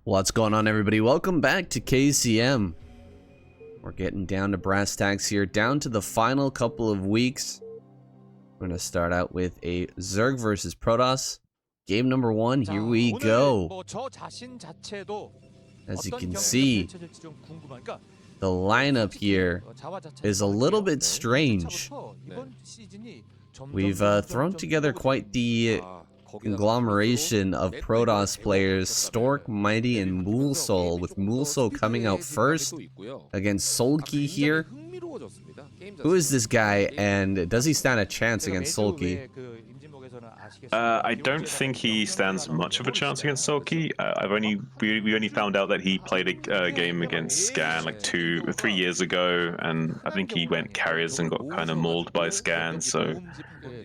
What's going on, everybody? Welcome back to KCM. We're getting down to brass tacks here, down to the final couple of weeks. We're going to start out with a Zerg versus Protoss. Game number 1, here we go. As you can see, the lineup here is a little bit strange. We've thrown together quite the conglomeration of Protoss players: Stork, Mighty, and Mulsol, with Mulsol coming out first against Solki here. Who is this guy, and does he stand a chance against Solki? I don't think he stands much of a chance against Solki. We only found out that he played a game against Scan like 3 years ago, and I think he went carriers and got kind of mauled by Scan, so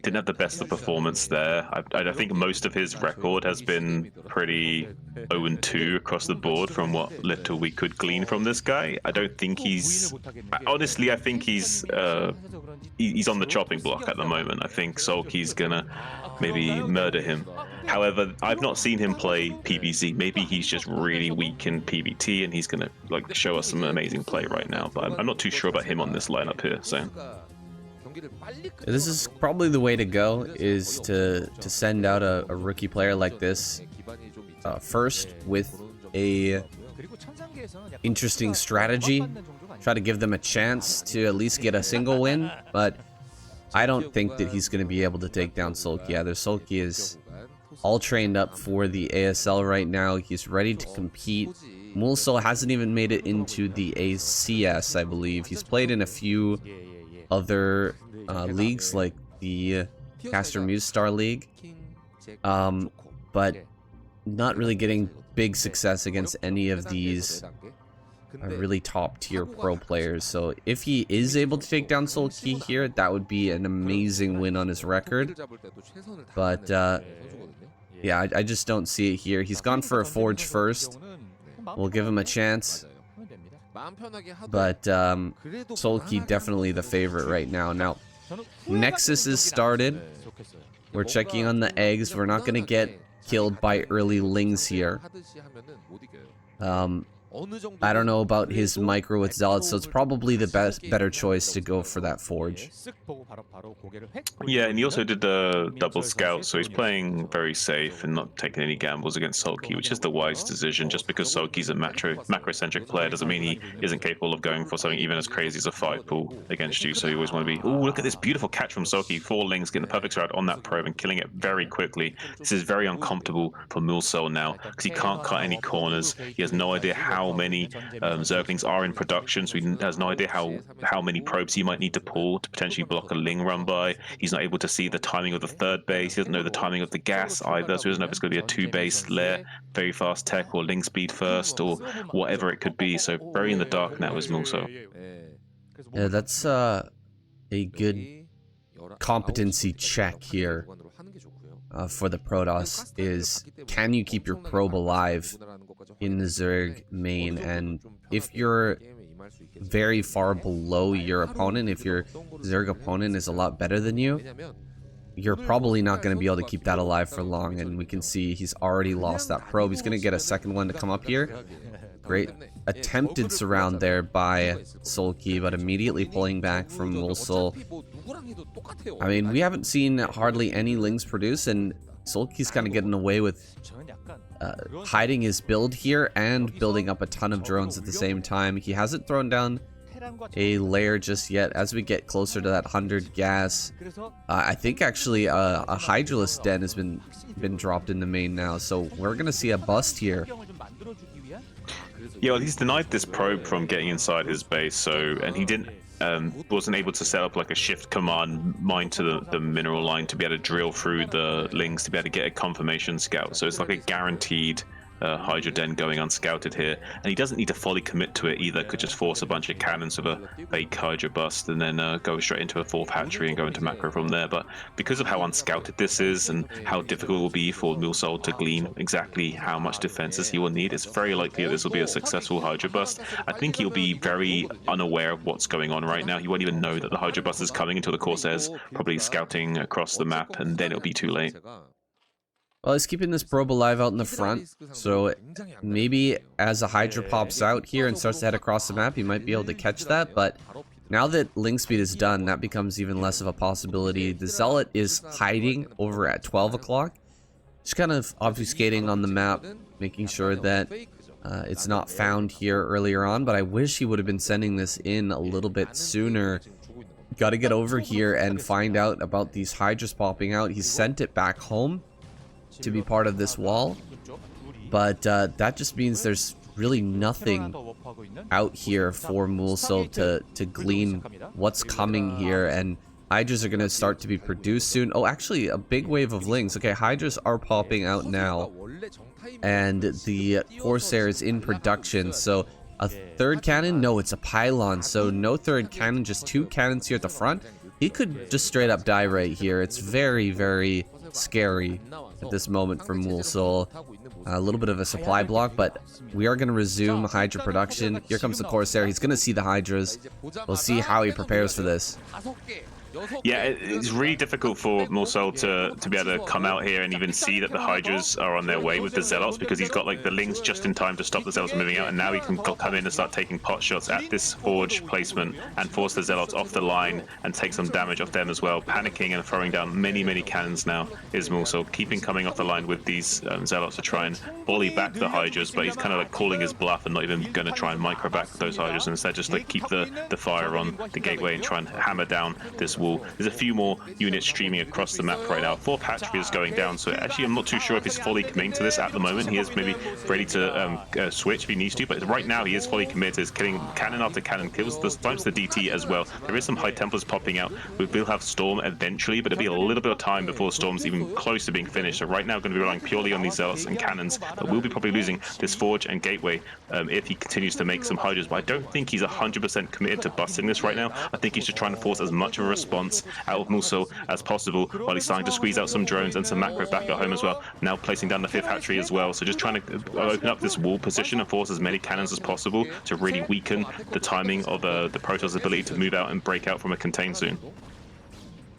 didn't have the best of performance there. I think most of his record has been pretty 0-2 across the board from what little we could glean from this guy. I don't think he's... Honestly, I think he's on the chopping block at the moment. I think Solki's gonna maybe murder him. However, I've not seen him play PvZ. Maybe he's just really weak in PvT and he's gonna like show us some amazing play right now, but I'm not too sure about him on this lineup here. So this is probably the way to go, is to send out a rookie player like this first with a interesting strategy, try to give them a chance to at least get a single win. But I don't think that he's going to be able to take down Solki either. Solki is all trained up for the ASL right now. He's ready to compete. Mulsol hasn't even made it into the ACS, I believe. He's played in a few other leagues like the Caster Muse Star League, but not really getting big success against any of these really top tier pro players. So if he is able to take down Solki here, that would be an amazing win on his record. But yeah, I just don't see it here. He's gone for a Forge first. We'll give him a chance. But Solki definitely the favorite right now. Now, Nexus is started. We're checking on the eggs. We're not going to get killed by early lings here. I don't know about his micro with Zealots, so it's probably the better choice to go for that Forge. yeah, and he also did the double scout, so he's playing very safe and not taking any gambles against Solki, which is the wise decision. Just because Solki's a macro-centric player doesn't mean he isn't capable of going for something even as crazy as a 5 pool against you. So you always want to be, oh, look at this beautiful catch from Solki. 4 lings, getting the perfect strat on that probe and killing it very quickly. This is very uncomfortable for Mulsol now, because he can't cut any corners. He has no idea how many Zerglings are in production, so he has no idea how many probes he might need to pull to potentially block a ling run by. He's not able to see the timing of the 3rd base. He doesn't know the timing of the gas either, so he doesn't know if it's going to be a 2 base lair, very fast tech, or ling speed first, or whatever it could be. So very in the dark now is Mulsol. Yeah, that's a good competency check here for the Protoss, is can you keep your probe alive in the Zerg main? And if you're very far below your opponent, if your Zerg opponent is a lot better than you, you're probably not going to be able to keep that alive for long. And we can see he's already lost that probe. He's going to get a second one to come up here. Great attempted surround there by Solki, but immediately pulling back from Mulsol. I mean, we haven't seen hardly any lings produce, and Solki's kind of getting away with hiding his build here and building up a ton of drones at the same time. He hasn't thrown down a lair just yet. As we get closer to that 100 gas, I think actually a Hydralisk Den has been dropped in the main now, so we're gonna see a bust here. Yeah, well, he's denied this probe from getting inside his base, and he wasn't able to set up like a shift command mine to the mineral line to be able to drill through the lings to be able to get a confirmation scout. So it's like a guaranteed Hydra Den going unscouted here, and he doesn't need to fully commit to it either. Could just force a bunch of cannons with a fake Hydra bust and then go straight into a 4th hatchery and go into macro from there. But because of how unscouted this is and how difficult it will be for Mulsol to glean exactly how much defenses he will need, it's very likely that this will be a successful Hydra bust. I think he'll be very unaware of what's going on right now. He won't even know that the Hydra bust is coming until the Corsair's probably scouting across the map, and then it'll be too late. Well, he's keeping this probe alive out in the front, so maybe as a Hydra pops out here and starts to head across the map, he might be able to catch that, but now that link speed is done, that becomes even less of a possibility. The Zealot is hiding over at 12 o'clock, just kind of obfuscating on the map, making sure that it's not found here earlier on, but I wish he would have been sending this in a little bit sooner. Got to get over here and find out about these Hydras popping out. He sent it back home to be part of this wall, but that just means there's really nothing out here for Mulsil to glean what's coming here, and Hydras are going to start to be produced soon. Oh, actually, a big wave of Lings. Okay, Hydras are popping out now, and the Corsair is in production, so a third cannon? No, it's a pylon, so no third cannon, just 2 cannons here at the front. He could just straight up die right here. It's very, very scary at this moment for Mulsil. A little bit of a supply block, but we are going to resume Hydra production. Here comes the Corsair. He's going to see the Hydras. We'll see how he prepares for this. Yeah, it's really difficult for Mulsil to be able to come out here and even see that the Hydras are on their way with the Zealots, because he's got like the Lings just in time to stop the Zealots moving out, and now he can come in and start taking pot shots at this Forge placement and force the Zealots off the line and take some damage off them as well. Panicking and throwing down many cannons now is Mulsil, keeping coming off the line with these Zealots to try and bully back the Hydras, but he's kind of like calling his bluff and not even going to try and micro back those Hydras, and instead just like keep the fire on the gateway and try and hammer down this wall. There's a few more units streaming across the map right now. 4th hatchery is going down, so actually I'm not too sure if he's fully committing to this at the moment. He is maybe ready to switch if he needs to, but right now he is fully committed. He's killing cannon after cannon, kills the times the DT as well. There is some high Templars popping out. We will have Storm eventually, but it'll be a little bit of time before Storm's even close to being finished. So right now going to be relying purely on these Zealots and cannons, but we'll be probably losing this Forge and Gateway if he continues to make some Hydras. But I don't think he's 100% committed to busting this right now. I think he's just trying to force as much of a response out of Mulsil as possible, while he's starting to squeeze out some drones and some macro back at home as well. Now placing down the 5th hatchery as well, so just trying to open up this wall position and force as many cannons as possible to really weaken the timing of the Protoss' ability to move out and break out from a contain soon.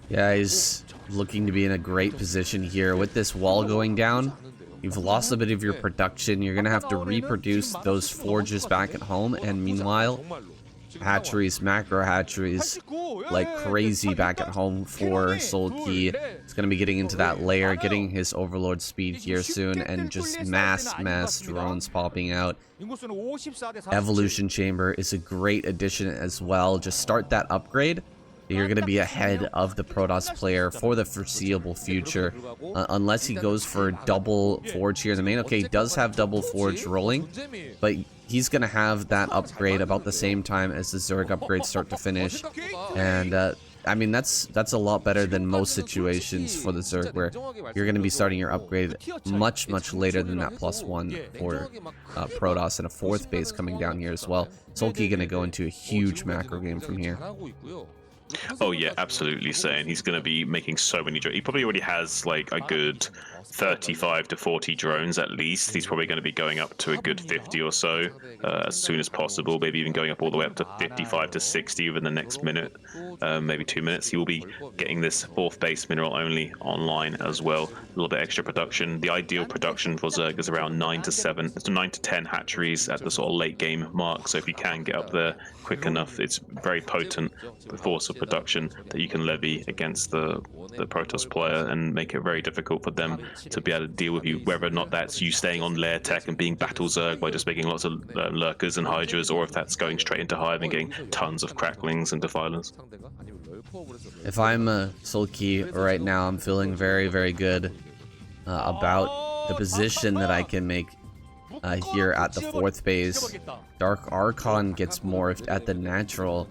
Yeah, he's looking to be in a great position here with this wall going down. You've lost a bit of your production. You're going to have to reproduce those forges back at home, and meanwhile, hatcheries, macro hatcheries, like crazy back at home for Solkey. He's going to be getting into that layer, getting his Overlord speed here soon, and just mass drones popping out. Evolution Chamber is a great addition as well. Just start that upgrade. You're going to be ahead of the Protoss player for the foreseeable future, unless he goes for double Forge here in the main. Okay, he does have double Forge rolling, but he's going to have that upgrade about the same time as the Zerg upgrades start to finish. And I mean, that's a lot better than most situations for the Zerg, where you're going to be starting your upgrade much later than that +1 for Protoss, and a 4th base coming down here as well. Solkey going to go into a huge macro game from here. Oh yeah, absolutely. Saying he's going to be making so many drones. He probably already has like a good 35 to 40 drones at least. He's probably going to be going up to a good 50 or so as soon as possible, maybe even going up all the way up to 55 to 60 within the next minute, maybe 2 minutes. He will be getting this 4th base mineral only online as well. A little bit extra production. The ideal production for Zerg is around 9 to 10 hatcheries at the sort of late game mark. So if you can get up there quick enough, it's very potent force of production that you can levy against the Protoss player and make it very difficult for them to be able to deal with you, whether or not that's you staying on lair tech and being battle Zerg by just making lots of lurkers and hydras, or if that's going straight into hive and getting tons of cracklings and defilers. If I'm Solkey right now, I'm feeling very good about the position that I can make here at the 4th base. Dark Archon gets morphed at the natural.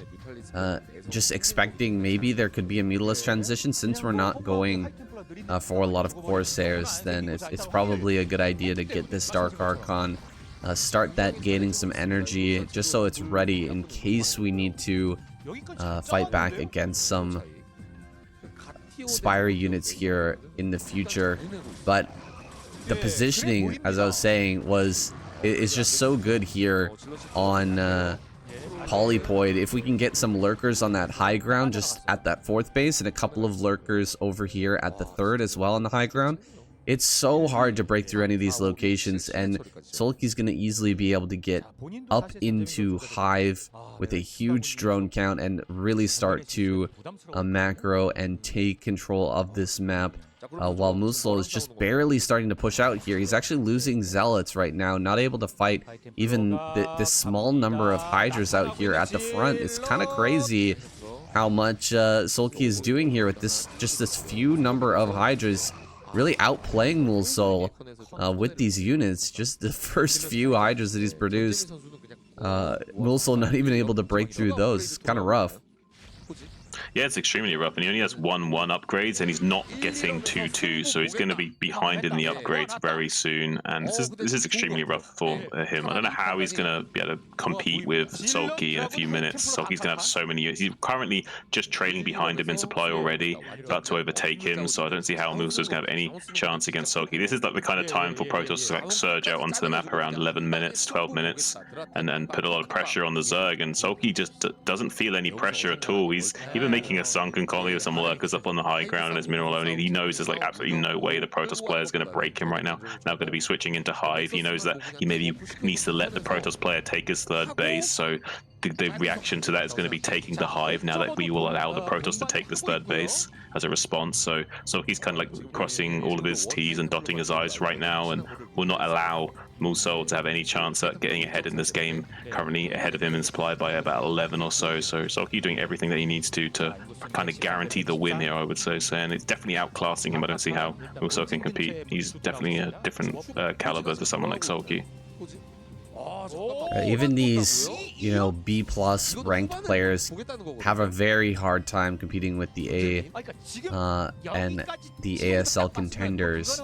Just expecting maybe there could be a Mutalist transition. Since we're not going for a lot of Corsairs, then it's probably a good idea to get this Dark Archon, start that gaining some energy, just so it's ready in case we need to fight back against some Spire units here in the future. But the positioning, as I was saying, is just so good here on Polypoid. If we can get some lurkers on that high ground just at that 4th base, and a couple of lurkers over here at the 3rd as well on the high ground, It's so hard to break through any of these locations, and Sulky's going to easily be able to get up into Hive with a huge drone count and really start to macro and take control of this map. While Musou is just barely starting to push out here. He's actually losing Zealots right now, not able to fight even this small number of Hydras out here at the front. It's kind of crazy how much Sulky is doing here with this few number of Hydras, really outplaying Musou with these units. Just the first few Hydras that he's produced, Musou not even able to break through those. It's kind of rough. Yeah, it's extremely rough, and he only has 1-1 upgrades, and he's not getting 2-2, so he's going to be behind in the upgrades very soon, and this is extremely rough for him. I don't know how he's going to be able to compete with Sulky in a few minutes. Sulky's going to have so many units. He's currently just trailing behind him in supply already, about to overtake him, so I don't see how Musou's going to have any chance against Sulky. This is like the kind of time for Protoss to like surge out onto the map around 11 minutes, 12 minutes, and put a lot of pressure on the Zerg, and Sulky just doesn't feel any pressure at all. He's even making a sunken colony with some lurkers up on the high ground and his mineral only. He knows there's like absolutely no way the Protoss player is going to break him right now. Now going to be switching into Hive. He knows that he maybe needs to let the Protoss player take his third base, so the reaction to that is going to be taking the Hive now that we will allow the Protoss to take this third base as a response. So he's kind of like crossing all of his T's and dotting his I's right now, and will not allow Musou to have any chance at getting ahead in this game. Currently ahead of him in supply by about 11 or so. So Sulky doing everything that he needs to kind of guarantee the win here, I would say. And it's definitely outclassing him. I don't see how Musou can compete. He's definitely a different caliber to someone like Sulky. Even these, B+ ranked players have a very hard time competing with the A and the ASL contenders.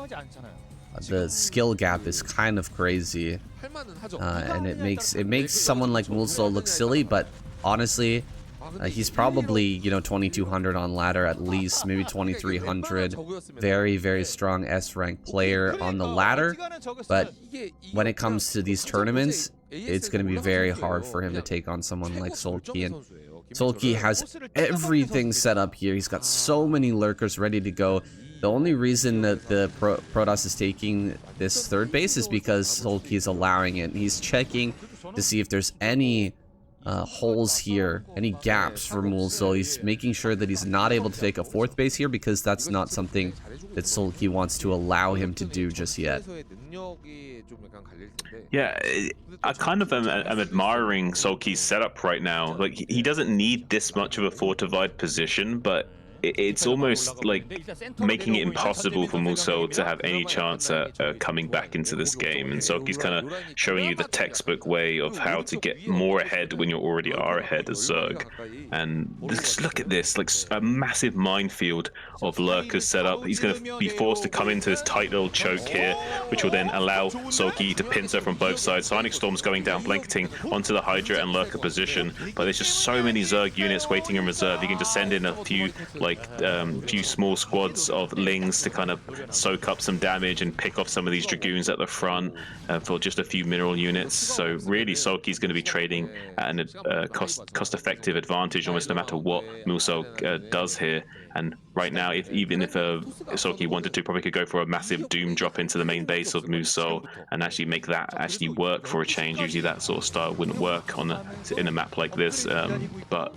The skill gap is kind of crazy, and it makes someone like Musou look silly. But honestly, he's probably 2200 on ladder at least, maybe 2300. Very, very strong S rank player on the ladder. But when it comes to these tournaments, it's going to be very hard for him to take on someone like Sulky. And Sulky has everything set up here. He's got so many lurkers ready to go. The only reason that the Protoss is taking this third base is because Sulky is allowing it. He's checking to see if there's any holes here, any gaps for Musou. He's making sure that he's not able to take a fourth base here because that's not something that Sulky wants to allow him to do just yet. Yeah, I kind of am admiring Sulky's setup right now. Like, he doesn't need this much of a fortified position, but it's almost like making it impossible for Musou to have any chance at coming back into this game. And Sulky's kind of showing you the textbook way of how to get more ahead when you already are ahead as Zerg. And just look at this, like a massive minefield of lurkers set up. He's going to be forced to come into this tight little choke here, which will then allow Sulky to pincer from both sides. Sonic Storm's going down, blanketing onto the Hydra and lurker position. But there's just so many Zerg units waiting in reserve. You can just send in a few few small squads of Lings to kind of soak up some damage and pick off some of these Dragoons at the front for just a few mineral units. So really Sulky's going to be trading at a cost-effective advantage almost no matter what Musou does here. And right now, even if Sulky wanted to, probably could go for a massive doom drop into the main base of Musou and actually make that actually work for a change. Usually that sort of style wouldn't work in a map like this. But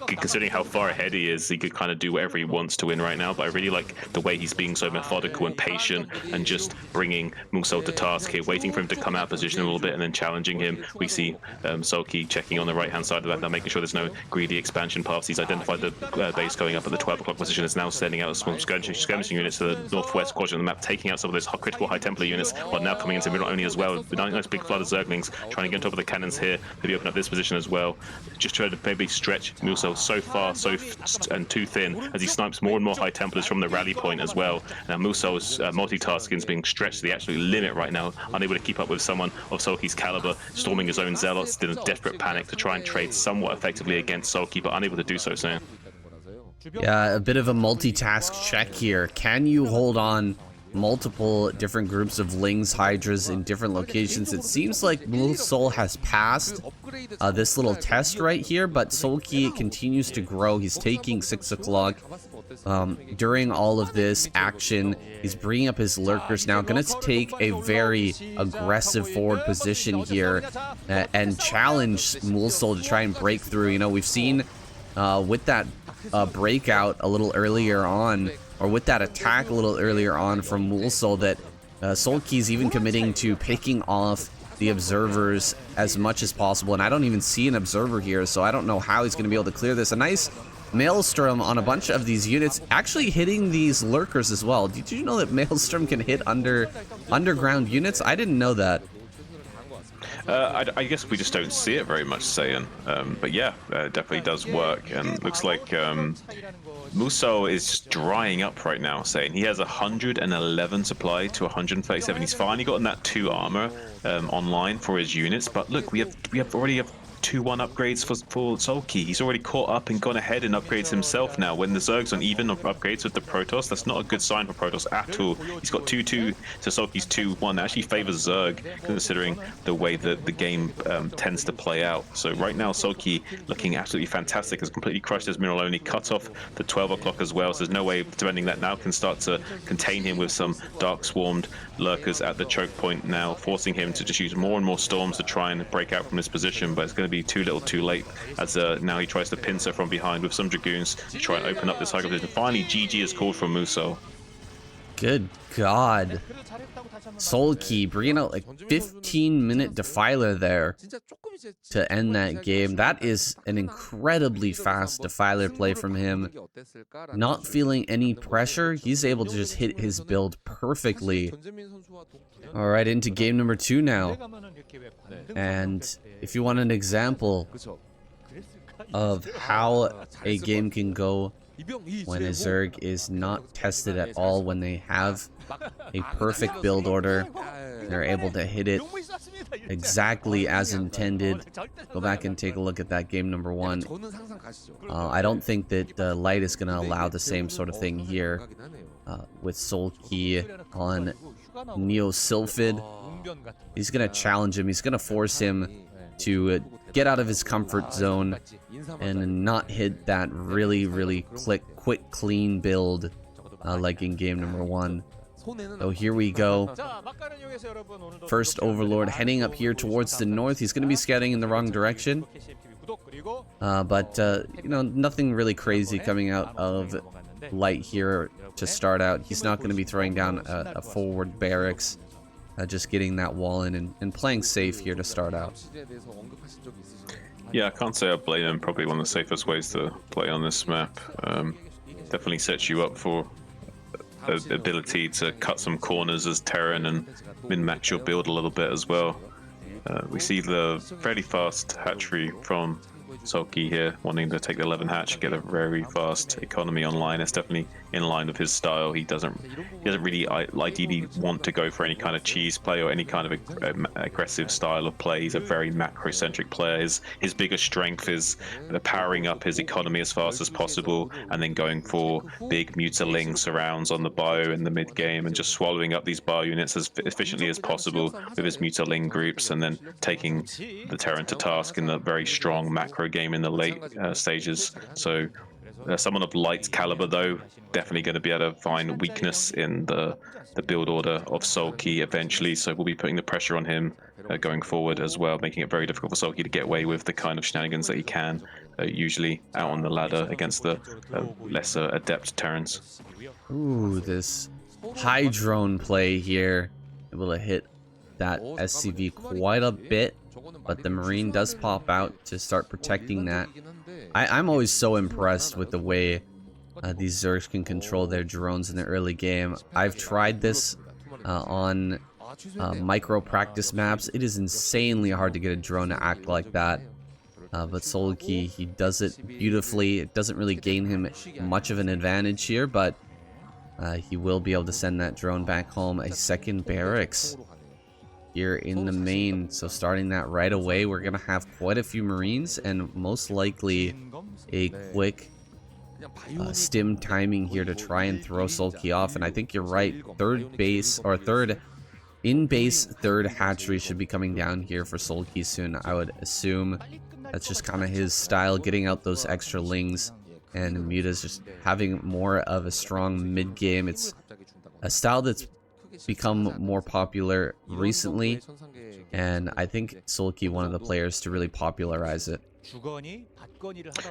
considering how far ahead he is, he could kind of do whatever he wants to win right now. But I really like the way he's being so methodical and patient and just bringing Musou to task here, waiting for him to come out of position a little bit and then challenging him. We see Sulky checking on the right-hand side of that, making sure there's no greedy expansion paths. He's identified the base going up at the 12 o'clock position. It's now sending out small skirmishing units to the northwest quadrant of the map, taking out some of those critical high Templar units, while now coming into middle only as well. With a nice big flood of Zerglings trying to get on top of the cannons here. Maybe open up this position as well. Just trying to maybe stretch Musou so far, and too thin as he snipes more and more high Templars from the rally point as well. Now Musou's multitasking is being stretched to the absolute limit right now, unable to keep up with someone of Sulky's caliber, storming his own zealots in a desperate panic to try and trade somewhat effectively against Sulky, but unable to do so soon. Yeah, a bit of a multitask check here. Can you hold on multiple different groups of Lings, Hydras in different locations? It seems like Musou has passed this little test right here, but Sulky continues to grow. He's taking 6 o'clock. during all of this action. He's bringing up his lurkers now. Gonna take a very aggressive forward position here and challenge Mulsol to try and break through. You know, we've seen with that breakout a little earlier on, or with that attack a little earlier on from Mulsol, that Sulky's even committing to picking off the observers as much as possible, and I don't even see an observer here, so I don't know how he's going to be able to clear this. A nice Maelstrom on a bunch of these units, actually hitting these lurkers as well. Did you know that Maelstrom can hit underground units? I didn't know that. I guess we just don't see it very much, Saiyan. But yeah, it definitely does work, and looks like Muso is just drying up right now, Saiyan. He has 111 supply to 137. He's finally gotten that 2 armor online for his units, but look, we already have 2-1 upgrades for Sulky. He's already caught up and gone ahead and upgrades himself now. When the Zerg's on even upgrades with the Protoss, that's not a good sign for Protoss at all. He's got 2-2 to Sulky's 2-1. Actually favors Zerg, considering the way that the game tends to play out. So right now, Sulky looking absolutely fantastic. Has completely crushed his mineral only, cut off the 12 o'clock as well. So there's no way defending that now. Can start to contain him with some dark swarmed lurkers at the choke point now, forcing him to just use more and more storms to try and break out from this position. But it's going to be too little too late, as now he tries to pincer from behind with some dragoons to try and open up this high ground position. Finally, GG is called from Muso. Good God. Sulky bringing out like 15-minute defiler there to end that game. That is an incredibly fast defiler play from him. Not feeling any pressure. He's able to just hit his build perfectly. All right, into game number 2 now. And if you want an example of how a game can go when a Zerg is not tested at all, when they have a perfect build order, they're able to hit it exactly as intended. Go back and take a look at that game number 1. I don't think that Light is going to allow the same sort of thing here with Sulky on Neo Sylphid. He's going to challenge him. He's going to force him to get out of his comfort zone and not hit that really quick clean build like in game number 1. So here we go. First Overlord heading up here towards the north. He's going to be scouting in the wrong direction. But you know, nothing really crazy coming out of Light here to start out. He's not going to be throwing down a forward barracks. Just getting that wall in and playing safe here to start out. Yeah, I can't say I blame him. Probably one of the safest ways to play on this map. Definitely sets you up for the ability to cut some corners as Terran and min-max your build a little bit as well. We see the fairly fast hatchery from Sulky here, wanting to take the 11 hatch, get a very fast economy online. It's definitely in line with his style. He doesn't really ideally want to go for any kind of cheese play or any kind of aggressive style of play. He's a very macro-centric player. His biggest strength is powering up his economy as fast as possible and then going for big mutiling surrounds on the bio in the mid game and just swallowing up these bio units as efficiently as possible with his mutiling groups, and then taking the Terran to task in the very strong macro game in the late stages. So someone of Light's caliber, though, definitely going to be able to find weakness in the build order of Sulky eventually. So we'll be putting the pressure on him going forward as well, making it very difficult for Sulky to get away with the kind of shenanigans that he can usually out on the ladder against the lesser adept Terrans. Ooh, this high drone play here, able to hit that SCV quite a bit, but the Marine does pop out to start protecting that. I'm always so impressed with the way these Zergs can control their drones in the early game. I've tried this on micro practice maps. It is insanely hard to get a drone to act like that. But Sulky, he does it beautifully. It doesn't really gain him much of an advantage here, but he will be able to send that drone back home. A second barracks here in the main, so starting that right away. We're gonna have quite a few Marines and most likely a quick stim timing here to try and throw Sulky off. And I think you're right, third in-base third hatchery should be coming down here for Sulky soon. I would assume that's just kind of his style, getting out those extra lings and Muta's just having more of a strong mid game. It's a style that's become more popular recently, and I think Sulky one of the players to really popularize it.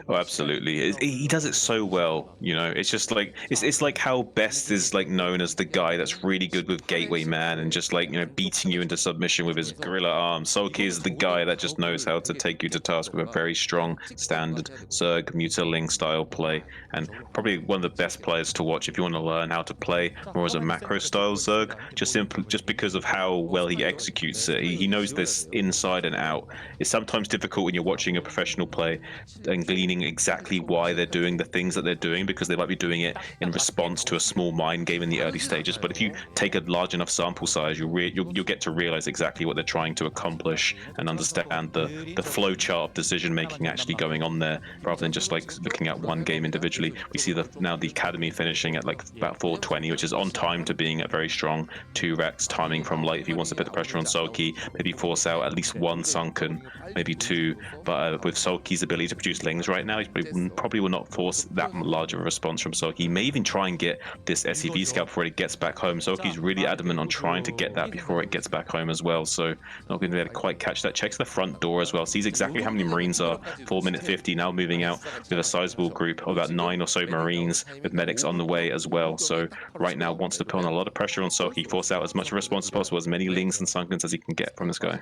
Oh, absolutely. He does it so well, you know. It's just like it's like how Best is like known as the guy that's really good with Gateway Man and just like, you know, beating you into submission with his gorilla arm. Sulky is the guy that just knows how to take you to task with a very strong standard Zerg Mutaling style play, and probably one of the best players to watch if you want to learn how to play more as a macro style Zerg. Just because of how well he executes it, he knows this inside and out. It's sometimes difficult when you're watching a professional play and gleaning exactly why they're doing the things that they're doing, because they might be doing it in response to a small mind game in the early stages. But if you take a large enough sample size, you'll get to realize exactly what they're trying to accomplish and understand the flow chart of decision making actually going on there, rather than just like looking at one game individually. We see now the academy finishing at like about 420, which is on time to being a very strong 2 racks timing from Light. If he wants to put the pressure on Sulky, maybe force out at least 1 sunken, maybe 2. But with Sulky's ability to produce lings right now, he probably will not force that large of a response from Sulky. He may even try and get this SEV scout before it gets back home. Sulky's really adamant on trying to get that before it gets back home as well, so not going to be able to quite catch that. Checks the front door as well, sees exactly how many Marines are. 4-minute 50 now, moving out with a sizable group of about 9 or so Marines with medics on the way as well. So right now wants to put on a lot of pressure on Sulky, force out as much of a response as possible, as many lings and sunkens as he can get from this guy.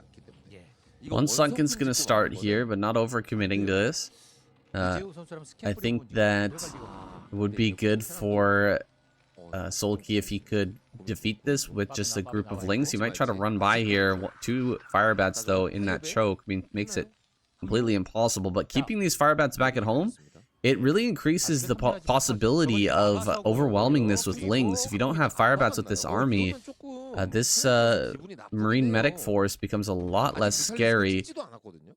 One sunken's gonna start here, but not overcommitting to this. I think that it would be good for Sulky if he could defeat this with just a group of lings. He might try to run by here. 2 fire bats though in that choke, I mean, makes it completely impossible. But keeping these fire bats back at home, it really increases the possibility of overwhelming this with lings. If you don't have fire bats with this army, this Marine medic force becomes a lot less scary.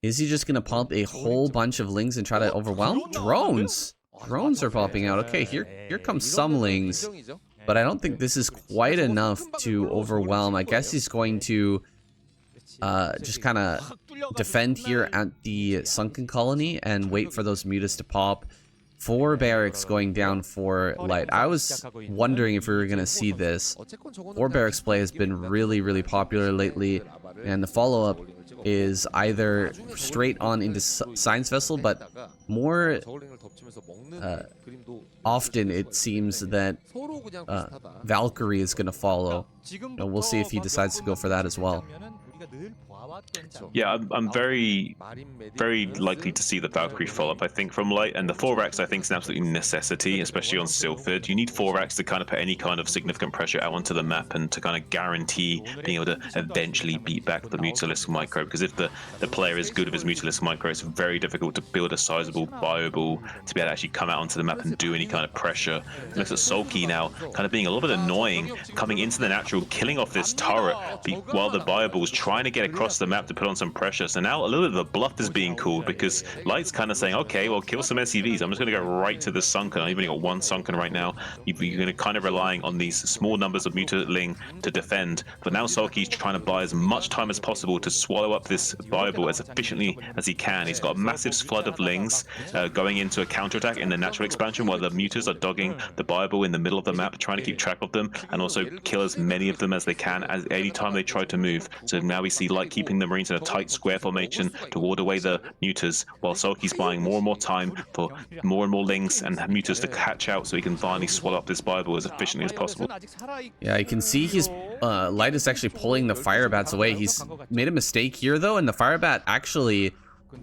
Is he just going to pump a whole bunch of lings and try to overwhelm? Drones! Drones are popping out. Okay, here comes some lings. But I don't think this is quite enough to overwhelm. I guess he's going to just kind of defend here at the sunken colony and wait for those mutas to pop. 4 barracks going down for Light. I was wondering if we were going to see this. 4 barracks play has been really, really popular lately, and the follow-up is either straight on into Science Vessel, but more often it seems that Valkyrie is going to follow. And we'll see if he decides to go for that as well. Yeah, I'm very likely to see the Valkyrie follow-up, I think, from Light. And the 4 racks, I think, is an absolute necessity, especially on Silphid. You need 4 racks to kind of put any kind of significant pressure out onto the map and to kind of guarantee being able to eventually beat back the Mutalisk Micro. Because if the player is good with his Mutalisk Micro, it's very difficult to build a sizable bio-ball to be able to actually come out onto the map and do any kind of pressure. Looks at Sulky now kind of being a little bit annoying, coming into the natural, killing off this turret while the bio-ball is trying to get across the map to put on some pressure. So now a little bit of a bluff is being called, because Light's kind of saying, okay, well, kill some SCVs. I'm just going to go right to the sunken. I've only got 1 sunken right now. You're going to kind of relying on these small numbers of mutaling to defend. But now Sulky's trying to buy as much time as possible to swallow up this Bible as efficiently as he can. He's got a massive flood of lings going into a counterattack in the natural expansion, while the mutas are dogging the Bible in the middle of the map, trying to keep track of them and also kill as many of them as they can as any time they try to move. So now we see Light keeping the Marines in a tight square formation to ward away the mutas, while Sulky's buying more and more time for more and more lings and mutas to catch out so he can finally swallow up this Bible as efficiently as possible. Yeah, you can see he's Light is actually pulling the fire bats away. He's made a mistake here though, and the fire bat actually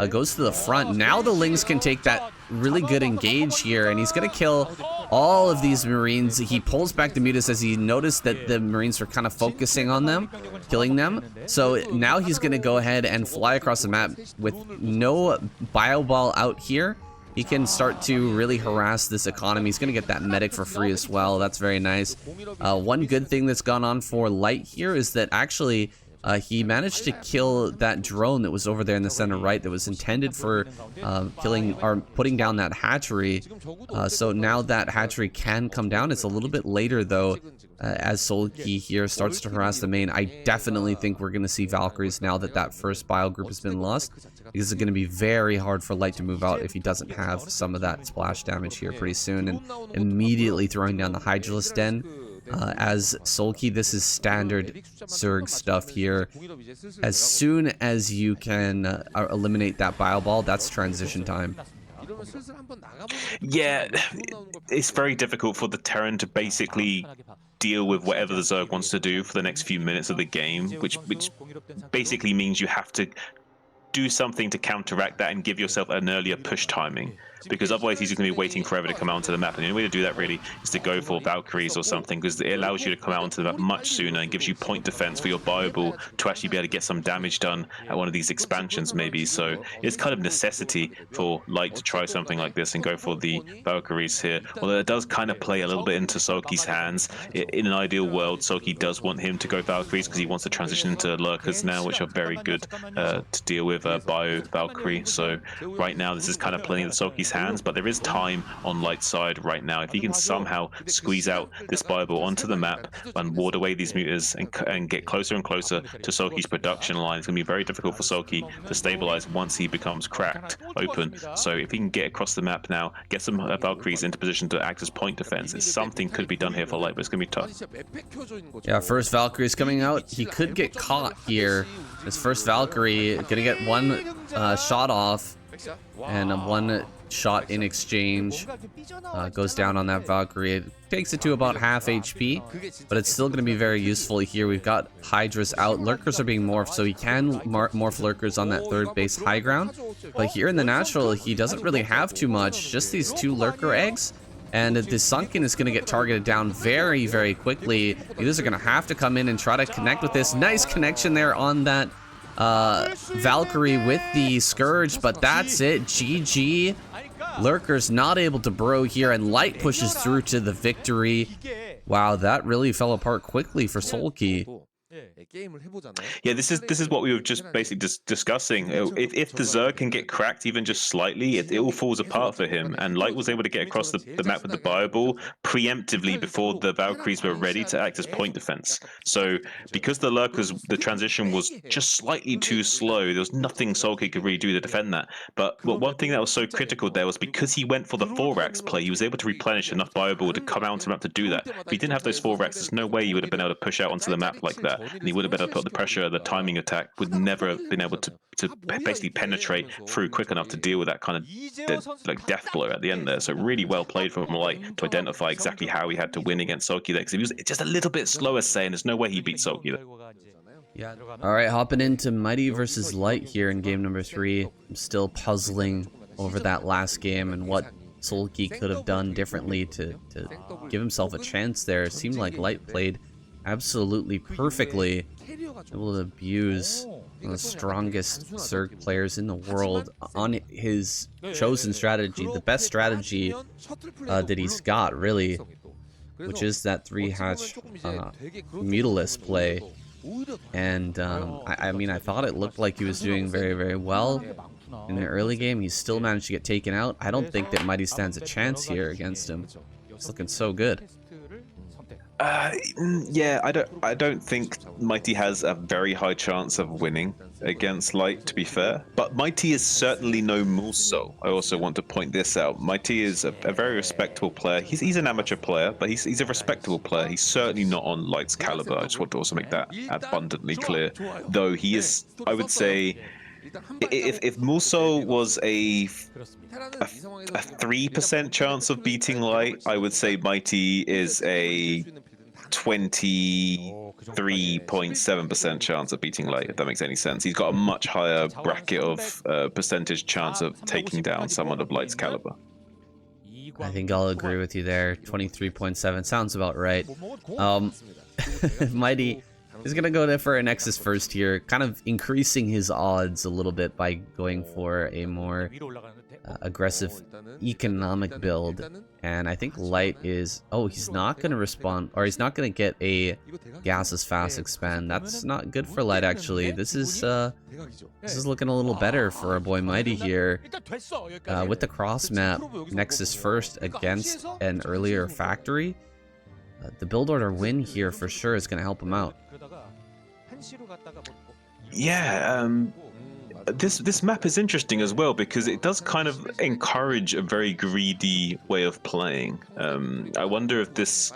goes to the front. Now the lings can take that really good engage here, and he's gonna kill all of these Marines. He pulls back the mutas as he noticed that the Marines were kind of focusing on them, killing them. So now he's gonna go ahead and fly across the map with no bio ball out here. He can start to really harass this economy. He's gonna get that medic for free as well. That's very nice. One good thing that's gone on for Light here is that actually he managed to kill that drone that was over there in the center right that was intended for killing or putting down that hatchery. So now that hatchery can come down. It's a little bit later though, as Solki here starts to harass the main. I definitely think we're going to see Valkyries now that that first bio group has been lost, because it's going to be very hard for Light to move out if he doesn't have some of that splash damage here pretty soon, and immediately throwing down the Hydralisk Den. As Solki, this is standard Zerg stuff here. As soon as you can eliminate that bio ball, that's transition time. Yeah, it's very difficult for the Terran to basically deal with whatever the Zerg wants to do for the next few minutes of the game, which basically means you have to do something to counteract that and give yourself an earlier push timing, because otherwise he's going to be waiting forever to come out onto the map. And the only way to do that really is to go for Valkyries or something, because it allows you to come out onto the map much sooner and gives you point defense for your Bible to actually be able to get some damage done at one of these expansions maybe. So it's kind of necessity for Light to try something like this and go for the Valkyries here. Although it does kind of play a little bit into Soki's hands. In an ideal world, Soki does want him to go Valkyries because he wants to transition into Lurkers now, which are very good to deal with Bio Valkyrie. So right now this is kind of playing into Soki's hands, but there is time on Light's side right now. If he can somehow squeeze out this Bible onto the map and ward away these mutas and get closer and closer to Soki's production line, it's going to be very difficult for Soki to stabilize once he becomes cracked open. So if he can get across the map now, get some Valkyries into position to act as point defense, something could be done here for Light, but it's going to be tough. Yeah, first Valkyrie's coming out. He could get caught here. His first Valkyrie gonna get one shot off, and one shot in exchange goes down on that Valkyrie. It takes it to about half HP, but it's still going to be very useful here. We've got Hydras out. Lurkers are being morphed, so he can morph Lurkers on that third base high ground. But here in the natural, he doesn't really have too much. Just these 2 Lurker eggs. And the Sunken is going to get targeted down very, very quickly. These are going to have to come in and try to connect with this. Nice connection there on that Valkyrie with the Scourge, but that's it. GG. Lurker's not able to burrow here, and Light pushes through to the victory. Wow, that really fell apart quickly for Solki. Yeah, this is what we were just basically discussing. If the Zerg can get cracked even just slightly, it all falls apart for him. And Light was able to get across the map with the Bible preemptively before the Valkyries were ready to act as point defense. So because the Lurkers, the transition was just slightly too slow, there was nothing Solki could really do to defend that. But one thing that was so critical there was because he went for the 4-racks play, he was able to replenish enough Bible to come out onto the map to do that. If he didn't have those 4-racks, there's no way he would have been able to push out onto the map like that. And he would have been able to put the pressure, the timing attack would never have been able to basically penetrate through quick enough to deal with that kind of death blow at the end there. So really well played from Light to identify exactly how he had to win against Soki there, because he was just a little bit slower saying there's no way he beat Soki there. Yeah. All right, hopping into Mighty versus Light here in game number 3. I'm still puzzling over that last game and what Solki could have done differently to give himself a chance there. It seemed like Light played absolutely perfectly, able to abuse one of the strongest Zerg players in the world on his chosen strategy, the best strategy that he's got, really, which is that 3-hatch Mutalisk play. And I mean, I thought it looked like he was doing very, very well in the early game. He still managed to get taken out. I don't think that Mighty stands a chance here against him. It's looking so good. Yeah, I don't think Mighty has a very high chance of winning against Light, to be fair. But Mighty is certainly no Muso. I also want to point this out. Mighty is a very respectable player. He's an amateur player, but he's a respectable player. He's certainly not on Light's caliber. I just want to also make that abundantly clear. Though he is, I would say, if Muso was a 3% chance of beating Light, I would say Mighty is a 23.7% chance of beating Light, if that makes any sense. He's got a much higher bracket of percentage chance of taking down someone of Light's caliber. I think I'll agree with you there. 23.7 sounds about right. Mighty is going to go there for a Nexus first here, kind of increasing his odds a little bit by going for a more aggressive economic build, and I think Light is... Oh, he's not going to respond, or he's not going to get a gases fast expand. That's not good for Light, actually. This is looking a little better for our boy Mighty here. With the cross map Nexus first against an earlier factory, the build order win here for sure is going to help him out. Yeah, this map is interesting as well because it does kind of encourage a very greedy way of playing. I wonder if this...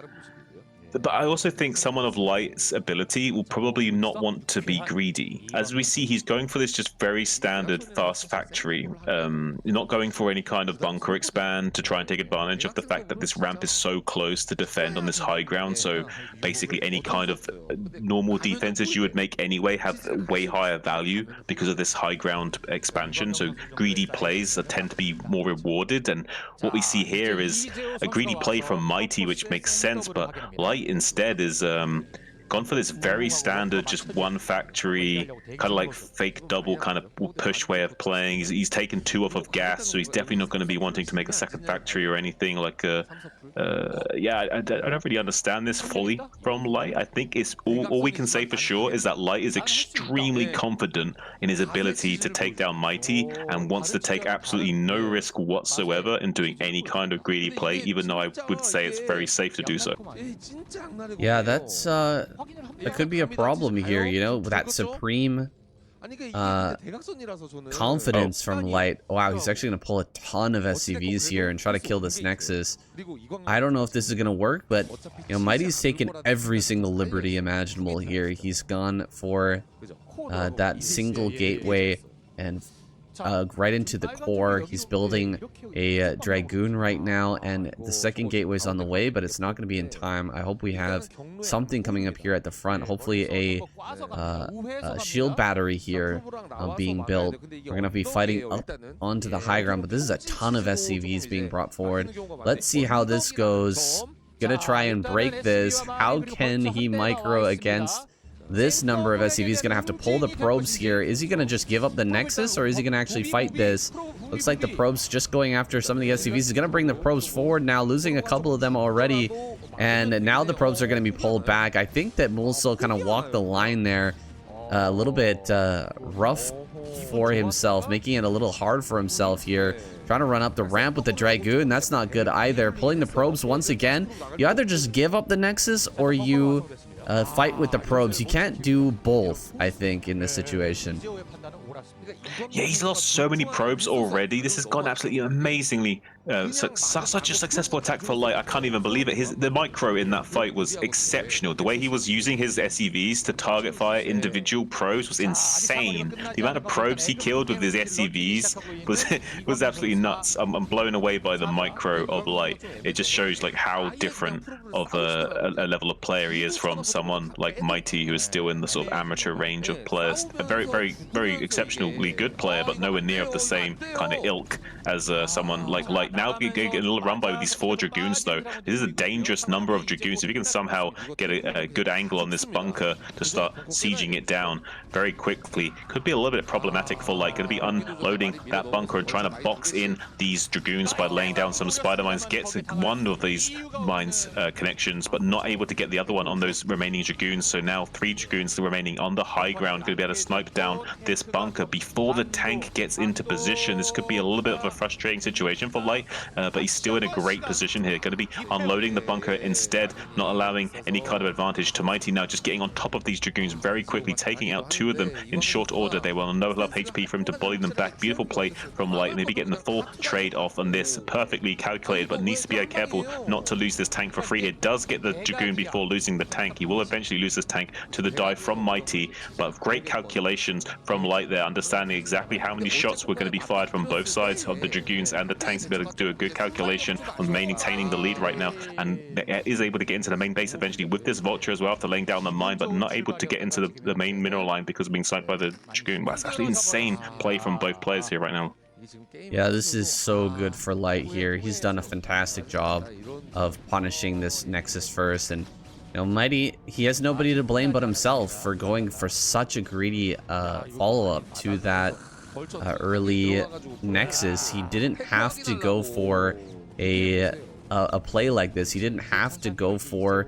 But I also think someone of Light's ability will probably not want to be greedy. As we see, he's going for this just very standard fast factory. Not going for any kind of bunker expand to try and take advantage of the fact that this ramp is so close to defend on this high ground. So basically any kind of normal defenses you would make anyway have way higher value because of this high ground expansion. So greedy plays tend to be more rewarded. And what we see here is a greedy play from Mighty, which makes sense, but Light instead is gone for this very standard, just one factory, kind of like fake double kind of push way of playing. He's taken 2 off of gas, so he's definitely not going to be wanting to make a second factory or anything like yeah, I don't really understand this fully from Light. I think it's all we can say for sure is that Light is extremely confident in his ability to take down Mighty and wants to take absolutely no risk whatsoever in doing any kind of greedy play, even though I would say it's very safe to do so. Yeah, that's that could be a problem here, you know, with that supreme confidence from Light. Wow, he's actually going to pull a ton of SCVs here and try to kill this Nexus. I don't know if this is going to work, but, you know, Mighty's taken every single liberty imaginable here. He's gone for that single gateway and right into the core. He's building a Dragoon right now, and the second gateway's on the way, but it's not going to be in time. I hope we have something coming up here at the front. Hopefully a shield battery here being built. We're going to be fighting up onto the high ground, but this is a ton of SCVs being brought forward. Let's see how this goes. Gonna try and break this. How can he micro against this number of SCVs? Is going to have to pull the probes here. Is he going to just give up the Nexus, or is he going to actually fight this? Looks like the probes just going after some of the SCVs. He's going to bring the probes forward now, losing a couple of them already. And now the probes are going to be pulled back. I think that Mulsil kind of walked the line there a little bit rough for himself, making it a little hard for himself here. Trying to run up the ramp with the Dragoon. That's not good either. Pulling the probes once again. You either just give up the Nexus or you fight with the probes. You can't do both, I think, in this situation. Yeah, he's lost so many probes already. This has gone absolutely amazingly. Such a successful attack for Light. I can't even believe it. The micro in that fight was exceptional. The way he was using his SCVs to target fire individual probes was insane. The amount of probes he killed with his SCVs was absolutely nuts. I'm blown away by the micro of Light. It just shows like how different of a level of player he is from someone like Mighty, who is still in the sort of amateur range of players. A very exceptionally good player, but nowhere near of the same kind of ilk as someone like Light. Now getting a little run by with these 4 Dragoons, though. This is a dangerous number of Dragoons. If you can somehow get a good angle on this bunker to start sieging it down very quickly, could be a little bit problematic for Light. Going to be unloading that bunker and trying to box in these Dragoons by laying down some spider mines. Gets one of these mines connections, but not able to get the other one on those remaining Dragoons. So now 3 Dragoons remaining on the high ground, going to be able to snipe down this bunker before the tank gets into position. This could be a little bit of a frustrating situation for Light, but he's still in a great position here. Going to be unloading the bunker instead, not allowing any kind of advantage to Mighty now, just getting on top of these Dragoons very quickly, taking out 2 of them in short order. They were on no enough HP for him to bully them back. Beautiful play from Light, maybe getting the full trade off on this. Perfectly calculated, but needs to be careful not to lose this tank for free here. Does get the Dragoon before losing the tank. He will eventually lose this tank to the dive from Mighty, but great calculations from Light there, understanding exactly how many shots were going to be fired from both sides of the Dragoons and the tanks, to be able to do a good calculation on maintaining the lead right now, and is able to get into the main base eventually with this Vulture as well after laying down the mine, but not able to get into the main mineral line because of being sniped by the Dragoon. Well, that's actually insane play from both players here right now. Yeah, this is so good for Light here. He's done a fantastic job of punishing this Nexus first, and you know, Mighty, he has nobody to blame but himself for going for such a greedy follow-up to that early Nexus, he didn't have to go for a play like this. He didn't have to go for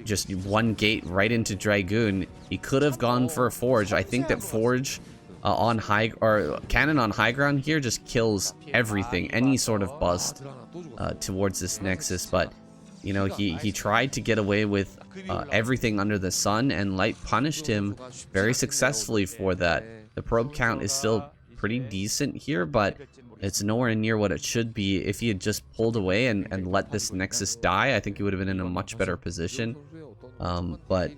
just one gate right into Dragoon. He could have gone for a Forge. I think that Forge on high, or Cannon on high ground here just kills everything, any sort of bust towards this Nexus. But you know, he tried to get away with everything under the sun, and Light punished him very successfully for that. The probe count is still pretty decent here, but it's nowhere near what it should be. If he had just pulled away and let this Nexus die, I think he would have been in a much better position. But,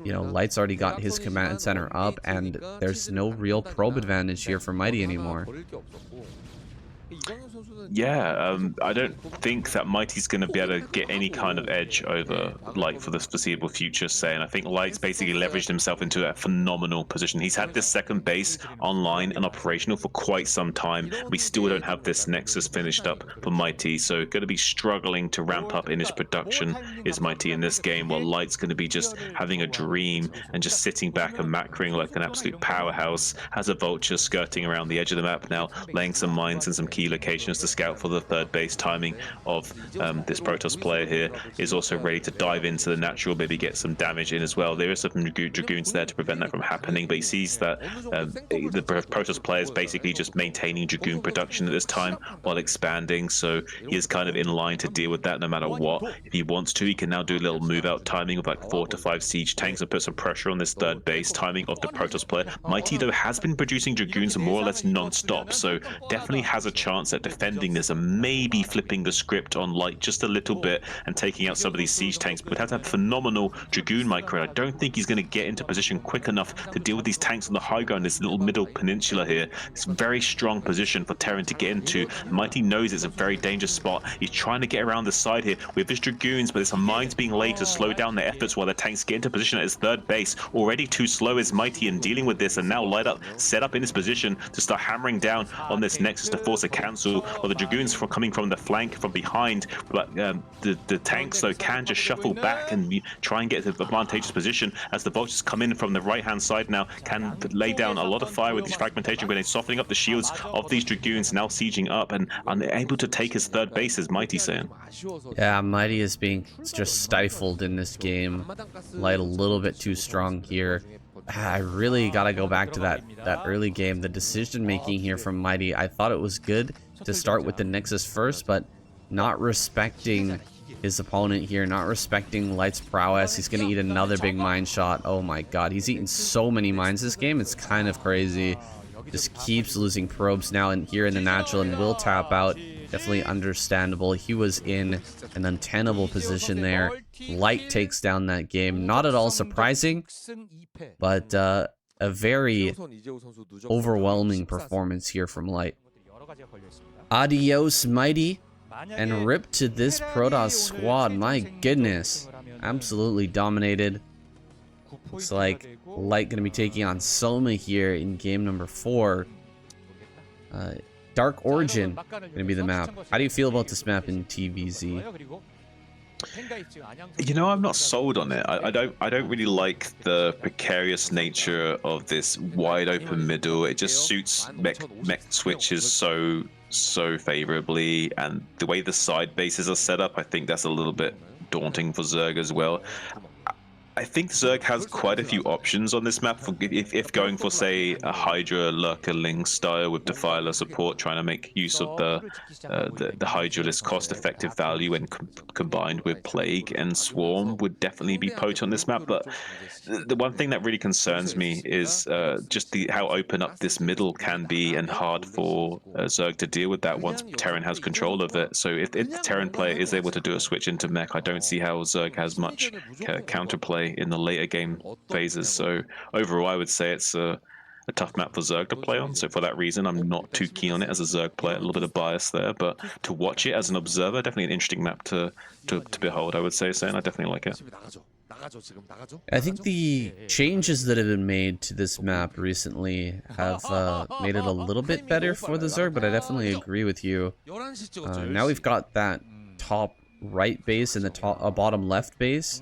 you know, Light's already got his command center up, and there's no real probe advantage here for Mighty anymore. Yeah, I don't think that Mighty's going to be able to get any kind of edge over Light for the foreseeable future, say, and I think Light's basically leveraged himself into a phenomenal position. He's had this second base online and operational for quite some time. We still don't have this Nexus finished up for Mighty, so going to be struggling to ramp up in his production is Mighty in this game, while Light's going to be just having a dream and just sitting back and macroing like an absolute powerhouse. Has a Vulture skirting around the edge of the map now, laying some mines and some key locations to scout for the third base. Timing of this Protoss player here is also ready to dive into the natural, maybe get some damage in as well. There is some Dragoons there to prevent that from happening, but he sees that the Protoss player is basically just maintaining Dragoon production at this time while expanding, so he is kind of in line to deal with that no matter what. If he wants to, he can now do a little move out timing of like 4 to 5 siege tanks and put some pressure on this third base timing of the Protoss player. Mighty though has been producing Dragoons more or less non-stop, so definitely has a chance at defending this and maybe flipping the script on Light just a little bit and taking out some of these siege tanks. But would have to have phenomenal Dragoon micro. I don't think he's going to get into position quick enough to deal with these tanks on the high ground, this little middle peninsula here. It's a very strong position for Terran to get into. Mighty knows it's a very dangerous spot. He's trying to get around the side here with his Dragoons, but there's some mines being laid to slow down their efforts while the tanks get into position at his third base. Already too slow is Mighty in dealing with this, and now Light Up set up in his position to start hammering down on this Nexus to force a cancel, while the Dragoons coming from the flank from behind. But the tanks though can just shuffle back and try and get to the advantageous position as the Vultures come in from the right hand side now, can lay down a lot of fire with these fragmentation grenades, softening up the shields of these Dragoons, now sieging up and unable to take his third base, as Mighty saying. Yeah, Mighty is being just stifled in this game. Light a little bit too strong here. I really gotta go back to that early game. The decision making here from Mighty, I thought it was good to start with the Nexus first, but not respecting his opponent here, not respecting Light's prowess. He's gonna eat another big mine shot. Oh my god, he's eaten so many mines this game, it's kind of crazy. Just keeps losing probes now and here in the natural, and will tap out. Definitely understandable. He was in an untenable position there. Light takes down that game. Not at all surprising, but a very overwhelming performance here from Light. Adios, Mighty, and rip to this Protoss squad. My goodness, absolutely dominated. Looks like Light gonna be taking on Soma here in game number 4. Dark Origin gonna be the map. How do you feel about this map in TVZ? You know, I'm not sold on it. I don't really like the precarious nature of this wide open middle. It just suits mech switches so favorably, and the way the side bases are set up, I think that's a little bit daunting for Zerg as well. I think Zerg has quite a few options on this map if going for, say, a Hydra Lurker Ling style with Defiler support, trying to make use of the Hydralist cost-effective value when combined with Plague and Swarm would definitely be potent on this map. But the one thing that really concerns me is just how open up this middle can be, and hard for Zerg to deal with that once Terran has control of it. So if the Terran player is able to do a switch into mech, I don't see how Zerg has much counterplay in the later game phases. So overall, I would say it's a tough map for Zerg to play on. So for that reason, I'm not too keen on it as a Zerg player. A little bit of bias there, but to watch it as an observer, definitely an interesting map to behold, I would say. So, and I definitely like it. I think the changes that have been made to this map recently have made it a little bit better for the Zerg, but I definitely agree with you. Now we've got that top right base and the bottom left base,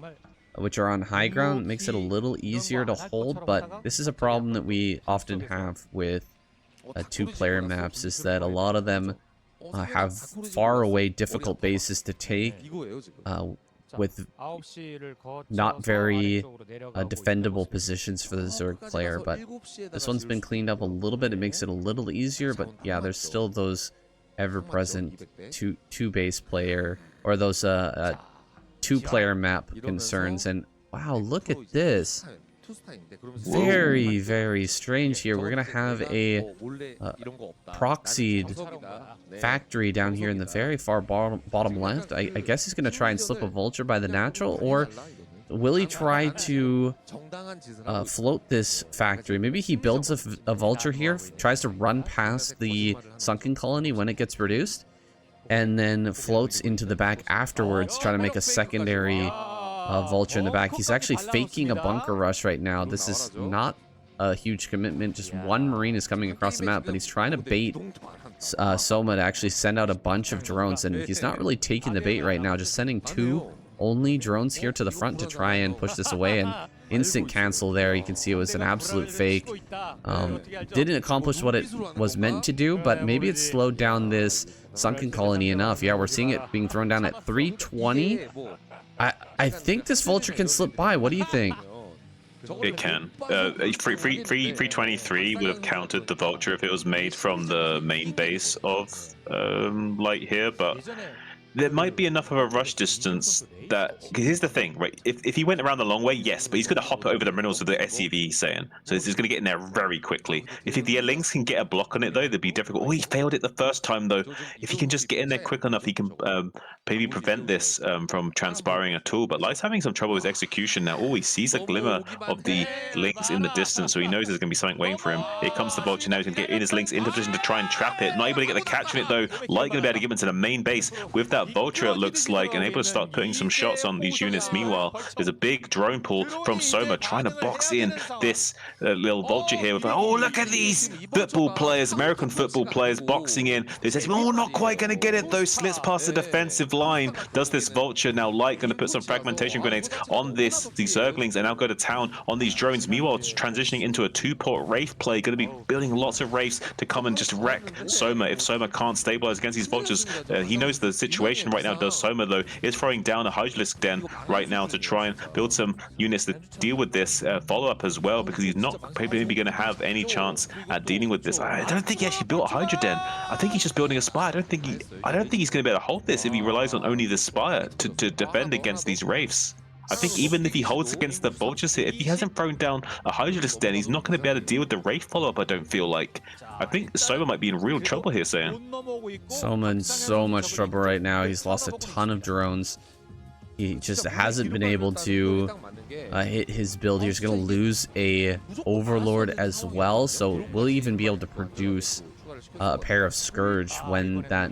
which are on high ground. Makes it a little easier to hold, but this is a problem that we often have with two-player maps is that a lot of them have far away difficult bases to take with not very defendable positions for the Zerg player, but this one's been cleaned up a little bit. It makes it a little easier, but yeah, there's still those ever-present two-base player, or those two-player map concerns. And wow, look at this. Very, very strange here. We're gonna have a proxied factory down here in the very far bottom left. I guess he's gonna try and slip a vulture by the natural, or will he try to float this factory? Maybe he builds a vulture here, tries to run past the sunken colony when it gets produced, and then floats into the back afterwards, trying to make a secondary vulture in the back. He's actually faking a bunker rush right now. This is not a huge commitment. Just one Marine is coming across the map, but he's trying to bait Soma to actually send out a bunch of drones, and he's not really taking the bait right now, just sending two only drones here to the front to try and push this away, and instant cancel there. You can see it was an absolute fake. Didn't accomplish what it was meant to do, but maybe it slowed down this sunken colony enough. Yeah, we're seeing it being thrown down at 320. I think this vulture can slip by. What do you think? It can. 323 would have countered the vulture if it was made from the main base of Light here, but there might be enough of a rush distance that... Here's the thing, right? If he went around the long way, yes, but he's going to hop over the minerals with the SCV, he's saying. So he's going to get in there very quickly. If the Lynx can get a block on it, though, that'd be difficult. Oh, he failed it the first time, though. If he can just get in there quick enough, he can maybe prevent this from transpiring at all. But Light's having some trouble with execution now. Oh, he sees a glimmer of the Lynx in the distance, so he knows there's going to be something waiting for him. Here comes the vulture now. He's going to get in his Lynx into position to try and trap it. Not able to get the catch on it, though. Light going to be able to give into the main base with that vulture, it looks like, and able to start putting some shots on these units. Meanwhile, there's a big drone pull from Soma trying to box in this little vulture here. With, oh, look at these football players, American football players boxing in. They say, oh, not quite going to get it though. Slits past the defensive line. Does this vulture now? Light going to put some fragmentation grenades on these Zerglings and now go to town on these drones. Meanwhile, it's transitioning into a two-port Wraith play. Going to be building lots of Wraiths to come and just wreck Soma. If Soma can't stabilize against these vultures, he knows the situation right now. Does Soma, though, is throwing down a Hydralisk Den right now to try and build some units to deal with this follow-up as well, because he's not maybe going to have any chance at dealing with this. I don't think he actually built a Hydra Den. I think he's just building a Spire. I don't think he's going to be able to hold this if he relies on only the Spire to defend against these Wraiths. I think even if he holds against the vultures here, if he hasn't thrown down a Hydralisk Den, he's not going to be able to deal with the Wraith follow-up, I don't feel like. I think Soma might be in real trouble here, Sam. Soma in so much trouble right now. He's lost a ton of drones. He just hasn't been able to hit his build. He's going to lose a Overlord as well, so will he even be able to produce a pair of Scourge when that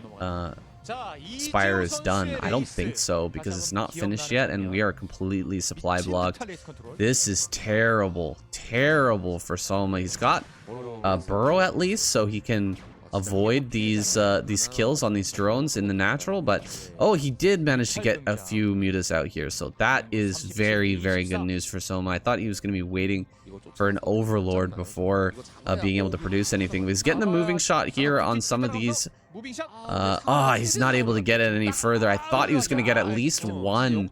Spire is done? I don't think so, because it's not finished yet, and we are completely supply blocked. This is terrible, terrible for Soma. He's got a Burrow at least, so he can avoid these kills on these drones in the natural, but oh, he did manage to get a few mutas out here, so that is very, very good news for Soma. I thought he was going to be waiting for an Overlord before being able to produce anything. He's getting the moving shot here on some of these. He's not able to get it any further. I thought he was going to get at least one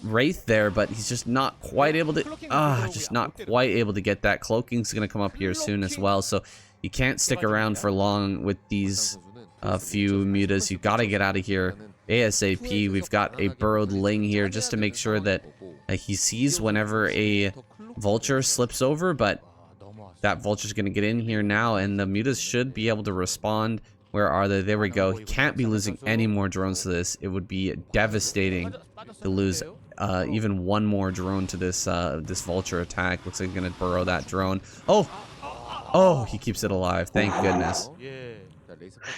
Wraith there, but he's just not quite able to. Just not quite able to get that. Cloaking's going to come up here soon as well, so you can't stick around for long with these few mutas. You got to get out of here ASAP. We've got a burrowed Ling here just to make sure that he sees whenever a vulture slips over, but that vulture's going to get in here now, and the mutas should be able to respond. Where are they? There we go. He can't be losing any more drones to this. It would be devastating to lose even one more drone to this this vulture attack. Looks like he's going to burrow that drone. Oh, he keeps it alive. Thank goodness.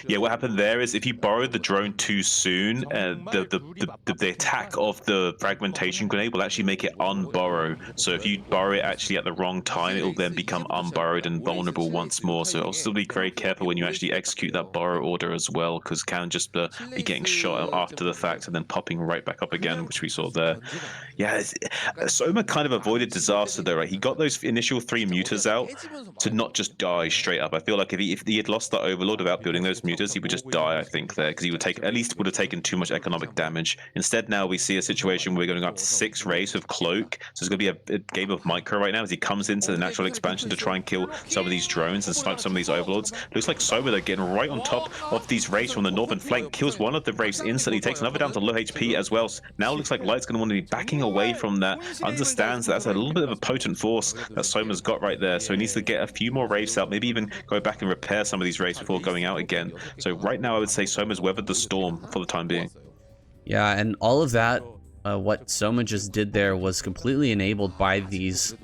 Yeah, what happened there is if you borrowed the drone too soon, the attack of the fragmentation grenade will actually make it unborrow. So if you borrow it actually at the wrong time, it will then become unborrowed and vulnerable once more. So also be very careful when you actually execute that borrow order as well, because it can just be getting shot after the fact and then popping right back up again, which we saw there. Yeah, Soma kind of avoided disaster though, right? He got those initial 3 mutas out to not just die straight up. I feel like if he had lost the Overlord without building those mutas, he would just die, I think, there, because he would would have taken too much economic damage. Instead, now we see a situation where we're going up to 6 Wraiths with Cloak, so it's going to be a game of micro right now as he comes into the natural expansion to try and kill some of these drones and snipe some of these Overlords. Looks like Soma, they're getting right on top of these Wraiths from the northern flank, kills one of the Wraiths instantly, takes another down to low HP as well. Now looks like Light's going to want to be backing away from that, understands that's a little bit of a potent force that Soma's got right there, so he needs to get a few more Wraiths out, maybe even go back and repair some of these Wraiths before going out again. So right now I would say Soma's weathered the storm for the time being. Yeah, and all of that, what Soma just did there was completely enabled by these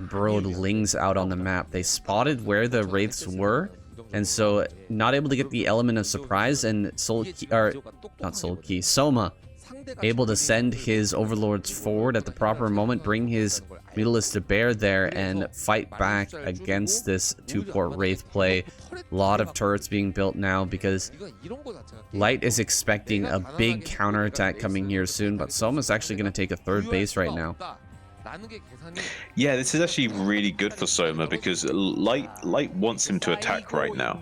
Broodlings out on the map. They spotted where the Wraiths were, and so not able to get the element of surprise, and Soma able to send his overlords forward at the proper moment, bring his Mutalisk to bear there, and fight back against this 2-port Wraith play. A lot of turrets being built now because Light is expecting a big counterattack coming here soon, but Soma's actually going to take a 3rd base right now. Yeah, this is actually really good for Soma because Light wants him to attack right now,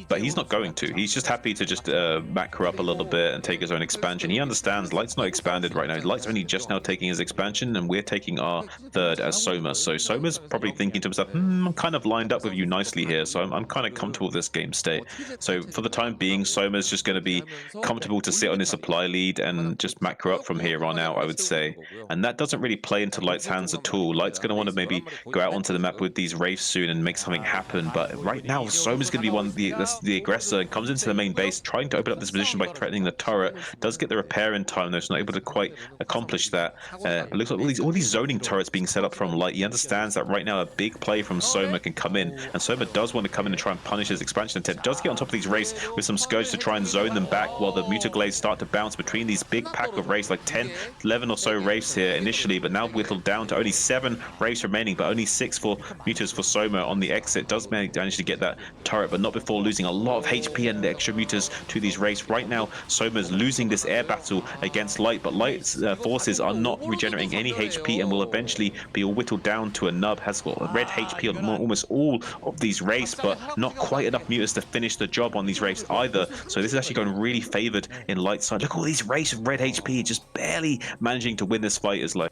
but he's not going to. He's just happy to just macro up a little bit and take his own expansion. He understands Light's not expanded right now. Light's only just now taking his expansion, and we're taking our 3rd as Soma. So Soma's probably thinking to himself, I'm kind of lined up with you nicely here, so I'm kind of comfortable with this game state. So for the time being, Soma's just going to be comfortable to sit on his supply lead and just macro up from here on out, I would say. And that doesn't really play into Light's hands at all. Light's going to want to maybe go out onto the map with these Wraiths soon and make something happen, but right now Soma's going to be the aggressor and comes into the main base trying to open up this position by threatening the turret. Does get the repair in time though, so not able to quite accomplish that. It looks like all these zoning turrets being set up from Light. He understands that right now a big play from Soma can come in, and Soma does want to come in and try and punish his expansion attempt. Does get on top of these Wraiths with some Scourge to try and zone them back while the Mutaglaives start to bounce between these big pack of Wraiths, like 10, 11 or so Wraiths here initially, but now whittled down to only 7 Wraiths remaining, but only 6 for Mutas for Soma on the exit. Does manage to get that turret, but not before losing a lot of HP and the extra Mutas to these Wraiths. Right now, Soma's losing this air battle against Light, but Light's forces are not regenerating any HP and will eventually be all whittled down to a nub. Has got red HP on almost all of these Wraiths, but not quite enough Mutas to finish the job on these Wraiths either. So this is actually going really favored in Light's side. Look at all these Wraiths with red HP, just barely managing to win this fight as Light.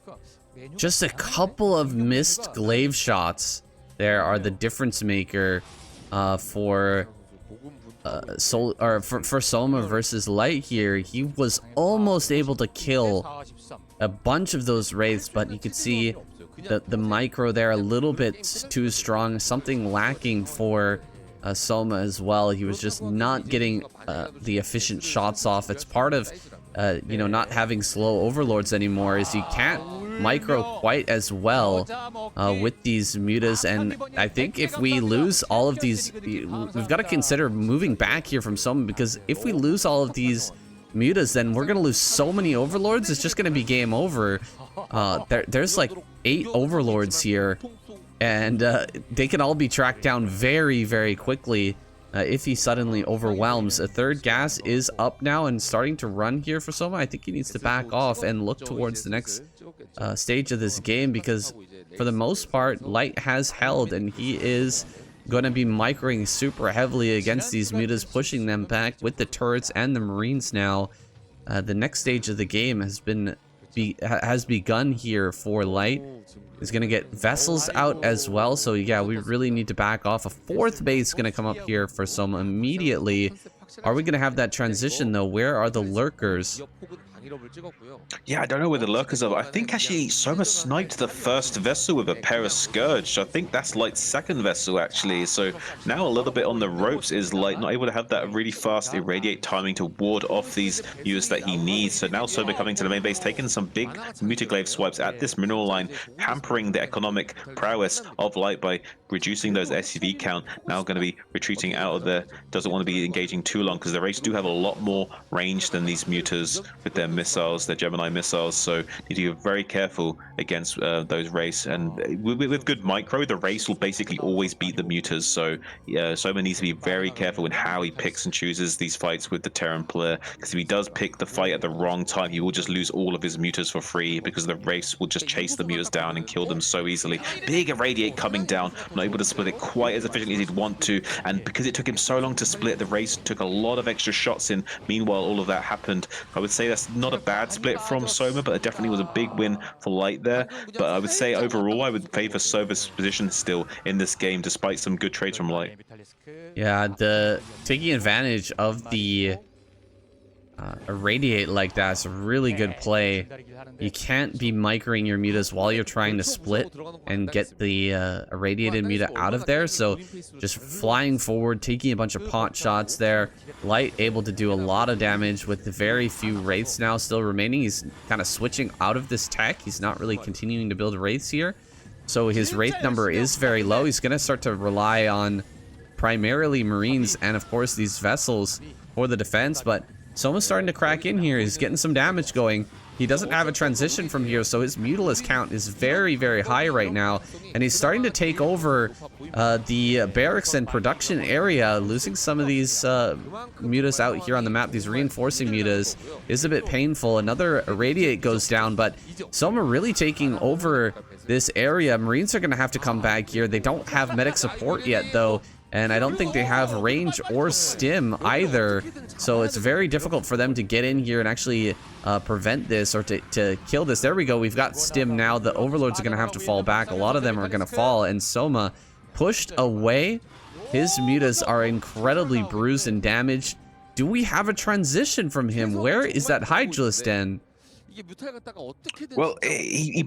Just a couple of missed glaive shots there are the difference maker for Soma versus Light here. He was almost able to kill a bunch of those Wraiths, but you could see the micro there a little bit too strong, something lacking for Soma as well. He was just not getting the efficient shots off. It's part of you know, not having slow overlords anymore, is you can't micro quite as well with these mutas. And I think if we lose all of these, we've got to consider moving back here from Soma, because if we lose all of these mutas, then we're gonna lose so many overlords. It's just gonna be game over. There's like 8 overlords here, and they can all be tracked down very, very quickly if he suddenly overwhelms. A 3rd gas is up now and starting to run here for Soma. I think he needs to back off and look towards the next stage of this game, because for the most part, Light has held, and he is going to be microing super heavily against these mutas, pushing them back with the turrets and the marines now. The next stage of the game has begun here for Light. He's going to get vessels out as well, so yeah, we really need to back off. A 4th base is going to come up here for Soma immediately. Are we going to have that transition though? Where are the lurkers? Yeah, I don't know where the lurkers are. I think actually Soma sniped the first vessel with a pair of Scourge. I think that's Light's second vessel actually. So now a little bit on the ropes is Light not able to have that really fast irradiate timing to ward off these units that he needs. So now Soma coming to the main base, taking some big mutiglaive swipes at this mineral line, hampering the economic prowess of Light by reducing those SCV count. Now going to be retreating out of there. Doesn't want to be engaging too long because the race do have a lot more range than these mutas with their missiles, their Gemini missiles. So need to be very careful against those race. And with good micro, the race will basically always beat the mutas. So Soma needs to be very careful in how he picks and chooses these fights with the Terran player, because if he does pick the fight at the wrong time, he will just lose all of his mutas for free, because the race will just chase the mutas down and kill them so easily. Big irradiate coming down, not able to split it quite as efficiently as he'd want to, and because it took him so long to split, the race took a lot of extra shots in. Meanwhile, all of that happened. I would say that's not a bad split from Soma, but it definitely was a big win for Light there. But I would say overall, I would favor Sova's position still in this game, despite some good trades from Light. Yeah, the taking advantage of the irradiate like that's a really good play. You can't be microing your mutas while you're trying to split and get the irradiated muta out of there. So just flying forward, taking a bunch of pot shots there. Light able to do a lot of damage with the very few wraiths now still remaining. He's kind of switching out of this tech. He's not really continuing to build wraiths here. So his wraith number is very low. He's going to start to rely on primarily Marines and of course these vessels for the defense, but Soma's starting to crack in here. He's getting some damage going. He doesn't have a transition from here, so his Mutalisk count is very, very high right now. And he's starting to take over the barracks and production area. Losing some of these mutas out here on the map, these reinforcing mutas, is a bit painful. Another irradiate goes down, but Soma really taking over this area. Marines are going to have to come back here. They don't have medic support yet, though. And I don't think they have range or stim either. So it's very difficult for them to get in here and actually prevent this or to kill this. There we go. We've got stim now. The overlords are going to have to fall back. A lot of them are going to fall. And Soma pushed away. His mutas are incredibly bruised and damaged. Do we have a transition from him? Where is that Hydralisk Den? Well, he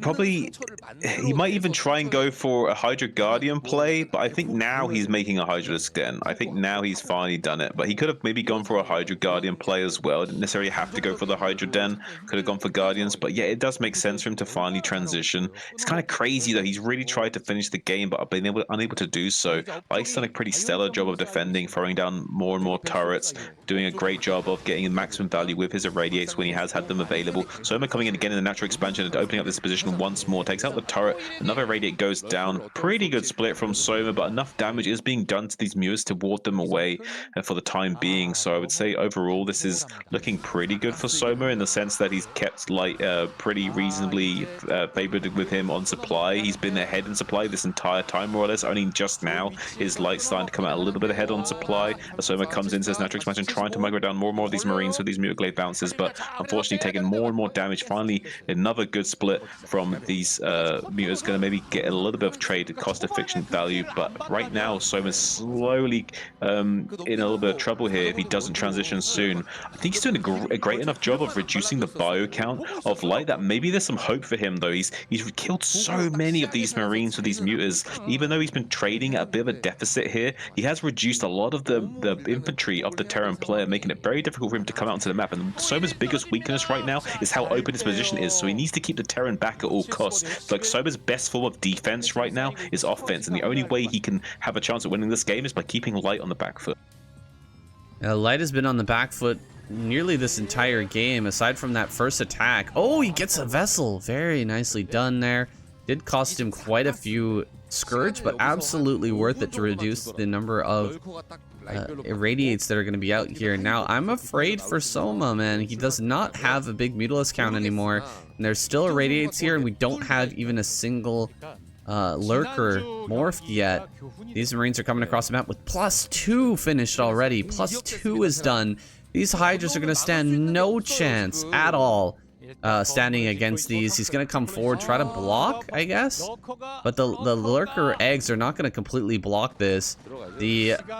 might even try and go for a Hydra Guardian play, but I think now he's making a Hydralisk Den. I think now he's finally done it, but he could have maybe gone for a Hydra Guardian play as well. Didn't necessarily have to go for the Hydra Den. Could have gone for Guardians, but yeah, it does make sense for him to finally transition. It's kind of crazy though. He's really tried to finish the game, but been unable to do so. Light's done a pretty stellar job of defending, throwing down more and more turrets, doing a great job of getting maximum value with his irradiates when he has had them available. Soma coming in again in the natural expansion and opening up this position once more, takes out the turret. Another irradiate goes down. Pretty good split from Soma, but enough damage is being done to these mutas to ward them away for the time being. So I would say overall this is looking pretty good for Soma in the sense that he's kept Light pretty reasonably favored with him on supply. He's been ahead in supply this entire time more or less. Only just now is Light starting to come out a little bit ahead on supply. Soma comes into this natural expansion trying to migrate down more and more of these Marines with these mutiglaive bounces, but unfortunately taking more and more damage. Finally, another good split from these mutas, going to maybe get a little bit of trade cost efficient value, but right now Soma's slowly in a little bit of trouble here if he doesn't transition soon. I think he's doing a great enough job of reducing the bio count of Light that maybe there's some hope for him though. He's killed so many of these Marines with these mutas. Even though he's been trading at a bit of a deficit here, he has reduced a lot of the infantry of the Terran player, making it very difficult for him to come out onto the map. And Soma's biggest weakness right now is how open his position is, so he needs to keep the Terran back at all costs. Like Soma's best form of defense right now is offense, and the only way he can have a chance at winning this game is by keeping Light on the back foot. Light has been on the back foot nearly this entire game, aside from that first attack. Oh, he gets a vessel. Very nicely done there. Did cost him quite a few Scourge, but absolutely worth it to reduce the number of irradiates that are going to be out here. Now, I'm afraid for Soma, man. He does not have a big Mutalisk count anymore. And there's still irradiates here, and we don't have even a single lurker morphed yet. These Marines are coming across the map with +2 finished already. +2 is done. These Hydras are going to stand no chance at all standing against these. He's going to come forward, try to block, I guess. But the lurker eggs are not going to completely block this.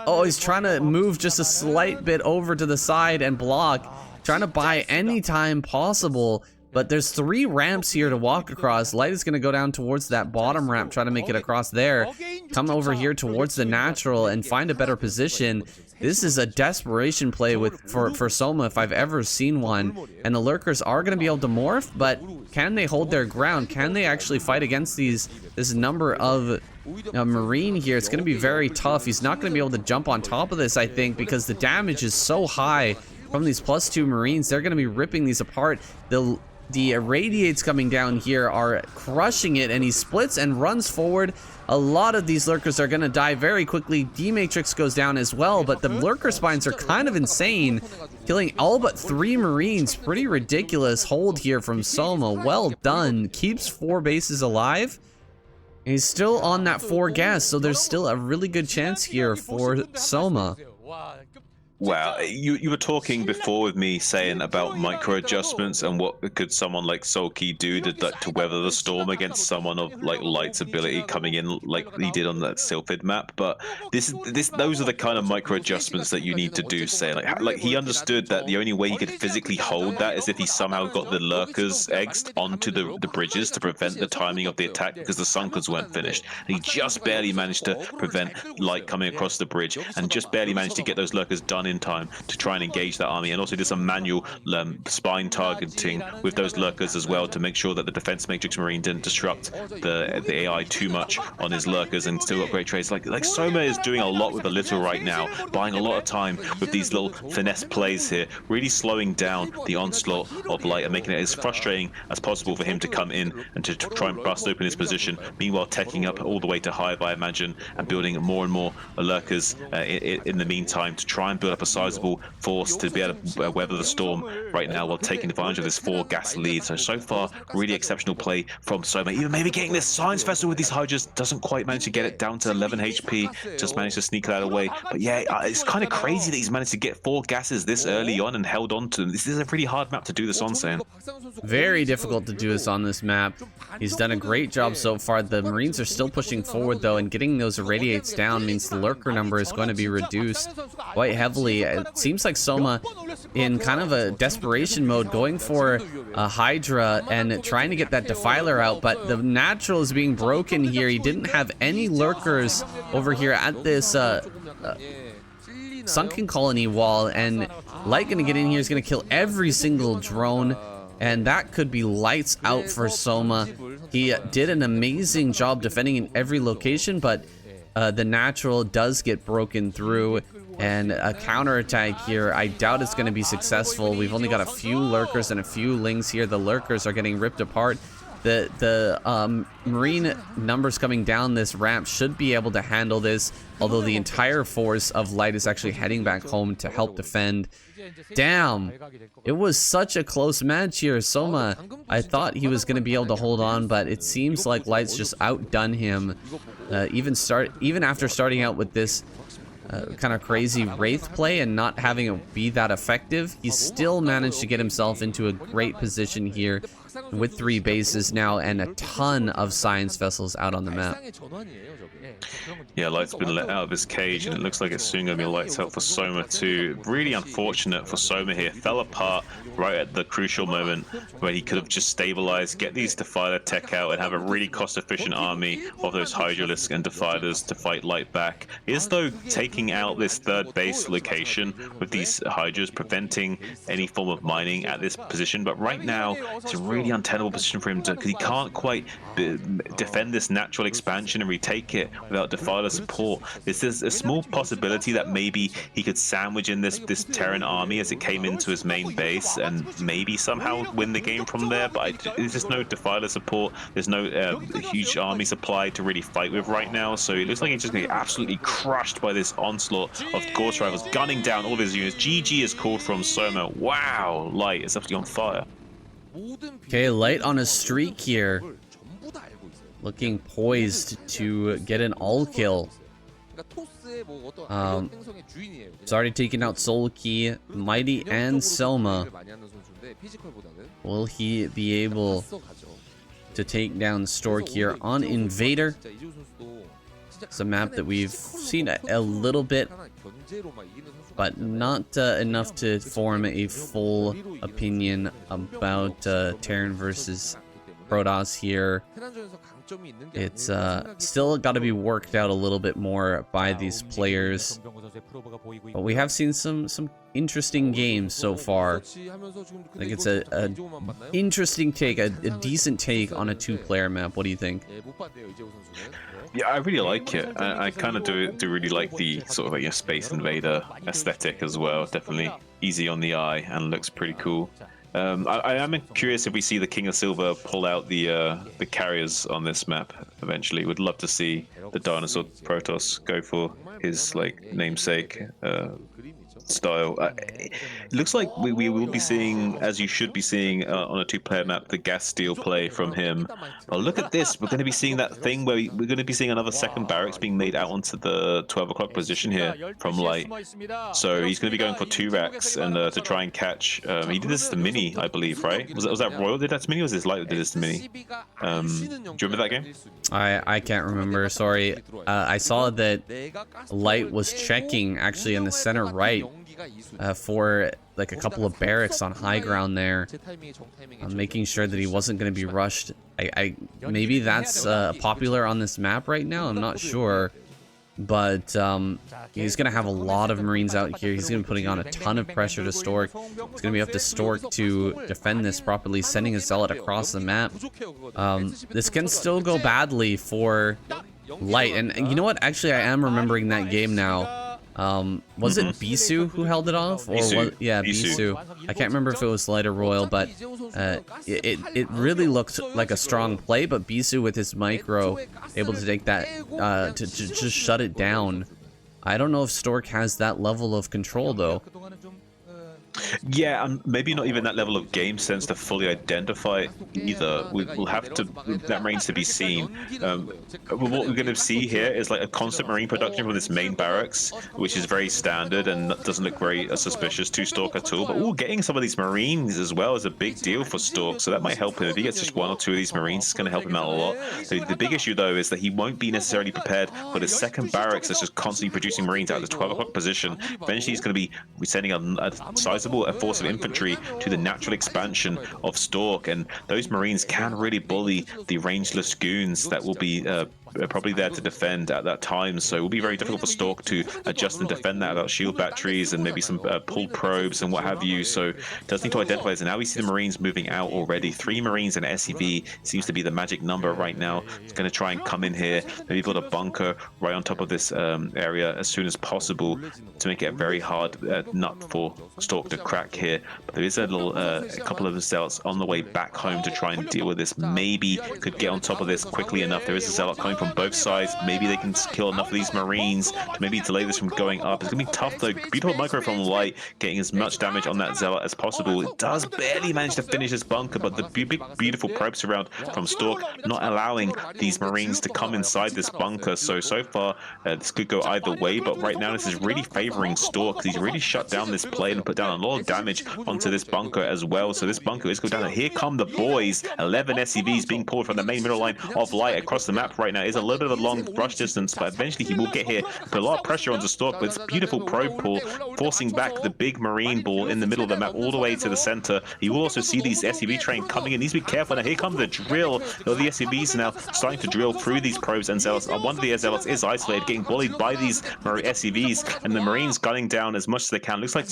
Oh, he's trying to move just a slight bit over to the side and block. trying to buy any time possible. But there's 3 ramps here to walk across. Light is going to go down towards that bottom ramp, try to make it across there. Come over here towards the natural and find a better position. This is a desperation play for Soma if I've ever seen one. And the lurkers are going to be able to morph, but can they hold their ground? Can they actually fight against this number of Marine here? It's going to be very tough. He's not going to be able to jump on top of this, I think, because the damage is so high from these +2 Marines. They're going to be ripping these apart. The irradiates coming down here are crushing it, and he splits and runs forward. A lot of these lurkers are going to die very quickly. D-Matrix goes down as well, but the lurker spines are kind of insane, killing all but 3 Marines. Pretty ridiculous hold here from Soma. Well done. Keeps 4 bases alive. And he's still on that 4 gas, so there's still a really good chance here for Soma. Wow, you were talking before with me saying about micro adjustments and what could someone like Sulky do to weather the storm against someone of like Light's ability coming in like he did on that Sylphid map. But those are the kind of micro adjustments that you need to do. Say like he understood that the only way he could physically hold that is if he somehow got the lurkers eggs onto the bridges to prevent the timing of the attack because the sunkers weren't finished. And he just barely managed to prevent Light coming across the bridge and just barely managed to get those lurkers done in time to try and engage that army, and also did some manual spine targeting with those lurkers as well to make sure that the defense matrix marine didn't disrupt the AI too much on his lurkers, and still got great trades. Like Soma is doing a lot with a little right now, buying a lot of time with these little finesse plays here, really slowing down the onslaught of Light and making it as frustrating as possible for him to come in and to try and bust open his position, meanwhile teching up all the way to Hive, I imagine, and building more and more lurkers in the meantime to try and build up a sizable force to be able to weather the storm right now while taking advantage of this 4 gas lead. So far, really exceptional play from Soma. Even maybe getting this Science Vessel with these Hydras, doesn't quite manage to get it down to 11 HP, just managed to sneak that away. But yeah, it's kind of crazy that he's managed to get 4 gases this early on and held on to them. This is a pretty hard map to do this on, Sam. Very difficult to do this on this map. He's done a great job so far. The Marines are still pushing forward though, and getting those irradiates down means the lurker number is going to be reduced quite heavily. It seems like Soma in kind of a desperation mode, going for a Hydra and trying to get that Defiler out, but the natural is being broken here. He didn't have any lurkers over here at this sunken colony wall, and Light gonna get in here is gonna kill every single drone, and that could be lights out for Soma. He did an amazing job defending in every location, but the natural does get broken through, and a counterattack here, I doubt it's going to be successful. We've only got a few lurkers and a few lings here. The lurkers are getting ripped apart. The Marine numbers coming down this ramp should be able to handle this, although the entire force of Light is actually heading back home to help defend. Damn, it was such a close match here. Soma, I thought he was going to be able to hold on, but it seems like Light's just outdone him. Even after starting out with this kind of crazy Wraith play and not having it be that effective, he still managed to get himself into a great position here with 3 bases now and a ton of science vessels out on the map. Yeah, Light's been let out of his cage, and it looks like it's soon going to be lights out for Soma too. Really unfortunate for Soma here. Fell apart right at the crucial moment where he could have just stabilized, get these Defiler tech out, and have a really cost-efficient army of those Hydralisks and Defilers to fight Light back. He is, though, taking out this 3rd base location with these Hydras, preventing any form of mining at this position. But right now, it's a really untenable position for him because he can't quite defend this natural expansion and retake it without Defiler support. This is a small possibility that maybe he could sandwich in this Terran army as it came into his main base and maybe somehow win the game from there, but there's just no Defiler support. There's no huge army supply to really fight with right now, so it looks like he's just going to get absolutely crushed by this onslaught of Ghost Rifles gunning down all of his units. GG is called from Soma. Wow, Light is absolutely on fire. Okay, Light on a streak here, looking poised to get an all kill. It's already taken out Soul Key, Mighty, and Selma. Will he be able to take down Stork here on Invader? It's a map that we've seen a little bit, but not enough to form a full opinion about Terran versus Protoss here. It's still got to be worked out a little bit more by these players, but we have seen some interesting games so far. I think it's a interesting take, a decent take on a two-player map. What do you think? Yeah, I really like it. I kind of do really like the sort of like Space Invader aesthetic as well. Definitely easy on the eye and looks pretty cool. I am curious if we see the King of Silver pull out the carriers on this map eventually. Would love to see the Dinosaur Protoss go for his like namesake style. It looks like we will be seeing, as you should be seeing on a two-player map, the gas steel play from him. Oh, look at this. We're going to be seeing that thing where we're going to be seeing another second barracks being made out onto the 12 o'clock position here from Light. So he's going to be going for 2 racks and to try and catch. He did this to Mini, I believe, right? Was that Royal did that to Mini, or was this Light that did this to Mini? Do you remember that game? I can't remember, sorry. I saw that Light was checking actually in the center right for like a couple of barracks on high ground there, making sure that he wasn't going to be rushed. Maybe that's popular on this map right now, I'm not sure, but he's going to have a lot of Marines out here. He's going to be putting on a ton of pressure to Stork. It's going to be up to Stork to defend this properly, sending a Zealot across the map. This can still go badly for Light, and you know what, actually I am remembering that game now. Was it Bisu who held it off? Or Bisu. Yeah, Bisu. I can't remember if it was Light or Royal, but it really looked like a strong play, but Bisu with his micro able to take that to just shut it down. I don't know if Stork has that level of control though. Yeah, and maybe not even that level of game sense to fully identify it either. We'll have to, that remains to be seen. What we're going to see here is like a constant Marine production from this main barracks, which is very standard and doesn't look very suspicious to Stork at all. But getting some of these Marines as well is a big deal for Stork, so that might help him. If he gets just 1 or 2 of these Marines, it's going to help him out a lot. The big issue though is that he won't be necessarily prepared for the second barracks that's just constantly producing Marines out of the 12 o'clock position. Eventually he's going to be sending a sizable force of infantry to the natural expansion of Stork, and those Marines can really bully the rangeless goons that will be probably there to defend at that time. So it will be very difficult for Stork to adjust and defend that without shield batteries and maybe some pull probes and what have you. So does need to identify this. And now we see the Marines moving out already. 3 Marines and SCV seems to be the magic number right now. It's going to try and come in here, maybe build a bunker right on top of this area as soon as possible to make it a very hard nut for Stork to crack here. But there is a couple of zealots on the way back home to try and deal with this. Maybe could get on top of this quickly enough. There is a zealot coming from both sides. Maybe they can kill enough of these Marines to maybe delay this from going up. It's gonna be tough though. Beautiful micro from Light, getting as much damage on that zealot as possible. It does barely manage to finish this bunker, but the big beautiful probes around from Stork not allowing these Marines to come inside this bunker. So far this could go either way, but right now this is really favoring Stork because he's really shut down this play and put down a lot of damage onto this bunker as well. So this bunker is going down. Here come the boys. 11 SCVs being pulled from the main middle line of Light across the map right now. Is a little bit of a long rush distance, but eventually he will get here. Put a lot of pressure onto Stork, but it's beautiful probe pull, forcing back the big Marine ball in the middle of the map all the way to the center. You will also see these SCV train coming in. Needs to be careful. Now here comes the drill. The SCVs now starting to drill through these probes and zealots. One of the zealots is isolated, getting bullied by these SCVs, and the Marines gunning down as much as they can. Looks like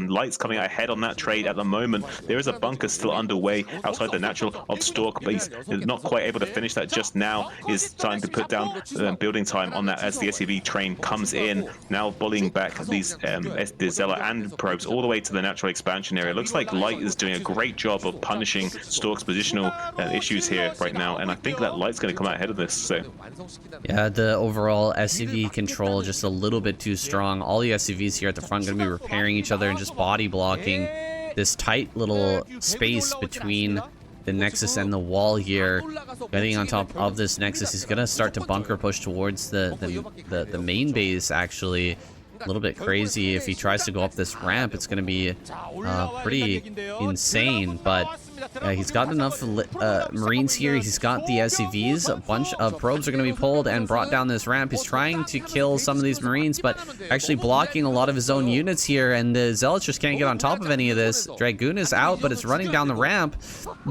Light's coming ahead on that trade at the moment. There is a bunker still underway outside the natural of Stork, but he's not quite able to finish that just now. Is starting to put down building time on that as the SCV train comes in. Now bullying back these the Zealot and probes all the way to the natural expansion area. Looks like Light is doing a great job of punishing Stork's positional issues here right now, and I think that Light's going to come out ahead of this. So yeah, the overall SCV control just a little bit too strong. All the SCVs here at the front going to be repairing each other and just body blocking this tight little space between the Nexus and the wall here. Getting on top of this Nexus, he's gonna start to bunker push towards the main base. Actually, a little bit crazy. If he tries to go up this ramp, it's gonna be pretty insane. But He's got enough Marines here. He's got the SCVs. A bunch of probes are going to be pulled and brought down this ramp. He's trying to kill some of these Marines, but actually blocking a lot of his own units here, and the Zealots just can't get on top of any of this. Dragoon is out, but it's running down the ramp,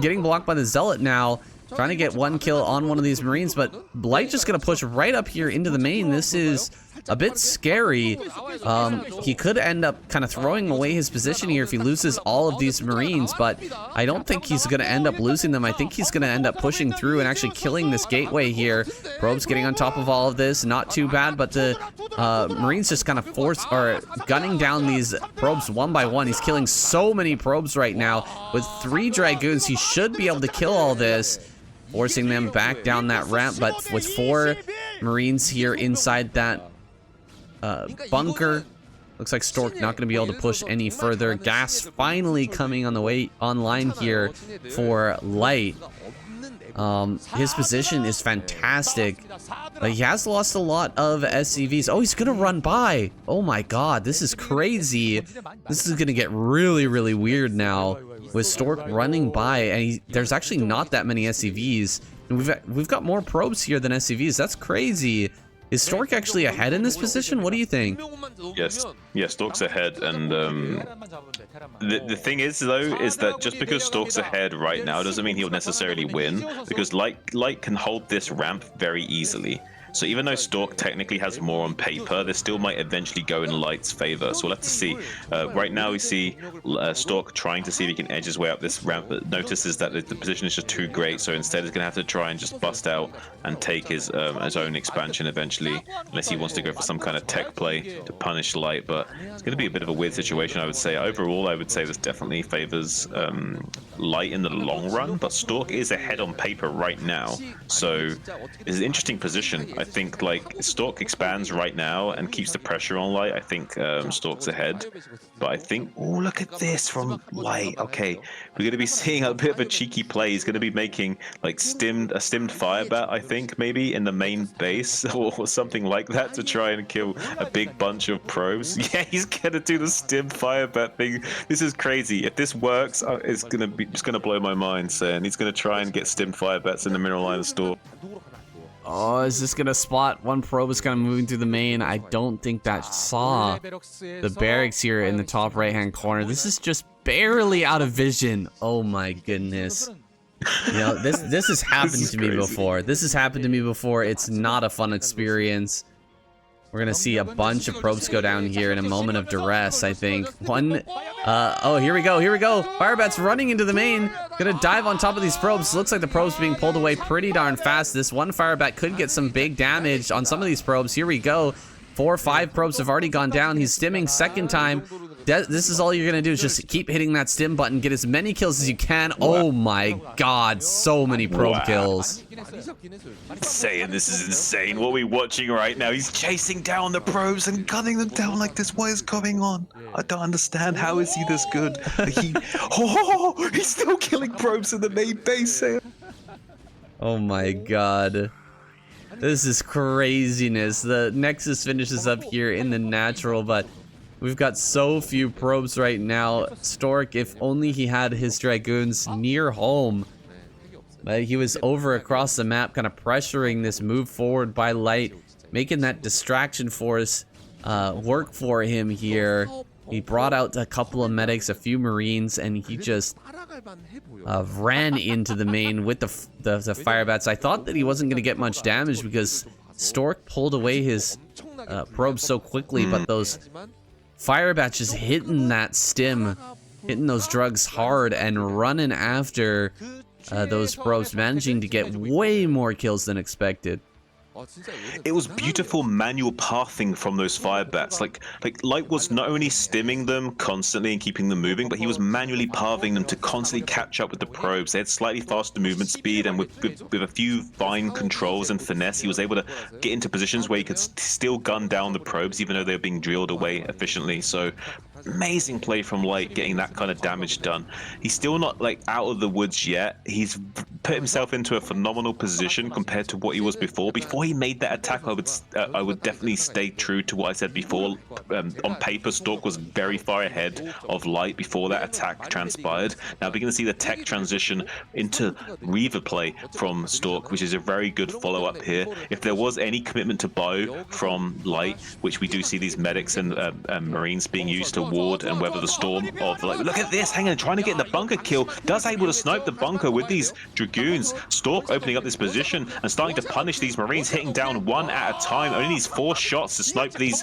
getting blocked by the Zealot now. Trying to get one kill on one of these Marines, but Light just going to push right up here into the main. This is a bit scary. He could end up kind of throwing away his position here if he loses all of these Marines, but I don't think he's going to end up losing them. I think he's going to end up pushing through and actually killing this gateway here. Probes getting on top of all of this. Not too bad, but the Marines just kind of gunning down these probes one by one. He's killing so many probes right now. With 3 Dragoons, he should be able to kill all this, forcing them back down that ramp, but with 4 Marines here inside that bunker, looks like Stork not going to be able to push any further. Gas finally coming on the way online here for Light. His position is fantastic. He has lost a lot of SCVs. Oh, he's gonna run by. Oh my god, this is crazy. This is gonna get really, really weird now with Stork running by, and there's actually not that many SCVs. And we've got more probes here than SCVs. That's crazy. Is Stork actually ahead in this position? What do you think? Yes, Stork's ahead, and the thing is though, is that just because Stork's ahead right now doesn't mean he'll necessarily win, because Light can hold this ramp very easily. So even though Stork technically has more on paper, this still might eventually go in Light's favor. So we'll have to see. Right now we see Stork trying to see if he can edge his way up this ramp, but notices that the position is just too great. So instead he's going to have to try and just bust out and take his own expansion eventually, unless he wants to go for some kind of tech play to punish Light. But it's going to be a bit of a weird situation, I would say. Overall, I would say this definitely favors Light in the long run, but Stork is ahead on paper right now. So it's an interesting position. I think like Stork expands right now and keeps the pressure on Light. I think Stork's ahead, but I think, oh, look at this from Light. Okay, we're going to be seeing a bit of a cheeky play. He's going to be making like a stimmed fire bat, I think, maybe in the main base or something like that to try and kill a big bunch of probes. Yeah, he's going to do the stimmed fire bat thing. This is crazy. If this works, it's going to blow my mind. And he's going to try and get stimmed fire bats in the mineral line of Stork. Oh, is this gonna spot? One probe is kind of moving through the main. I don't think that saw the barracks here in the top right-hand corner. This is just barely out of vision. Oh my goodness. You know, this has happened to me before. This has happened to me before. It's not a fun experience. We're gonna see a bunch of probes go down here in a moment of duress, I think. Oh, here we go, here we go. Firebat's running into the main. Gonna dive on top of these probes. Looks like the probes being pulled away pretty darn fast. This one Firebat could get some big damage on some of these probes. Here we go. 4 or 5 probes have already gone down. He's stimming second time. This is all you're gonna do is just keep hitting that stim button, get as many kills as you can. Oh my god, so many probe kills. Saying this is insane. What are we watching right now? He's chasing down the probes and gunning them down like this. What is going on? I don't understand. How is he this good? He's still killing probes in the main base. Oh my god. This is craziness. The Nexus finishes up here in the natural, but we've got so few probes right now. Stork, if only he had his Dragoons near home. But he was over across the map, kind of pressuring this move forward by Light, making that distraction force work for him here. He brought out a couple of medics, a few Marines, and he just ran into the main with the Firebats. I thought that he wasn't going to get much damage because Stork pulled away his probes so quickly, but those Firebats just hitting that stim, hitting those drugs hard and running after those probes, managing to get way more kills than expected. It was beautiful manual pathing from those Firebats. Like Light was not only stimming them constantly and keeping them moving, but he was manually pathing them to constantly catch up with the probes. They had slightly faster movement speed, and with a few fine controls and finesse, he was able to get into positions where he could still gun down the probes, even though they were being drilled away efficiently. So amazing play from Light, getting that kind of damage done. He's still not like out of the woods yet. He's put himself into a phenomenal position compared to what he was before. Before he made that attack, I would definitely stay true to what I said before. On paper, Stork was very far ahead of Light before that attack transpired. Now we're going to see the tech transition into Reaver play from Stork, which is a very good follow-up here. If there was any commitment to bow from Light, which we do see these medics and Marines being used to ward and weather the storm of, like, look at this, hang on, trying to get the bunker kill, does able to snipe the bunker with these Dragoons. Stork opening up this position and starting to punish these Marines, hitting down one at a time. Only needs 4 shots to snipe the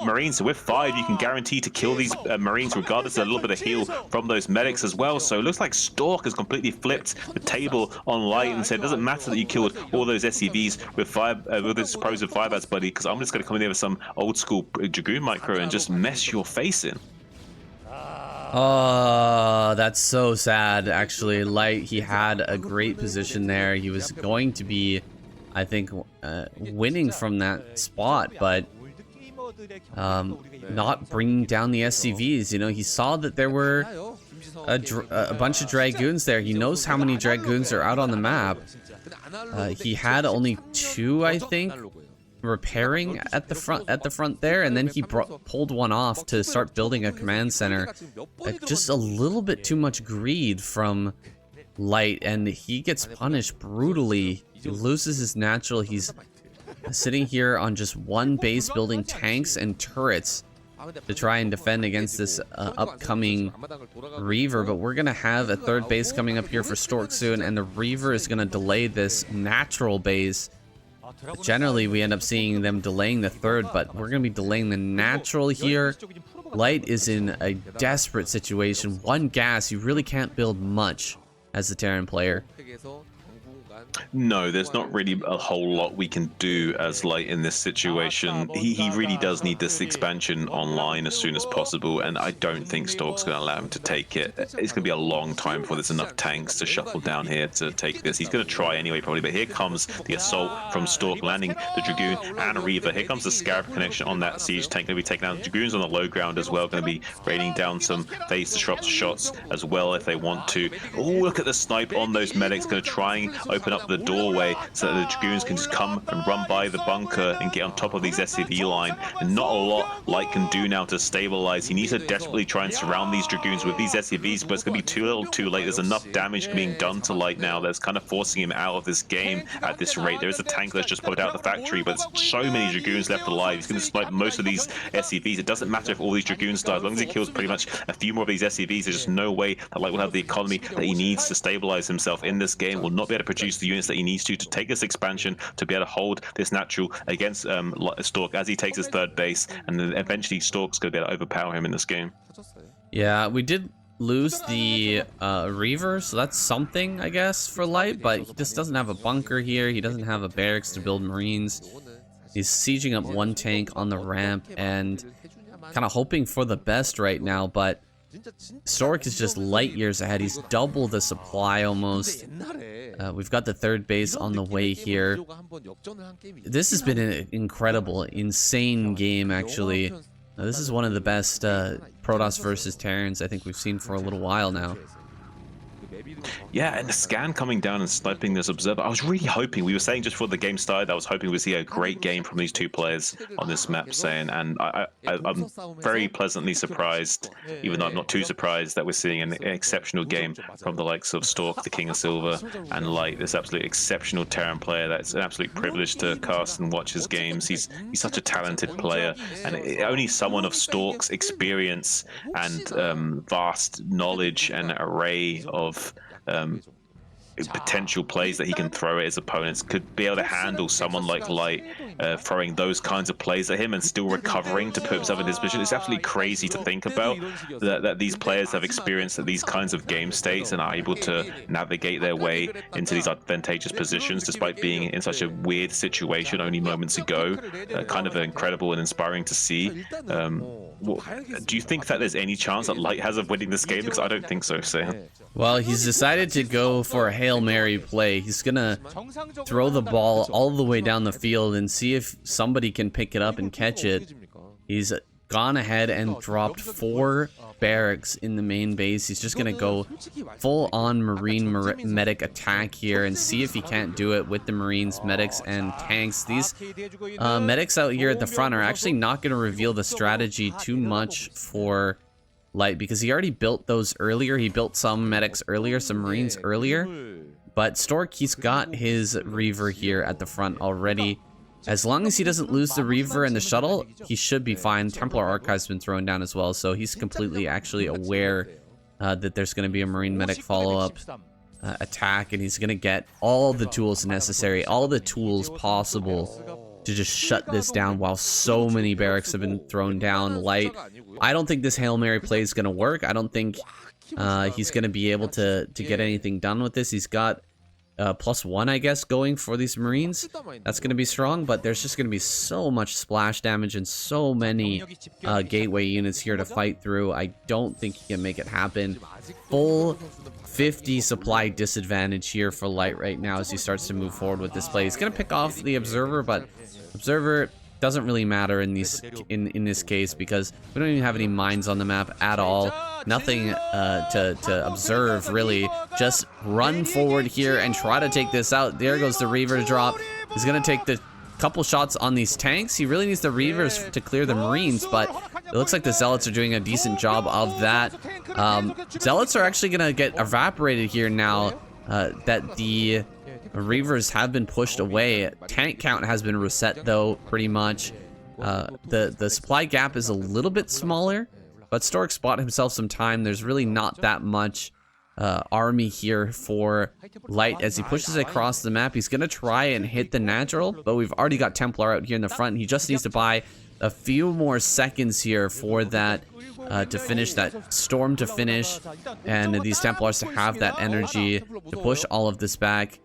Marines. So with 5, you can guarantee to kill these Marines regardless of a little bit of heal from those medics as well. So it looks like Stork has completely flipped the table on Light and said, it doesn't matter that you killed all those SCVs with this pros of 5 ads, buddy, because I'm just going to come in there with some old school Dragoon micro and just mess your face in. Oh, that's so sad, actually. Light, he had a great position there. He was going to be, I think, winning from that spot, but not bringing down the SCVs. You know, he saw that there were a bunch of Dragoons there. He knows how many Dragoons are out on the map. He had only 2, I think, repairing at the front there, and then he pulled one off to start building a command center. Just a little bit too much greed from Light, and he gets punished brutally. He loses his natural. He's sitting here on just one base building tanks and turrets to try and defend against this upcoming Reaver, but we're gonna have a 3rd base coming up here for Stork soon, and the Reaver is gonna delay this natural base. Generally, we end up seeing them delaying the 3rd, but we're going to be delaying the natural here. Light is in a desperate situation. 1 gas, you really can't build much as the Terran player. No, there's not really a whole lot we can do as Light in this situation. He really does need this expansion online as soon as possible, and I don't think Stork's going to allow him to take it. It's going to be a long time before there's enough tanks to shuffle down here to take this. He's going to try anyway, probably, but here comes the assault from Stork, landing the Dragoon and Reaver. Here comes the Scarab connection on that siege tank. Going to be taking out the Dragoons on the low ground as well. Going to be raining down some phase disrupt shots as well if they want to. Oh, look at the snipe on those medics. Going to try and open up the doorway so that the Dragoons can just come and run by the bunker and get on top of these SCV line. And not a lot Light can do now to stabilize. He needs to desperately try and surround these Dragoons with these SCVs, but it's going to be too little too late. There's enough damage being done to Light now that's kind of forcing him out of this game at this rate. There is a tank that's just popped out of the factory, but there's so many Dragoons left alive. He's going to snipe most of these SCVs. It doesn't matter if all these Dragoons die. As long as he kills pretty much a few more of these SCVs, there's just no way that Light will have the economy that he needs to stabilize himself in this game. Will not be able to produce the units that he needs to take this expansion to be able to hold this natural against Stork as he takes his 3rd base, and then eventually Stork's going to be able to overpower him in this game. Yeah, we did lose the Reaver, so that's something, I guess, for Light, but he just doesn't have a bunker here. He doesn't have a barracks to build Marines. He's sieging up 1 tank on the ramp and kind of hoping for the best right now, but Stork is just light years ahead. He's double the supply almost. We've got the 3rd base on the way here. This has been an incredible, insane game, actually. This is one of the best Protoss versus Terrans I think we've seen for a little while now. Yeah, and the scan coming down and sniping this observer. I was really hoping, we were saying just before the game started, I was hoping we'd see a great game from these 2 players on this map, saying, and I'm very pleasantly surprised, even though I'm not too surprised, that we're seeing an exceptional game from the likes of Stork, the King of Silver, and Light, this absolutely exceptional Terran player. That's an absolute privilege to cast and watch his games. He's such a talented player, and only someone of Stork's experience and vast knowledge and array of potential plays that he can throw at his opponents could be able to handle someone like Light throwing those kinds of plays at him and still recovering to put himself in this position. It's absolutely crazy to think about that these players have experienced at these kinds of game states and are able to navigate their way into these advantageous positions despite being in such a weird situation only moments ago. Kind of incredible and inspiring to see. Do you think that there's any chance that Light has of winning this game? Because I don't think so, Sam. Well, he's decided to go for a Hail Mary play. He's gonna throw the ball all the way down the field and see if somebody can pick it up and catch it. He's gone ahead and dropped 4 barracks in the main base. He's just gonna go full-on Marine medic attack here and see if he can't do it with the Marines, medics, and tanks. These medics out here at the front are actually not gonna reveal the strategy too much for Light, because he already built those earlier. He built some medics earlier, some Marines earlier. But Stork, he's got his Reaver here at the front already. As long as he doesn't lose the Reaver and the shuttle, he should be fine. Templar Archive's been thrown down as well, so he's completely actually aware that there's going to be a Marine medic follow-up attack, and he's going to get all the tools necessary, all the tools possible to just shut this down while so many barracks have been thrown down. Light, I don't think this Hail Mary play is going to work. I don't think he's going to be able to get anything done with this. He's got +1, I guess, going for these Marines. That's going to be strong, but there's just going to be so much splash damage and so many gateway units here to fight through. I don't think he can make it happen. Full 50 supply disadvantage here for Light right now as he starts to move forward with this play. He's going to pick off the Observer, but Observer doesn't really matter in this case because we don't even have any mines on the map at all. Nothing to observe, really. Just run forward here and try to take this out. There goes the Reaver drop. He's going to take the couple shots on these tanks. He really needs the Reavers to clear the Marines, but it looks like the Zealots are doing a decent job of that. Zealots are actually going to get evaporated here now that the Reavers have been pushed away. Tank count has been reset, though, pretty much. The supply gap is a little bit smaller, but Stork bought himself some time. There's really not that much army here for Light as he pushes across the map. He's going to try and hit the natural, but we've already got Templar out here in the front. He just needs to buy a few more seconds here for that to finish, that storm to finish, and these Templars to have that energy to push all of this back.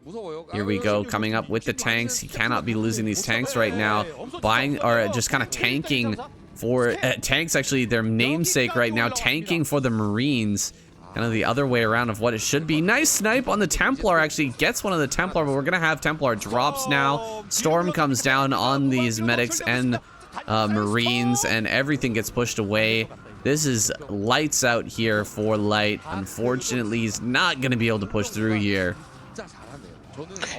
Here we go, coming up with the tanks. He cannot be losing these tanks right now. Buying, or just kind of tanking for tanks, actually their namesake right now, tanking for the Marines. Kind of the other way around of what it should be. Nice snipe on the Templar, actually gets one of the Templar, but we're gonna have Templar drops now. Storm comes down on these medics and Marines, and everything gets pushed away. This is lights out here for Light. Unfortunately, he's not gonna be able to push through here.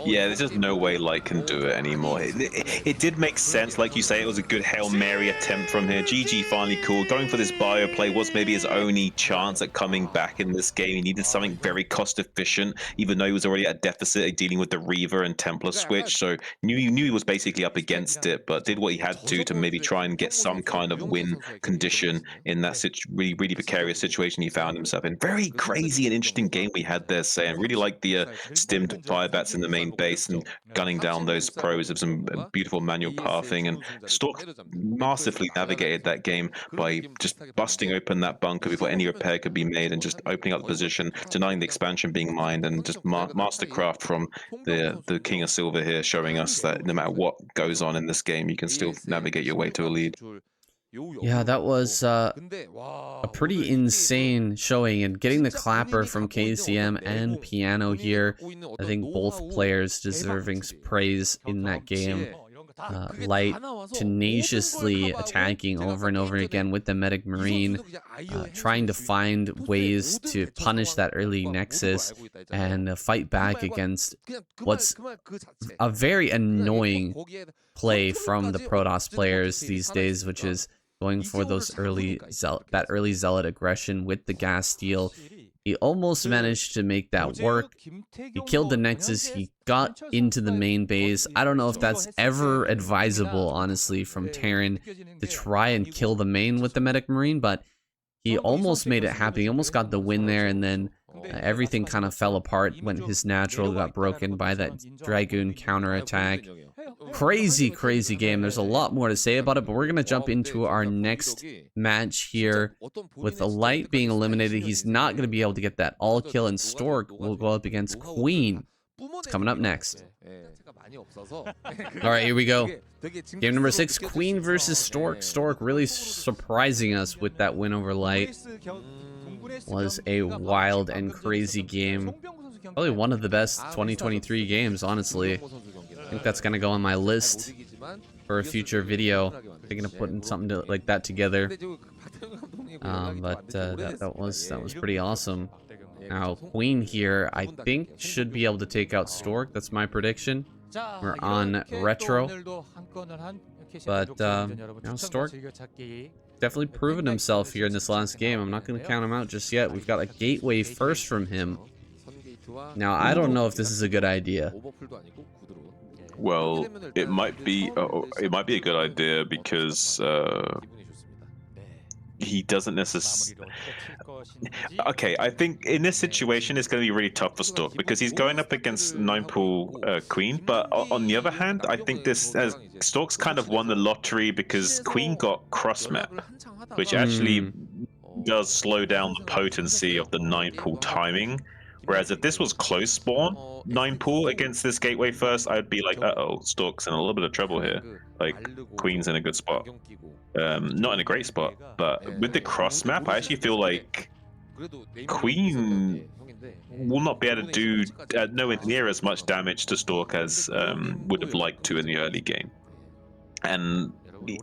Yeah, there's just no way Light can do it anymore. It did make sense, like you say, it was a good Hail Mary attempt from here. GG finally cool. Going for this bio play was maybe his only chance at coming back in this game. He needed something very cost efficient, even though he was already at deficit dealing with the Reaver and Templar switch. So knew he was basically up against it, but did what he had to maybe try and get some kind of win condition in that really precarious situation he found himself in. Very crazy and interesting game we had there, saying. Really like the stimmed firebats in the main base and gunning down those pros of some beautiful manual pathing, and Stork masterfully navigated that game by just busting open that bunker before any repair could be made and just opening up the position, denying the expansion being mined, and just mastercraft from the King of Silver here, showing us that no matter what goes on in this game, you can still navigate your way to a lead. Yeah, that was a pretty insane showing, and getting the clapper from KCM and Piano here. I think both players deserving praise in that game. Light tenaciously attacking over and over again with the Medic Marine, trying to find ways to punish that early Nexus and fight back against what's a very annoying play from the Protoss players these days, which is going for those early Zealot aggression with the gas steel. He almost managed to make that work. He killed the Nexus. He got into the main base. I don't know if that's ever advisable, honestly, from Terran to try and kill the main with the Medic Marine, but he almost made it happen. He almost got the win there, and then everything kind of fell apart when his natural got broken by that Dragoon counterattack. Crazy, crazy game. There's a lot more to say about it, but we're going to jump into our next match here. With the Light being eliminated, he's not going to be able to get that all kill, and Stork will go up against Queen. It's coming up next. Alright, here we go. Game number 6, Queen versus Stork. Stork really surprising us with that win over Light. Was a wild and crazy game. Probably one of the best 2023 games, honestly. I think that's gonna go on my list for a future video. Thinking of putting something like that together. But that was pretty awesome. Now Queen here, I think should be able to take out Stork. That's my prediction. We're on retro, but Stork definitely proven himself here in this last game. I'm not going to count him out just yet. We've got a gateway first from him. Now I don't know if this is a good idea. Well, it might be a good idea because he doesn't necessarily. Okay, I think in this situation it's going to be really tough for Stork because he's going up against 9-pool Queen. But on the other hand, I think this Stork's kind of won the lottery because Queen got cross map, which actually does slow down the potency of the 9-pool timing. Whereas if this was close spawn 9-pool against this gateway first, I'd be like, uh-oh, Stork's in a little bit of trouble here. Like, Queen's in a good spot. Not in a great spot, but with the cross map, I actually feel like Queen will not be able to do nowhere near as much damage to Stork as would have liked to in the early game. And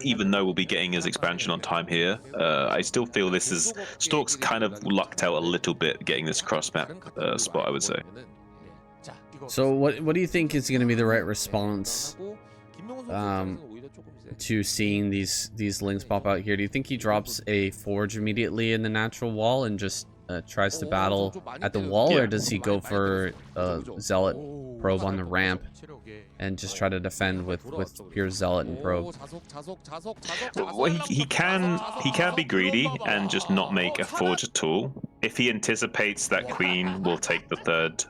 even though we'll be getting his expansion on time here, I still feel this is Stork's kind of lucked out a little bit getting this cross map spot, I would say. So what do you think is going to be the right response to seeing these links pop out here? Do you think he drops a forge immediately in the natural wall and just tries to battle at the wall, or does he go for a zealot probe on the ramp and just try to defend with pure zealot and probe? Well, he can be greedy and just not make a forge at all if he anticipates that Queen will take the third.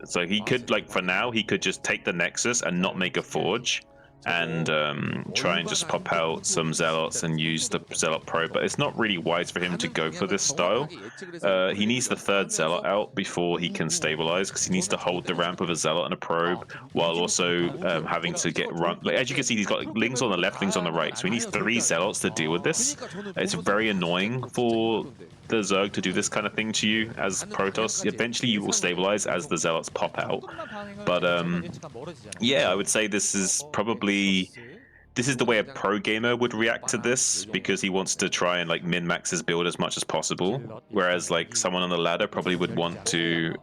So he could, like, for now he could just take the Nexus and not make a forge and try and just pop out some zealots and use the zealot probe, but it's not really wise for him to go for this style. He needs the third zealot out before he can stabilize, because he needs to hold the ramp with a zealot and a probe while also having to get run. Like, as you can see, he's got lings on the left, lings on the right, so he needs 3 zealots to deal with this. It's very annoying for the Zerg to do this kind of thing to you as Protoss. Eventually you will stabilize as the zealots pop out, but yeah, I would say this is the way a pro gamer would react to this, because he wants to try and like min-max his build as much as possible, whereas like someone on the ladder probably would want to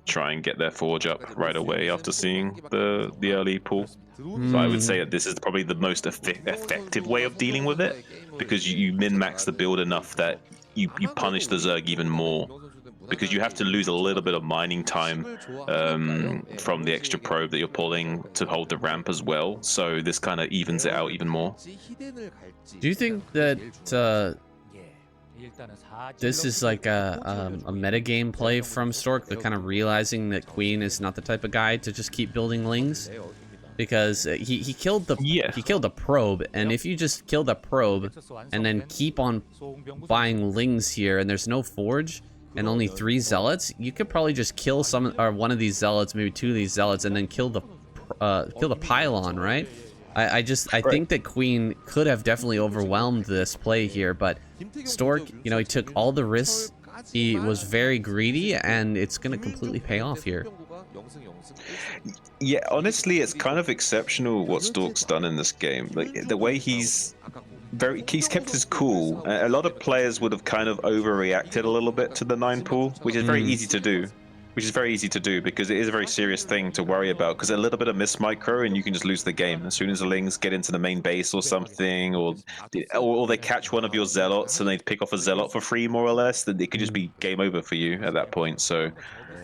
try and get their forge up right away after seeing the early pool. So I would say that this is probably the most effective way of dealing with it, because you min-max the build enough that you punish the Zerg even more, because you have to lose a little bit of mining time from the extra probe that you're pulling to hold the ramp as well. So this kind of evens it out even more. Do you think that this is like a metagame play from Stork, the kind of realizing that Queen is not the type of guy to just keep building lings? Because he killed the probe, and if you just kill the probe and then keep on buying lings here, and there's no forge and only 3 zealots, you could probably just kill one of these zealots, maybe 2 of these zealots, and then kill the pylon, right? I think that Queen could have definitely overwhelmed this play here, but Stork, you know, he took all the risks. He was very greedy, and it's gonna completely pay off here. Yeah, honestly, it's kind of exceptional what Stork's done in this game. Like, the way he's kept his cool. A lot of players would have kind of overreacted a little bit to the 9-pool, which is very easy to do. Because it is a very serious thing to worry about, because a little bit of miss micro and you can just lose the game. As soon as the lings get into the main base or something, or they catch one of your zealots and they pick off a zealot for free, more or less, then it could just be game over for you at that point. So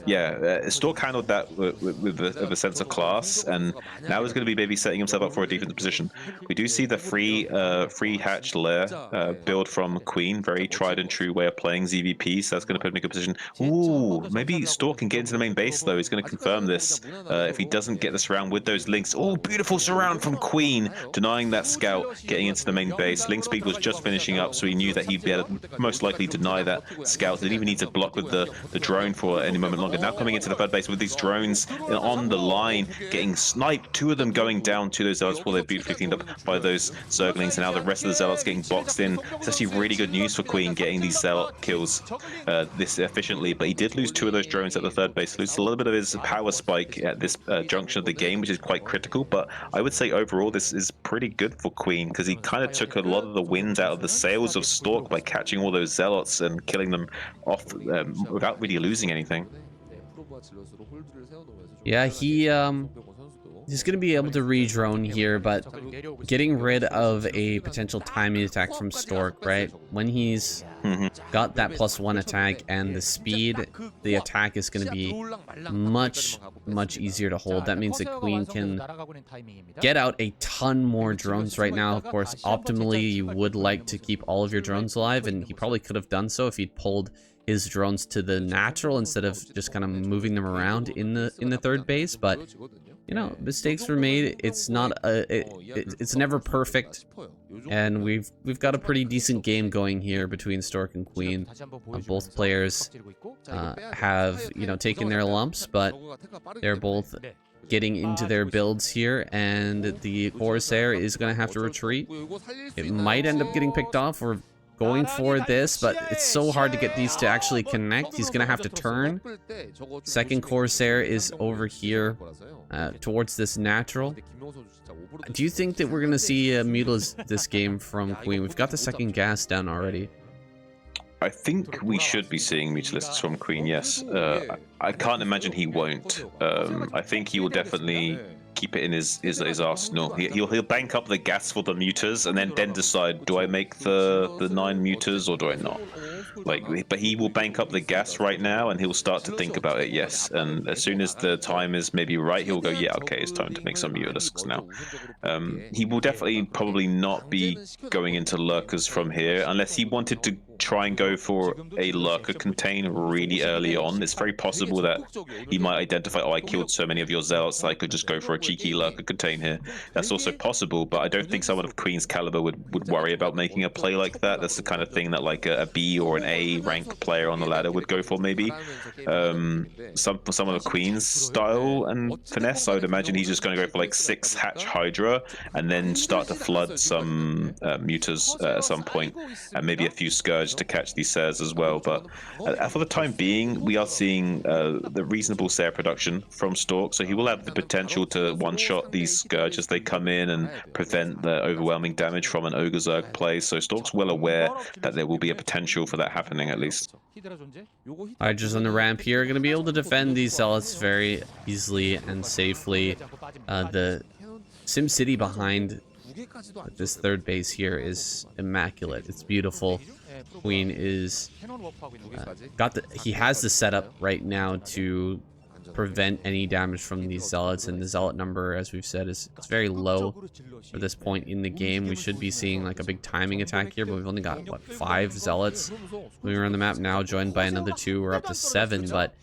yeah, Stork handled that with a sense of class, and now he's going to be maybe setting himself up for a defensive position. We do see the free hatch lair build from Queen, very tried and true way of playing ZVP, so that's going to put him in a good position. Ooh, maybe Stork can get into the main base though. He's going to confirm this if he doesn't get the surround with those links. Oh, beautiful surround from Queen, denying that scout getting into the main base. Link speed was just finishing up, so he knew that he'd be able to most likely deny that scout. Didn't even need to block with the drone for any moment longer. Now coming into the third base with these drones on the line, getting sniped. 2 of them going down to those zealots while they're beautifully cleaned up by those Zerglings, and now the rest of the zealots getting boxed in. It's actually really good news for Queen getting these zealot kills this efficiently, but he did lose 2 of those drones at the the third base. Loses a little bit of his power spike at this junction of the game, which is quite critical. But I would say overall this is pretty good for Queen, because he kind of took a lot of the wind out of the sails of Stork by catching all those zealots and killing them off without really losing anything. Yeah, he's going to be able to re-drone here, but getting rid of a potential timing attack from Stork, right? When he's got that +1 attack and the speed, the attack is going to be much easier to hold. That means that Queen can get out a ton more drones right now. Of course, optimally, you would like to keep all of your drones alive, and he probably could have done so if he'd pulled his drones to the natural instead of just kind of moving them around in the third base. But you know, mistakes were made. It's not it's never perfect, and we've got a pretty decent game going here between Stork and Queen. Both players have, you know, taken their lumps, but they're both getting into their builds here, and the Corsair is going to have to retreat. It might end up getting picked off. We're going for this, but it's so hard to get these to actually connect. He's going to have to turn. Second Corsair is over here towards this natural. Do you think that we're going to see Mutilas this game from Queen? We've got the second gas down already. I think we should be seeing Mutalisks from Queen, yes. I can't imagine he won't. I think he will definitely keep it in his arsenal. He'll bank up the gas for the muters and then decide, do I make the 9 muters or do I not? But he will bank up the gas right now, and he'll start to think about it, yes. And as soon as the time is maybe right, he'll go, yeah, okay, it's time to make some Mutalisks now. He will definitely probably not be going into lurkers from here, unless he wanted to try and go for a lurker contain really early on. It's very possible that he might identify, oh, I killed so many of your zealots, I could just go for a cheeky lurker contain here. That's also possible, but I don't think someone of Queen's caliber would worry about making a play like that. That's the kind of thing that like a B or an A rank player on the ladder would go for, maybe. Some of Queen's style and finesse, I would imagine he's just going to go for like 6 hatch Hydra and then start to flood some muters at some point, and maybe a few Scourge to catch these Sairs as well. But for the time being, we are seeing the reasonable Sair production from Stork, so he will have the potential to one-shot these Scourge as they come in and prevent the overwhelming damage from an Ogre Zerg play. So Stork's well aware that there will be a potential for that happening, at least. Hydras on the ramp here are going to be able to defend these Zealots very easily and safely. The SimCity behind this third base here is immaculate. It's beautiful. Queen is he has the setup right now to prevent any damage from these zealots, and the zealot number, as we've said, it's very low for this point in the game. We should be seeing like a big timing attack here, but we've only got what, 5 zealots moving around the map now, joined by another 2. We're up to 7, but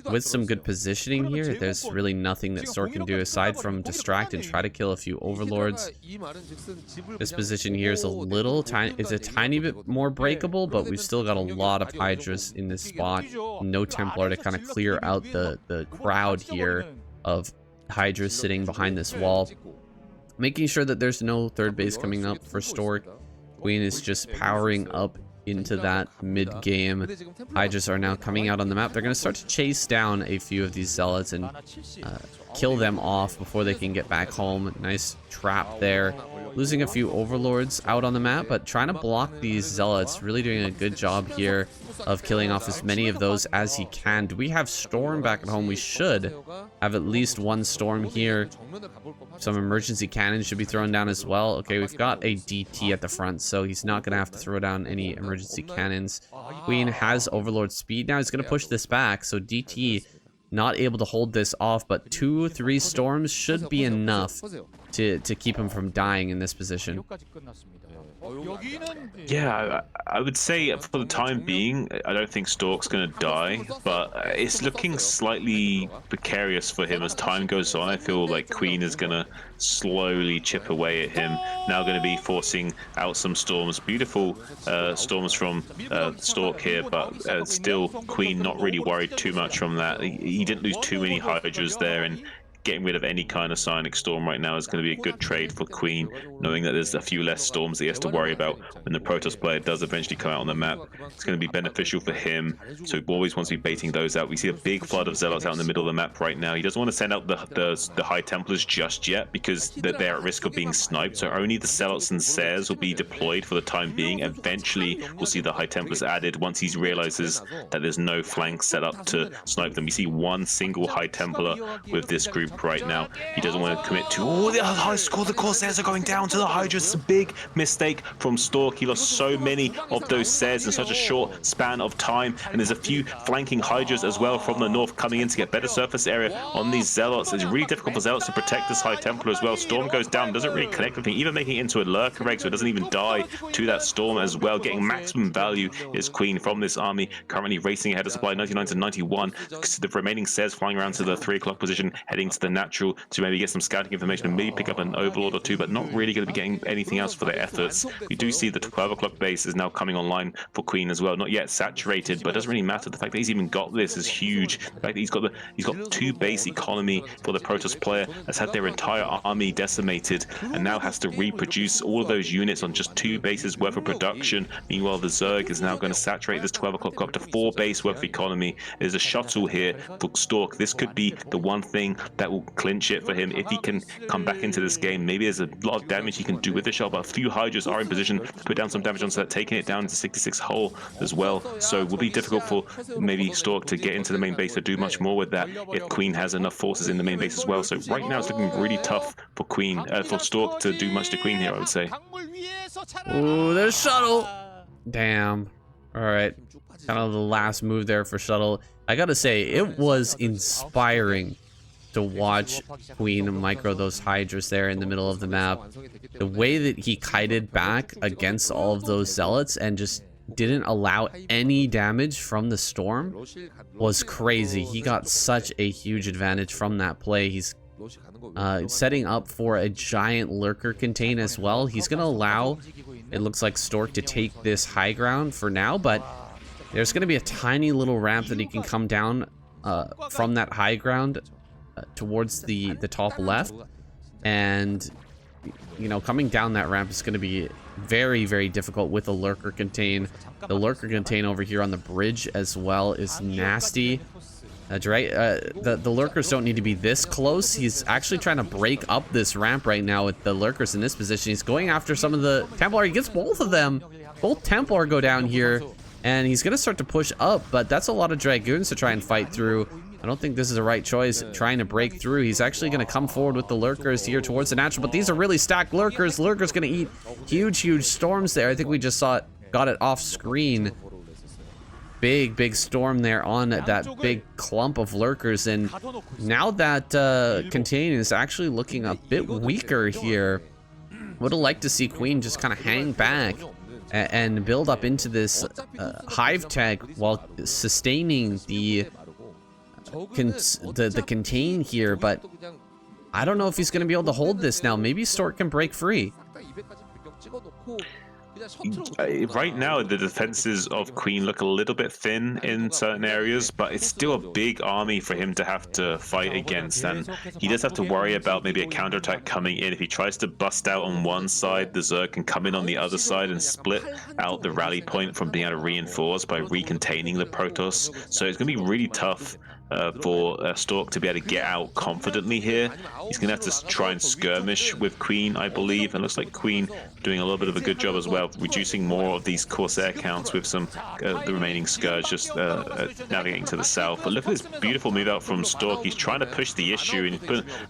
with some good positioning here, there's really nothing that Stork can do aside from distract and try to kill a few overlords. This position here is it's a tiny bit more breakable, but we've still got a lot of Hydras in this spot. No Templar to kind of clear out the crowd here of Hydras sitting behind this wall, making sure that there's no third base coming up for Stork. Queen is just powering up into that mid-game. Hydras are now coming out on the map. They're going to start to chase down a few of these zealots and kill them off before they can get back home. Nice trap there. Losing a few overlords out on the map, but trying to block these zealots. Really doing a good job here of killing off as many of those as he can. Do we have Storm back at home? We should have at least 1 Storm here. Some emergency cannons should be thrown down as well. Okay, we've got a DT at the front, so he's not going to have to throw down any emergency cannons. Queen has Overlord speed now. He's going to push this back, so DT not able to hold this off, but 2-3 storms should be enough to keep him from dying in this position. Yeah, I would say for the time being, I don't think Stork's going to die, but it's looking slightly precarious for him as time goes on. I feel like Queen is going to slowly chip away at him. Now going to be forcing out some storms. Beautiful storms from Stork here, but still Queen not really worried too much from that. He didn't lose too many Hydras there, and getting rid of any kind of Psionic Storm right now is going to be a good trade for Queen, knowing that there's a few less storms that he has to worry about when the Protoss player does eventually come out on the map. It's going to be beneficial for him, so he always wants to be baiting those out. We see a big flood of Zealots out in the middle of the map right now. He doesn't want to send out the High Templars just yet because they're at risk of being sniped, so only the Zealots and Seers will be deployed for the time being. Eventually, we'll see the High Templars added once he realizes that there's no flank set up to snipe them. We see one single High Templar with this group right now. He doesn't want to commit to, oh, the high score, the Corsairs are going down to the Hydras. It's a big mistake from Stork. He lost so many of those Seers in such a short span of time, and there's a few flanking Hydras as well from the north coming in to get better surface area on these Zealots. It's really difficult for Zealots to protect this High Templar as well. Storm goes down, doesn't really connect with him, even making it into a lurker egg so it doesn't even die to that Storm as well. Getting maximum value is Queen from this army, currently racing ahead of supply 99 to 91. The remaining Seers flying around to the 3 o'clock position, heading to the natural to maybe get some scouting information and maybe pick up an Overlord or two, but not really going to be getting anything else for their efforts. We do see the 12 o'clock base is now coming online for Queen as well. Not yet saturated, but it doesn't really matter. The fact that he's even got this is huge. The fact that he's got 2 base economy for the Protoss player, has had their entire army decimated and now has to reproduce all of those units on just 2 bases worth of production. Meanwhile, the Zerg is now going to saturate this 12 o'clock up to 4 base worth of economy. There's a shuttle here for Stork. This could be the one thing that will clinch it for him if he can come back into this game. Maybe there's a lot of damage he can do with the shuttle, but a few Hydras are in position to put down some damage onto that, taking it down to 66 hull as well. So it will be difficult for maybe Stork to get into the main base to do much more with that if Queen has enough forces in the main base as well. So right now it's looking really tough for for Stork to do much to Queen here, I would say. Ooh, there's shuttle. Damn. All right. Kind of the last move there for shuttle. I gotta say, it was inspiring to watch Queen micro those Hydras there in the middle of the map. The way that he kited back against all of those Zealots and just didn't allow any damage from the Storm was crazy. He got such a huge advantage from that play. He's setting up for a giant lurker contain as well. He's gonna allow, it looks like, Stork to take this high ground for now, but there's gonna be a tiny little ramp that he can come down from that high ground towards the top left, and you know, coming down that ramp is going to be very, very difficult with a lurker contain. The lurker contain over here on the bridge as well is nasty. The lurkers don't need to be this close. He's actually trying to break up this ramp right now with the lurkers in this position. He's going after some of the Templar. He gets both of them. Both Templar go down here, and he's going to start to push up, but that's a lot of Dragoons to try and fight through. I don't think this is the right choice, trying to break through. He's actually going to come forward with the lurkers here towards the natural, but these are really stacked lurkers. Lurkers going to eat huge, huge storms there. I think we just saw it, got it off screen. Big, big storm there on that big clump of lurkers, and now that contain is actually looking a bit weaker here. Would have liked to see Queen just kind of hang back and build up into this hive tech while sustaining the contain here, but I don't know if he's going to be able to hold this now. Maybe Stork can break free. Right now, the defenses of Queen look a little bit thin in certain areas, but it's still a big army for him to have to fight against, and he does have to worry about maybe a counterattack coming in. If he tries to bust out on one side, the Zerg can come in on the other side and split out the rally point from being able to reinforce by recontaining the Protoss. So it's going to be really tough for Stork to be able to get out confidently here. He's going to have to try and skirmish with Queen, I believe. It looks like Queen doing a little bit of a good job as well, reducing more of these Corsair counts with some the remaining Scourge just navigating to the south. But look at this beautiful move out from Stork. He's trying to push the issue and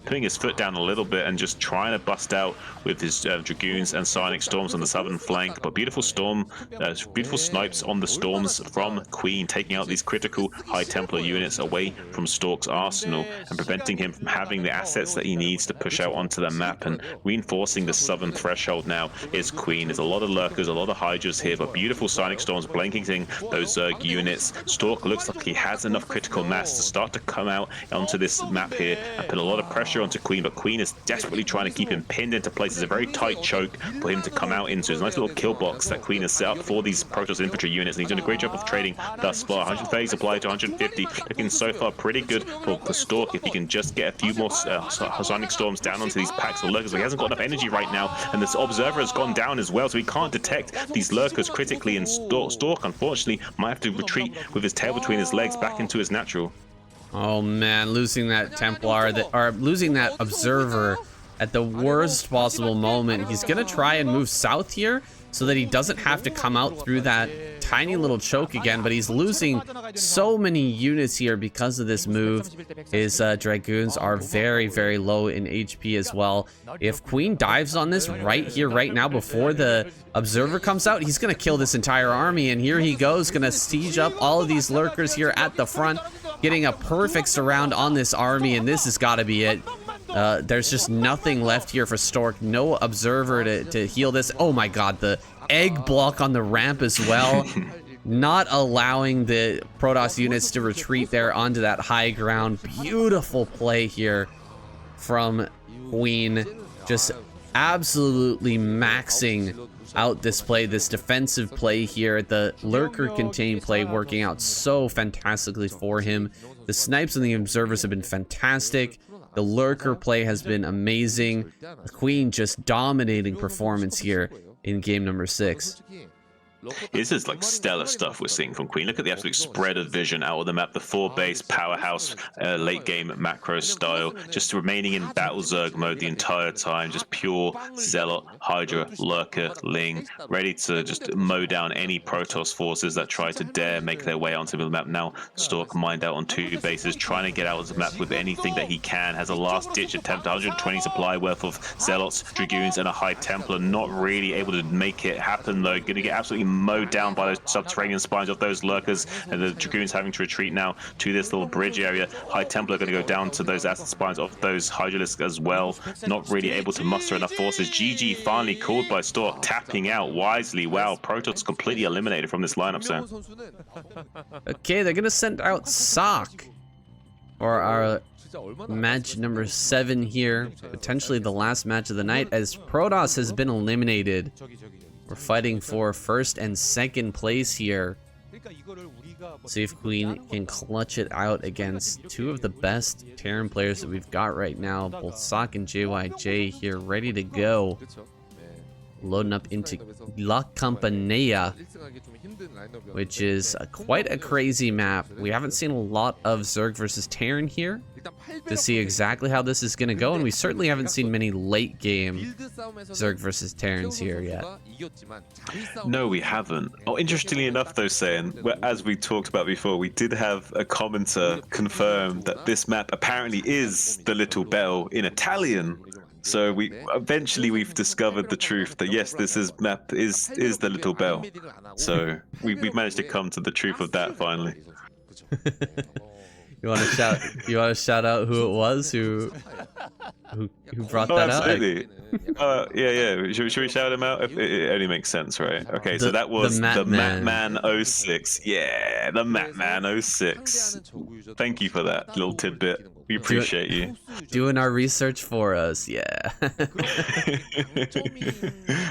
putting his foot down a little bit and just trying to bust out with his Dragoons and Psionic Storms on the southern flank. But beautiful snipes on the Storms from Queen, taking out these critical High Templar units away from Stork's arsenal and preventing him from having the assets that he needs to push out onto the map. And reinforcing the southern threshold now is Queen. There's a lot of lurkers, a lot of Hydras here, but beautiful Psionic Storms blanketing those Zerg units. Stork looks like he has enough critical mass to start to come out onto this map here and put a lot of pressure onto Queen, but Queen is desperately trying to keep him pinned into place. It's a very tight choke for him to come out into. It's a nice little kill box that Queen has set up for these Protoss infantry units, and he's done a great job of trading thus far. 130 supply to 150, looking so far pretty good for Stork if he can just get a few more Sonic Storms down onto these packs of lurkers. He hasn't got enough energy right now, and this Observer has gone down as well, so he can't detect these lurkers critically, and Stork, unfortunately, might have to retreat with his tail between his legs back into his natural. Oh man, losing that Templar, or losing that Observer at the worst possible moment. He's gonna try and move south here so that he doesn't have to come out through that tiny little choke again, but he's losing so many units here because of this move. His Dragoons are very, very low in HP as well. If Queen dives on this right here, right now, before the Observer comes out, he's gonna kill this entire army, and here he goes, gonna siege up all of these lurkers here at the front, getting a perfect surround on this army, and this has got to be it. There's just nothing left here for Stork. No Observer to heal this. Oh my god, the egg block on the ramp as well. Not allowing the Protoss units to retreat there onto that high ground. Beautiful play here from Queen. Just absolutely maxing out this play, this defensive play here. The lurker contained play working out so fantastically for him. The snipes and the Observers have been fantastic. The lurker play has been amazing. The Queen just dominating performance here in game number 6. This is like stellar stuff we're seeing from Queen. Look at the absolute spread of vision out of the map. The 4-base powerhouse late game macro style, just remaining in battle Zerg mode the entire time. Just pure Zealot, Hydra, Lurker, Ling, ready to just mow down any Protoss forces that try to dare make their way onto the map. Now Stork mined out on 2 bases, trying to get out of the map with anything that he can. Has a last ditch attempt, 120 supply worth of Zealots, Dragoons, and a High Templar. Not really able to make it happen though. Gonna get absolutely mowed down by those subterranean spines of those lurkers, and the Dragoons having to retreat now to this little bridge area. High Templar going to go down to those acid spines of those Hydralisks as well. Not really able to muster enough forces. GG finally called by Stork, tapping out wisely. Wow, Protoss completely eliminated from this lineup, Sam. Okay, they're going to send out Sock for our match number 7 here. Potentially the last match of the night, as Protoss has been eliminated. We're fighting for 1st and 2nd place here. See if Queen can clutch it out against 2 of the best Terran players that we've got right now. Both Sock and JYJ here ready to go. Loading up into La Campanella, which is quite a crazy map. We haven't seen a lot of Zerg versus Terran here to see exactly how this is going to go, and we certainly haven't seen many late game Zerg versus Terrans here yet. No, we haven't. Oh, interestingly enough though, saying, as we talked about before, we did have a commenter confirm that this map apparently is the Little Bell in Italian. So we've discovered the truth that yes, this map is the Little Bell. So we've managed to come to the truth of that finally. You want to shout out who it was who brought that absolutely. Out? Yeah. Should we shout him out? It only makes sense, right? Okay, so that was the Matman 06. Yeah, the Matman 06. Thank you for that little tidbit. We appreciate you doing our research for us. Yeah.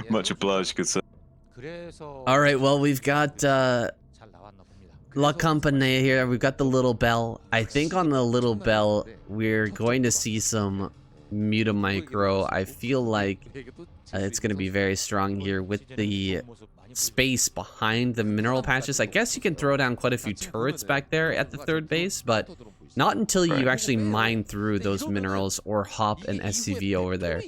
Much obliged, good sir. All right, well, we've got La Campanella here. We've got the Little Bell. I think on the Little Bell, we're going to see some Mutamicro. I feel like it's going to be very strong here with the space behind the mineral patches. I guess you can throw down quite a few turrets back there at the 3rd base, but not until you actually mine through those minerals or hop an SCV over there.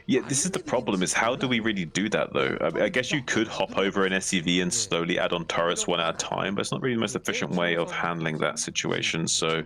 Yeah, this is the problem, is how do we really do that though? I guess you could hop over an SCV and slowly add on turrets one at a time, but it's not really the most efficient way of handling that situation. So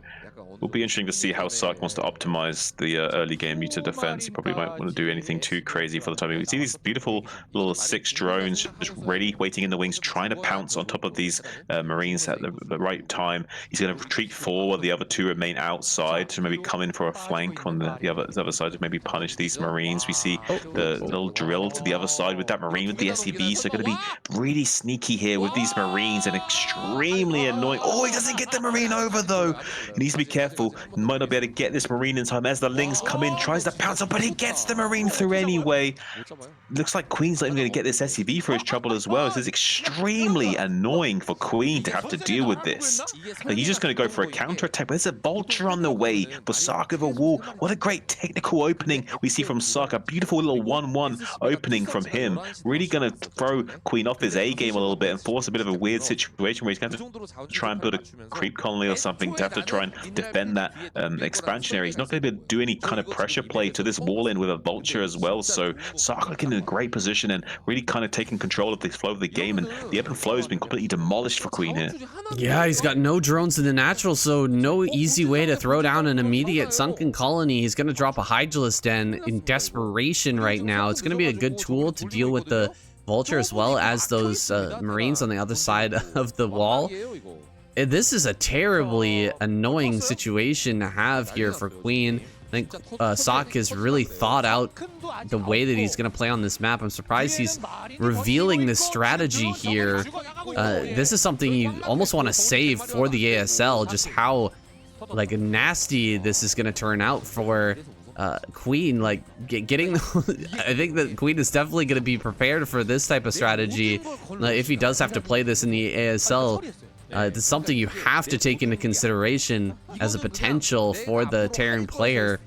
it'll be interesting to see how Sark wants to optimize the early game muta defense. He probably won't want to do anything too crazy for the time being. We see these beautiful little 6 drones just ready, waiting in the wings, trying to pounce on top of these Marines at the right time. He's going to retreat forward, the other 2 remain outside to maybe come in for a flank on the other side to maybe punish these Marines. We see the little drill to the other side with that Marine with the SCV, so going to be really sneaky here with these Marines and extremely annoying. Oh, he doesn't get the Marine over though. He needs to be careful careful. Might not be able to get this Marine in time as the Lings come in, tries to pounce on, but he gets the Marine through anyway. Looks like Queen's not even going to get this SCV for his trouble as well. This is extremely annoying for Queen to have to deal with this. Like, he's just going to go for a counter-attack, but there's a Vulture on the way. But Sark over wall, what a great technical opening we see from Sark. A beautiful little 1-1 opening from him. Really going to throw Queen off his A-game a little bit and force a bit of a weird situation where he's going to try and build a creep colony or something to have to try and defend that expansion area. He's not going to be able to do any kind of pressure play to this wall in with a Vulture as well. So Sark looking in a great position and really kind of taking control of the flow of the game, and the ebb and flow has been completely demolished for Queen here. Yeah, he's got no drones in the natural, so no easy way to throw down an immediate sunken colony. He's going to drop a Hydralisk Den in desperation right now. It's going to be a good tool to deal with the Vulture as well as those Marines on the other side of the wall. This is a terribly annoying situation to have here for Queen. I think Sok has really thought out the way that he's going to play on this map. I'm surprised he's revealing this strategy here. This is something you almost want to save for the ASL, just how like nasty this is going to turn out for Queen. Like getting I think that Queen is definitely going to be prepared for this type of strategy if he does have to play this in the ASL. It's something you have to take into consideration as a potential for the Terran player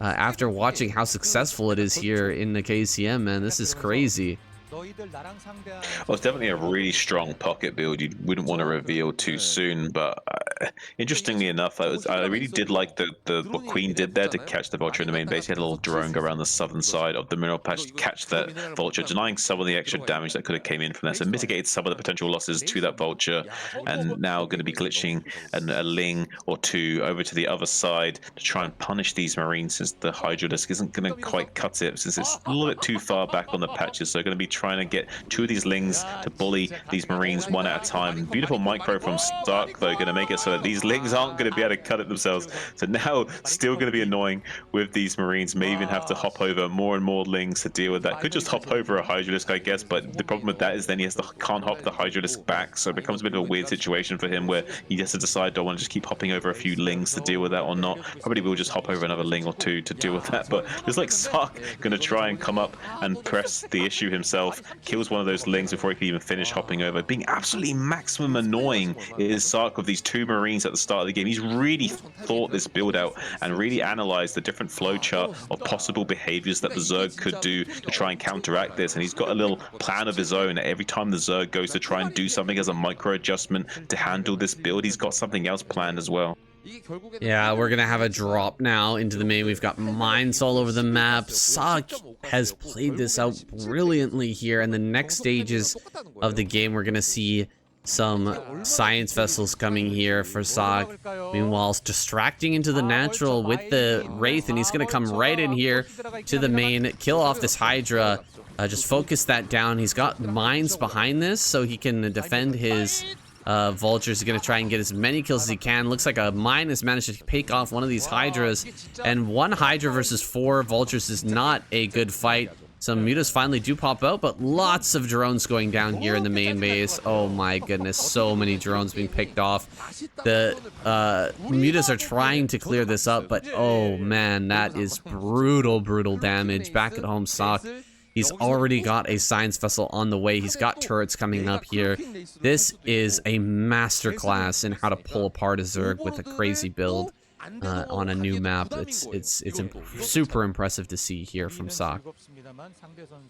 after watching how successful it is here in the KCM, man. This is crazy. Well, it's definitely a really strong pocket build you wouldn't want to reveal too soon, but interestingly enough, I really did like what Queen did there to catch the Vulture in the main base. He had a little drone go around the southern side of the mineral patch to catch that Vulture, denying some of the extra damage that could have came in from that, so mitigated some of the potential losses to that Vulture, and now going to be glitching a Ling or two over to the other side to try and punish these Marines, since the Hydralisk isn't going to quite cut it, since it's a little bit too far back on the patches. So going to be trying to get two of these Lings to bully these Marines one at a time. Beautiful micro from Stark, though, going to make it so that these Lings aren't going to be able to cut it themselves. So now still going to be annoying with these Marines. May even have to hop over more and more Lings to deal with that. Could just hop over a Hydralisk, I guess, but the problem with that is then he can't hop the Hydralisk back, so it becomes a bit of a weird situation for him where he has to decide, do I want to just keep hopping over a few Lings to deal with that or not. Probably will just hop over another Ling or two to deal with that, but there's like Sark going to try and come up and press the issue himself. Kills one of those Lings before he can even finish hopping over. Being absolutely maximum annoying is Sark with these two Marines at the start of the game. He's really thought this build out and really analyzed the different flowchart of possible behaviors that the Zerg could do to try and counteract this, and he's got a little plan of his own. Every time the Zerg goes to try and do something as a micro adjustment to handle this build, he's got something else planned as well. Yeah, we're gonna have a drop now into the main. We've got mines all over the map. Sark has played this out brilliantly here, and the next stages of the game we're gonna see some science vessels coming here for Sark. Meanwhile, distracting into the natural with the Wraith, and he's gonna come right in here to the main, kill off this Hydra, just focus that down. He's got mines behind this, so he can defend his Vulture's going to try and get as many kills as he can. Looks like a mine has managed to pick off one of these Hydras, and one Hydra versus 4 Vultures is not a good fight. Some mutas finally do pop out, but lots of drones going down here in the main base. Oh my goodness, so many drones being picked off. The mutas are trying to clear this up, but oh man, that is brutal damage. Back at home, Sark, he's already got a science vessel on the way. He's got turrets coming up here. This is a masterclass in how to pull apart a Zerg with a crazy build on a new map. It's super impressive to see here from Sark.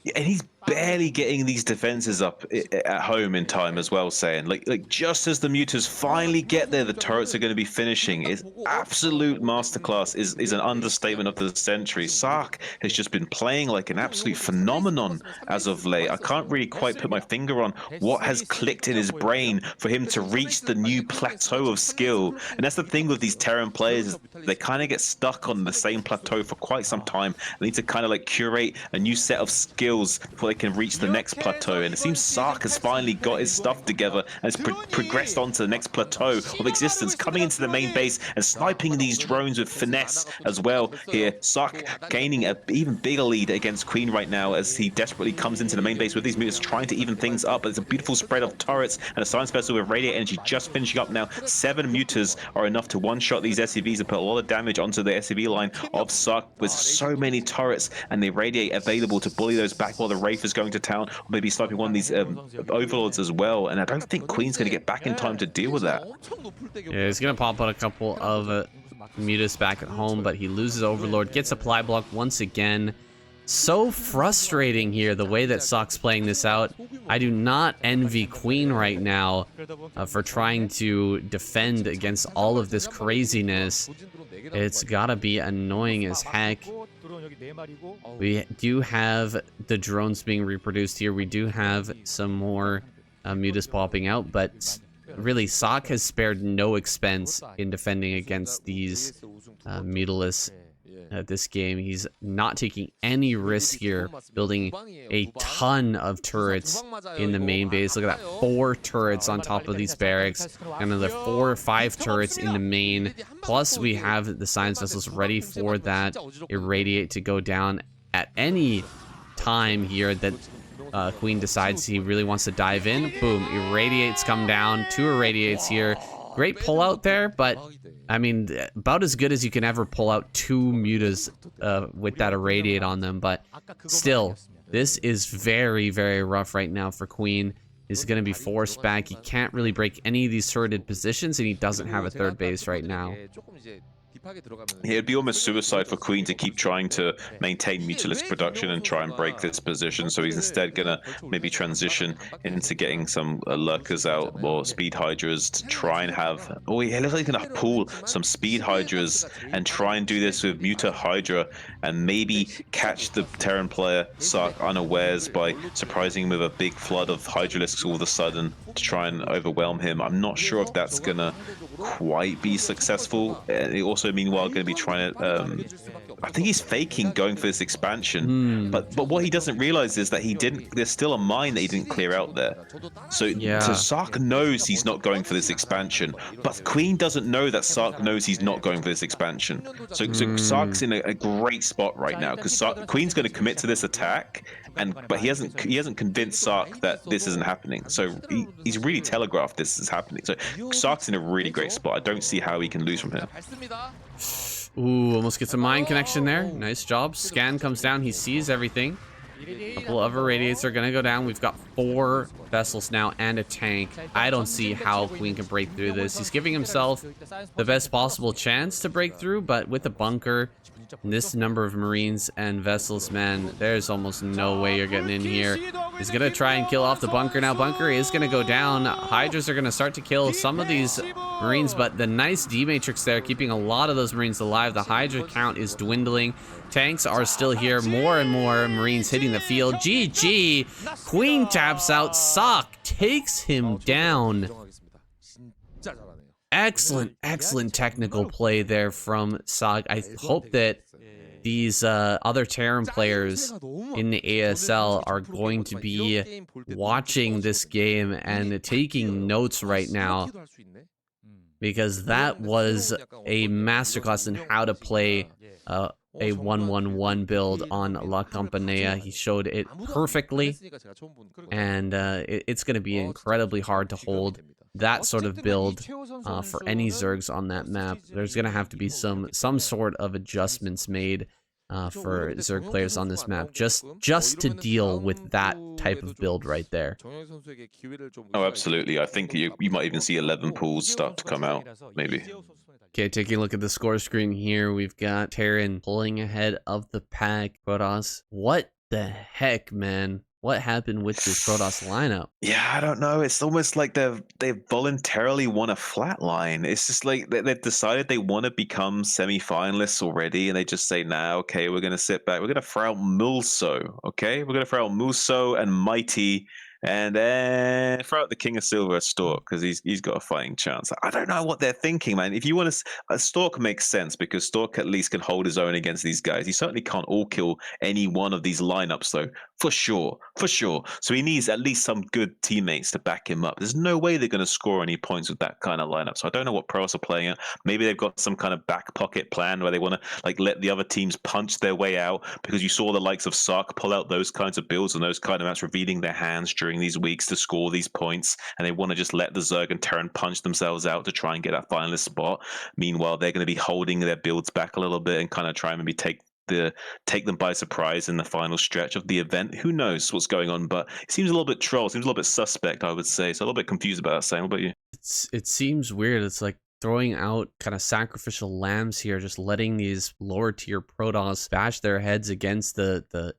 Yeah, and he's barely getting these defenses up at home in time as well, saying like just as the mutas finally get there, the turrets are going to be finishing. It's absolute masterclass is an understatement of the century. Sark has just been playing like an absolute phenomenon as of late. I can't really quite put my finger on what has clicked in his brain for him to reach the new plateau of skill. And that's the thing with these Terran players, is they kind of get stuck on the same plateau for quite some time. They need to kind of like curate a new set of skills before they can reach the next plateau, and it seems Sark has finally got his stuff together and has progressed on to the next plateau of existence, coming into the main base and sniping these drones with finesse as well here. Sark gaining an even bigger lead against Queen right now as he desperately comes into the main base with these mutas, trying to even things up. But it's a beautiful spread of turrets and a science vessel with radiant energy just finishing up now. 7 mutas are enough to one-shot these SCVs SCVs and put a lot of damage onto the SCV line of Sark with so many turrets and the Radiate available to bully those back while the Wraith is going to town, or maybe sniping one of these Overlords as well. And I don't think Queen's going to get back in time to deal with that. Yeah, he's going to pop out a couple of Mutas back at home, but he loses Overlord, gets a Ply Block once again. So frustrating here, the way that Sark's playing this out. I do not envy Queen right now for trying to defend against all of this craziness. It's gotta be annoying as heck. We do have the drones being reproduced here. We do have some more Mutas popping out, but really, Sark has spared no expense in defending against these Mutalists. This game, he's not taking any risk here, building a ton of turrets in the main base. Look at that, 4 turrets on top of these barracks, another 4 or 5 turrets in the main, plus we have the science vessels ready for that Irradiate to go down at any time here that Queen decides he really wants to dive in. Boom, Irradiates come down, 2 Irradiates here. Great pull out there, but I mean, about as good as you can ever pull out 2 Mutas with that Irradiate on them. But still, this is very, very rough right now for Queen. He's going to be forced back. He can't really break any of these turreted positions, and he doesn't have a third base right now. It'd be almost suicide for Queen to keep trying to maintain Mutalist production and try and break this position, so he's instead gonna maybe transition into getting some lurkers out or speed hydras to try and have, oh, he looks like he's gonna pull some speed hydras and try and do this with Muta Hydra and maybe catch the Terran player Sark unawares by surprising him with a big flood of Hydralisks all of a sudden to try and overwhelm him. I'm not sure if that's gonna quite be successful. He also meanwhile going to be trying to I think he's faking going for this expansion, but what he doesn't realize is that there's still a mine that he didn't clear out there. So Sark knows he's not going for this expansion, but Queen doesn't know that Sark knows he's not going for this expansion. So Sark's in a great spot right now because Queen's going to commit to this attack, but he hasn't convinced Sark that this isn't happening. So he's really telegraphed this is happening. So Sark's in a really great spot. I don't see how he can lose from here. Ooh, almost gets a mine connection there. Nice job. Scan comes down. He sees everything. A couple of Irradiates are going to go down. We've got 4 vessels now and a tank. I don't see how Queen can break through this. He's giving himself the best possible chance to break through, but with a bunker, this number of Marines and vessels, man, there's almost no way you're getting in here. He's going to try and kill off the bunker. Now, bunker is going to go down. Hydras are going to start to kill some of these Marines, but the nice D-Matrix there, keeping a lot of those Marines alive. The Hydra count is dwindling. Tanks are still here. More and more Marines hitting the field. GG. Queen taps out. Sark takes him down. Excellent, excellent technical play there from Sark. I hope that these other Terran players in the ASL are going to be watching this game and taking notes right now, because that was a masterclass in how to play a 1-1-1 build on La Compañía. He showed it perfectly, and it's going to be incredibly hard to hold that sort of build for any Zergs on that map. There's going to have to be some sort of adjustments made for Zerg players on this map, just to deal with that type of build right there. Oh, absolutely. I think you might even see 11 pools start to come out, maybe. Okay, taking a look at the score screen here, we've got Terran pulling ahead of the pack. Protoss, what the heck, man? What happened with this Protoss lineup? Yeah, I don't know. It's almost like they voluntarily want a flatline. It's just like they've decided they want to become semi-finalists already, and they just say, "Nah, okay, we're gonna sit back. We're gonna throw out Mulso. Okay, we're gonna throw out Muso and Mighty, and then throw out the King of Silver, Stork, because he's got a fighting chance." I don't know what they're thinking, man. If you want to, Stork makes sense because Stork at least can hold his own against these guys. He certainly can't all kill any one of these lineups, though, for sure. So he needs at least some good teammates to back him up. There's no way they're going to score any points with that kind of lineup. So I don't know what Protoss are playing at. Maybe they've got some kind of back pocket plan where they want to let the other teams punch their way out, because you saw the likes of Sark pull out those kinds of builds and those kind of maps, revealing their hands during during these weeks to score these points, and they want to just let the Zerg and Terran punch themselves out to try and get that finalist spot. Meanwhile, they're going to be holding their builds back a little bit and kind of try and maybe take them by surprise in the final stretch of the event. Who knows what's going on, but it seems a little bit troll, seems a little bit suspect, I would say. So a little bit confused about that, Sam. What about you? It seems weird. It's like throwing out kind of sacrificial lambs here, just letting these lower tier Protoss bash their heads against the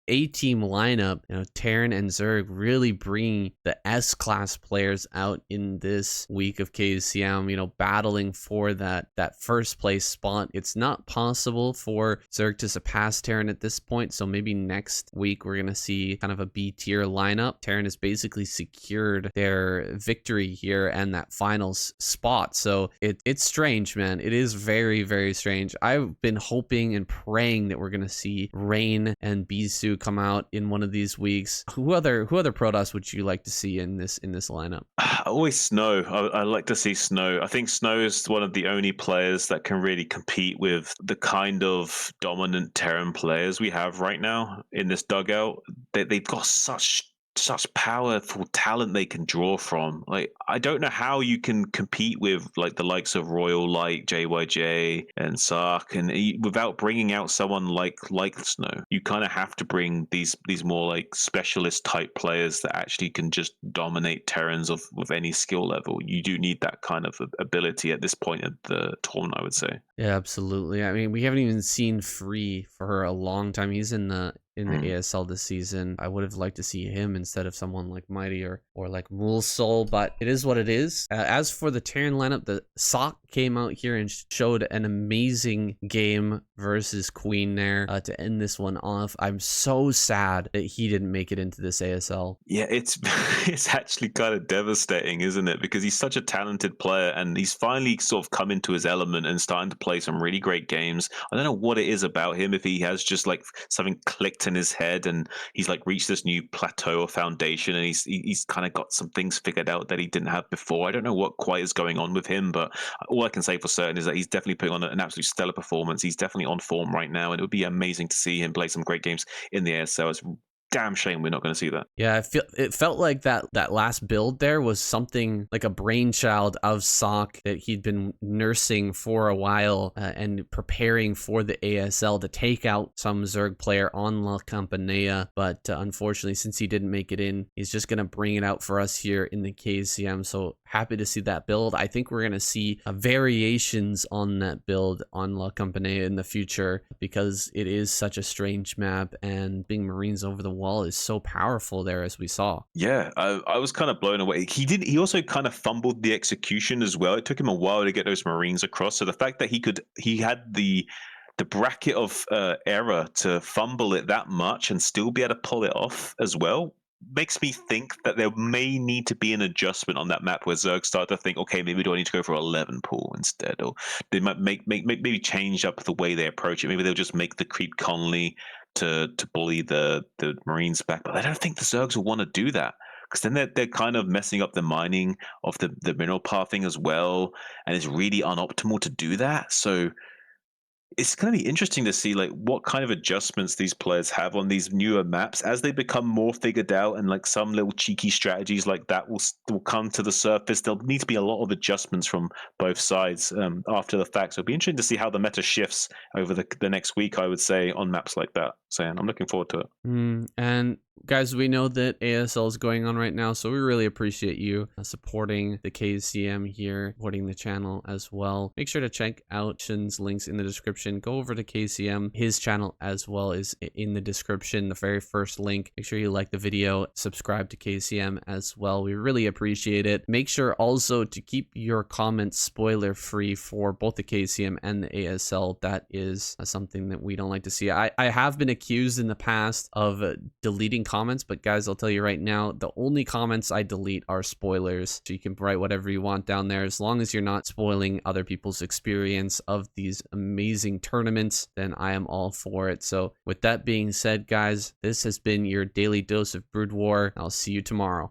A-team lineup. You know, Terran and Zerg really bringing the S-class players out in this week of KCM, you know, battling for that first place spot. It's not possible for Zerg to surpass Terran at this point, so maybe next week we're going to see kind of a B-tier lineup. Terran has basically secured their victory here and that finals spot. So it's strange, man. It is very, very strange. I've been hoping and praying that we're going to see Rain and Bisu come out in one of these weeks. Who other Protoss would you like to see in this lineup? Always Snow. I like to see Snow. I think Snow is one of the only players that can really compete with the kind of dominant Terran players we have right now in this dugout. They've got such powerful talent they can draw from. Like, I don't know how you can compete with like the likes of Royal Light, JYJ, and Sark, and without bringing out someone like Snow. You kind of have to bring these more like specialist type players that actually can just dominate Terrans with any skill level. You do need that kind of ability at this point of the tournament, I would say. Yeah, absolutely. I mean, we haven't even seen Free for a long time. He's in the ASL this season. I would have liked to see him instead of someone like Mighty or like Mulsol, but it is what it is. As for the Terran lineup, the Sock came out here and showed an amazing game versus Queen there to end this one off. I'm so sad that he didn't make it into this ASL. Yeah, it's actually kind of devastating, isn't it? Because he's such a talented player and he's finally sort of come into his element and starting to play some really great games. I don't know what it is about him, if he has just like something clicked in his head and he's like reached this new plateau or foundation and he's kind of got some things figured out that he didn't have before. I don't know what quite is going on with him, but all I can say for certain is that he's definitely putting on an absolute stellar performance. He's definitely on form right now, and it would be amazing to see him play some great games in the ASL. It's damn shame we're not going to see that. Yeah, it felt like that last build there was something like a brainchild of Sock that he'd been nursing for a while and preparing for the ASL to take out some Zerg player on La Campanella. But unfortunately, since he didn't make it in, he's just going to bring it out for us here in the KCM. So happy to see that build. I think we're going to see variations on that build on La Campanella in the future because it is such a strange map, and being Marines over the wall is so powerful there, as we saw. Yeah, I was kind of blown away. He also kind of fumbled the execution as well. It took him a while to get those Marines across. So the fact that he had the bracket of error to fumble it that much and still be able to pull it off as well makes me think that there may need to be an adjustment on that map where Zerg start to think, okay, maybe do I need to go for 11 pool instead, or they might maybe change up the way they approach it. Maybe they'll just make the creep Conley to bully the Marines back, but I don't think the Zergs will want to do that, because then they're kind of messing up the mining of the mineral pathing as well, and it's really unoptimal to do that. So it's going to be interesting to see like what kind of adjustments these players have on these newer maps as they become more figured out, and like some little cheeky strategies like that will come to the surface. There'll need to be a lot of adjustments from both sides after the fact. So it'll be interesting to see how the meta shifts over the next week, I would say, on maps like that. So I'm looking forward to it. And guys, we know that ASL is going on right now, so we really appreciate you supporting the KCM here, supporting the channel as well. Make sure to check out Shin's links in the description. Go over to KCM. His channel as well is in the description, the very first link. Make sure you like the video, subscribe to KCM as well. We really appreciate it. Make sure also to keep your comments spoiler free for both the KCM and the ASL. That is something that we don't like to see. I have been accused in the past of deleting comments, but guys, I'll tell you right now, the only comments I delete are spoilers. So you can write whatever you want down there, as long as you're not spoiling other people's experience of these amazing tournaments, then I am all for it. So with that being said, guys, this has been your daily dose of Brood War. I'll see you tomorrow.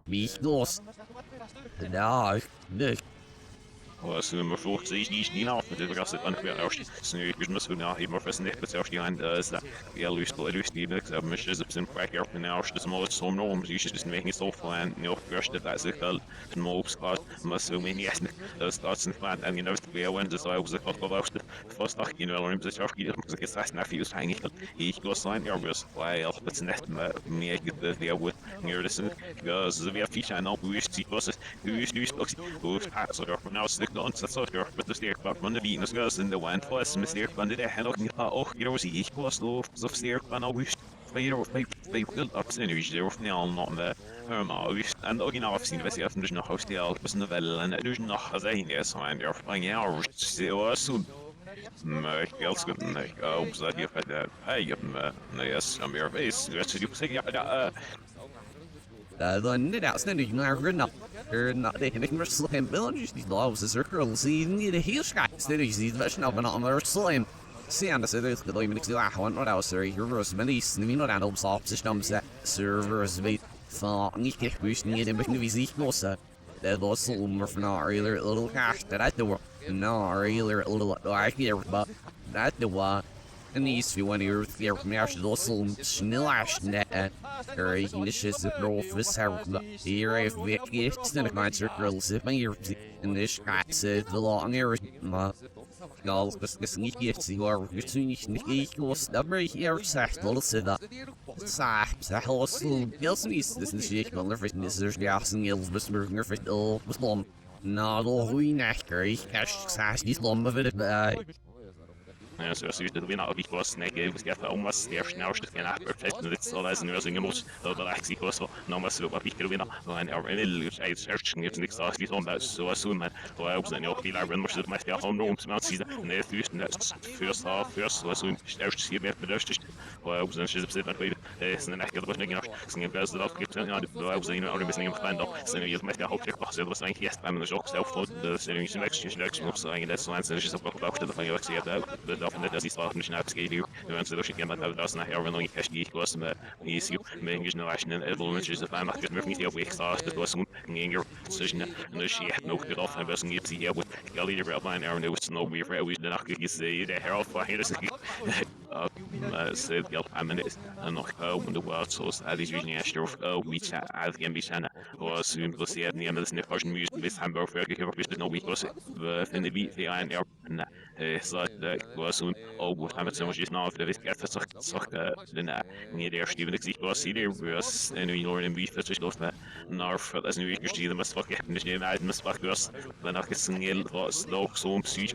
was vervolgens is niet af, maar dit was het aan weer als nu ik mis hoe nou maar vast niet met die aan is dat ja lust die niks heb mis is op zijn kwak op en als het maar zo norm is dus making so fun no first dat is het no spot maar zo many as dat starts in fun and you know we went so I was the first dag in wel is ook hier moet ik straks naar views hang ik was zijn er was why else but net me ik de die would near this because we have feature and we see was nu so now stick on so but the steer van de Venus goes in the wind plus mysteriek van de en ook hier was ik was zo steer van August bij veel opzien of niet al nog de en ook in afzien was dus nog hostel was een wel en dus nog als een is van de van ja zo maar ik als goed nee ook dat je vet hey nee yes I'm your face let's you say ja dan net uitzending naar Renat. Not the Himmer Slam villages, these laws is curl seeing the heel sky. Studies these version of an honor slam. See, and the cities the limit to I want what else, sir. Heroes, many snimming on helps off systems that servers wait for Nicky boosting it in between these equals. That was some from our little cash that I do. No, our little like here, but that the one. En die is veel wanneer het weer meer lossel snel als net is de grove herfde. Hier heeft weer snel een cirkel zit maar hier in de schaats de lange maar als het niet heeft ze waar we zien niet ik was dat maar hier zegt wel ze dat zeg lossel niet dus is ik wel nerveus is er ja zijn heel besmerker veel beslom na de goeie nacht ik zeg niet lommen voor het ja, zoals u de winnaar op ik was, nee, ik was even om was de snelste geen perfect en dit zal zijn nursing emoties dat de actie was zo nou maar zo wat ik de winnaar en er in de tijd searching heeft niks als die zo dat zo zo maar waar op zijn ook die lagen maar dat maar ja gewoon om te zien nee het first half first was zo sterkst hier met bedustig waar op zijn zit met baby is een echt wat niet zien best dat gibt ja daar op zijn oude missing van dan zijn je met ja ook was dat was eigenlijk eerst maar ook zelf voor de serie next op zijn dat zo en ze is ook wel dat van je zie dat dat is wel niet uitgegeven. We wensen dat je iemand dat nachher wenn ich echt nicht was mit ist mir nicht nur ein Evolution ist einfach mir nicht auf weg saß das was ging zwischen und sie hat noch gedacht haben was gibt sie hier mit Galli Line Aaron was no we we danach gesehen der Herr von hier ist seit ja minutes noch und der World so as is nicht auf we chat as can be sana was soon was sie nie das nicht was Musik bis Hamburg für bis no week was in der wie ein so was und oh haben wir just now für das ganze Sache den nie der Steven ich was sie der was in New in wie für sich los nach das new gestiegen was war nicht in alten was danach ist was noch so psychisch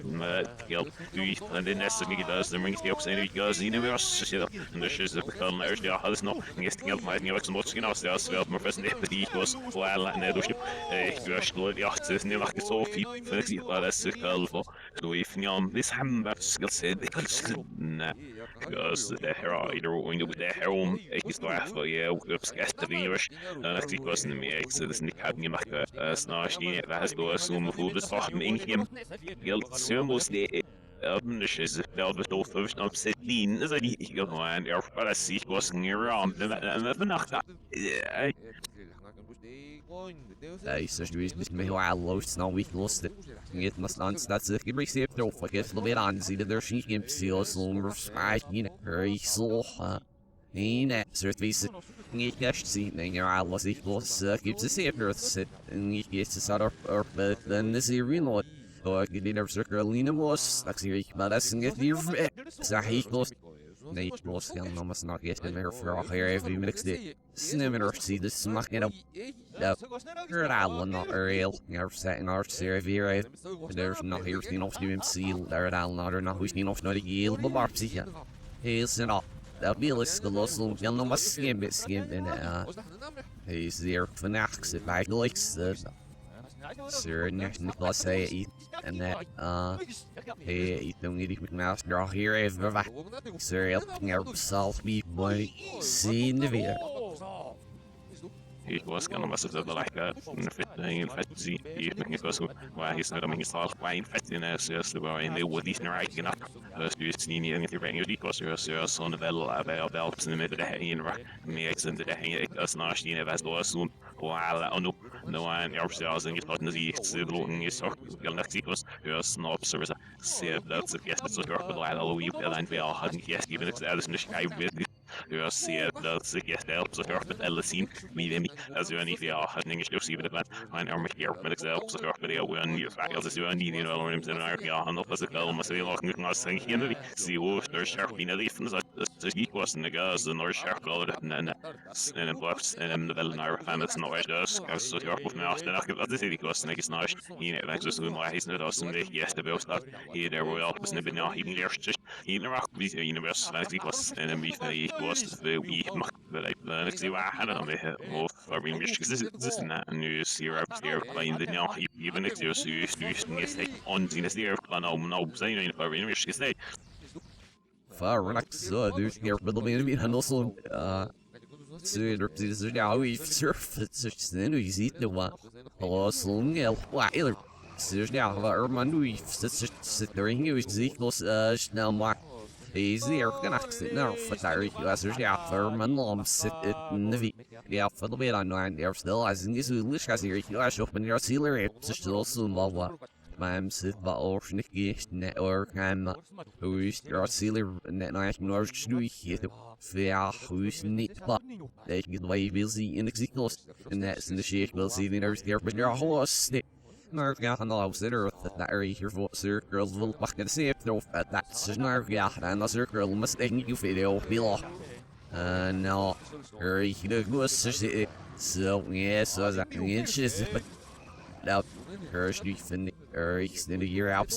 geld durch an den nächsten geht das der bringt die auch seine gas in wir und das ist kann erst ja alles noch nächsten geld mal nicht was muss genau das wird man fest nicht die was weil eine durch ich wirst nur ja das ist nicht so viel für sie war das so so ich ja das haben wir gesagt because the hero either going to the hero is the after yeah ups gestern English ich was in mir ich das nicht haben gemacht snarchi das du so wo das doch in geld so muss die nicht ist der wird doch fünf auf 16 ist ich gemein er war sich was around nach is er nu met mij wel los nou week lost het mas dan dat ze gebruik ze heeft of ik wil weer aan zien er zie ik zie zonder spaar in er zo nee soort wees niet echt zien nee ja was ik los gibt ze zeker zit en niet is ze zat op dan is er real so ik die er cirkelina was dat zie ik maar dat is niet hier zeg ik los nee los gaan dan mas nog eens meer vragen hier even met ik snimmer zie dus mag je Terran not real. You're setting our series. There's not here seen off doing seal. There are not not who's seen off not a yield, but Marpsy. He's not. That'll be a list of lost little young no skim bit skim in it. He's there for next if I likes the Sir Nicholas say and that he don't need to mouse draw here if Sir helping out self be boy seen the video. Ich was gerne was das like eine fett sie ich bin nicht so weil he's not making style fine fett in es ist aber in der would nicht right genau das ist nie in die bringen die was er so eine Welle aber in der Mitte der hin mir sind der hin das nach die was so Well, oh no, and ourselves and get the Sidlung is Galacticus, your snobs, or say that's a guest, so you're the Lala, we and we all hadn't yet given it as the sky with you see that's a guest helps of your Elicine, me, as you any if you are having to see the man, and our here, but examples of your video when you fail as you are needing all rooms in our car, and opposite must be looking at us saying, see, there's sharp in a leaf, and the heat was in the gas, and or sharp colored, and blocks, and the Belnar family, no way, just as you're with me after the city was snake is not, he never just with my he's not awesome, yes, the best stuff, he there will help us never now, even there, just in the rock, the universe, fancy was, and we was the we, but I next year I had on the more for being rich, because this and that, and you see her up there playing the now, even next year, so you say, on the year, no, saying for being rich, is they. Farnak så du ser på det vi har så så det precis ja vi surf så sen du sitter va och slung eller så ja var man du sitter in ju ziklos snel mak easy är kan axet när för där så ja för man lom sitter navi ja för det blir online är still as in this English as you jag shop men jag ser det så så va I'm sit by Orphanage Network and who's your sealer net nice North Street fair who's neat but they can get away busy in executive and that's in the shape will see the nurse there but your horse Nerve got on the house there that area here for circles will back and see if they'll at that nerve got and the circle mistaking you video below no hurry the goose so yes so that inches but now Hirsch du finde ich in the year out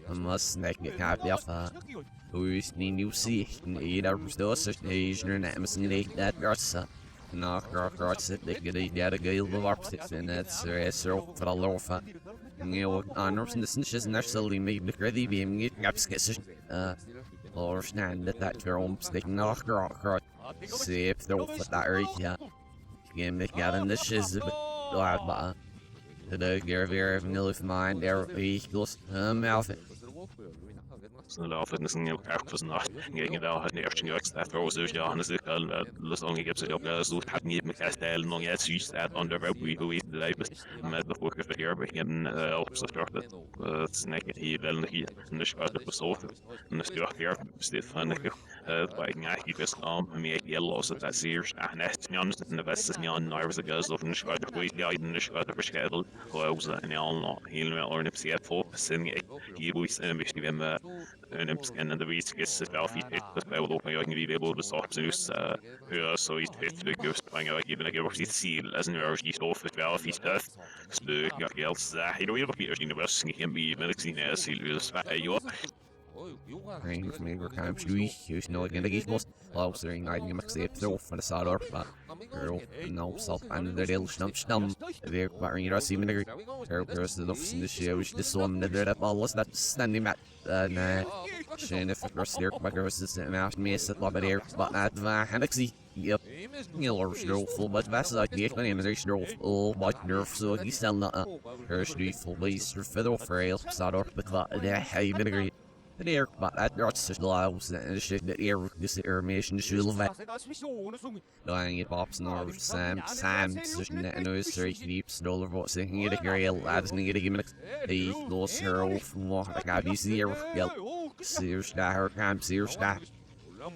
must make it happy who is new see either still such Asian and Amazon that garsa no garsa they get a gale of opposites and that's so for a low fun you know honors and this is necessarily made the ready being it gaps or stand that term stick knock see if they'll put that right yeah game they got in this is but the Gervier of mine there equals outfit. Så det avfitness en akkus nach gegen da hat nervt schon gesagt that throws us ja das das only gives it up so hat nie mit Kastel noch jetzt süß at under who is the life mit the book of here begin opposite of snake he wel hier in der schwarze besoffen und das durch hier steht von bei eigentlich das mir yellows that series nest jan in the best jan nervous goes of in the schwarze ja in der schwarze beschädel was in all heel or in the focus in hier wo ist ein bisschen wenn en en de wees is wel iets dat bij wel ook irgendwie able to stop höher so ist fit the ghost bang like even like what you see as an urge off it wel iets stuff so ja geld you know you're be in the bus can be medicine as he was you Ring for me we're kind of sweet you know again the geek most loves during night you must say throw for the side or but girl no self and the little stum they're wearing you see me there's the office in the show this one that all that standing at Shane if across there my girls is out me set up there but at the Hannixy yep you know or full but that's like the name is full but nerve so he's still not her street full base or fiddle frail side or but that hey been agreed the air but that that's just allows and shit the air this airmation should love dying it pops and Sam just knows very keeps dollar what saying it a girl lads need to give me the those hero from what I got these here serious her camp serious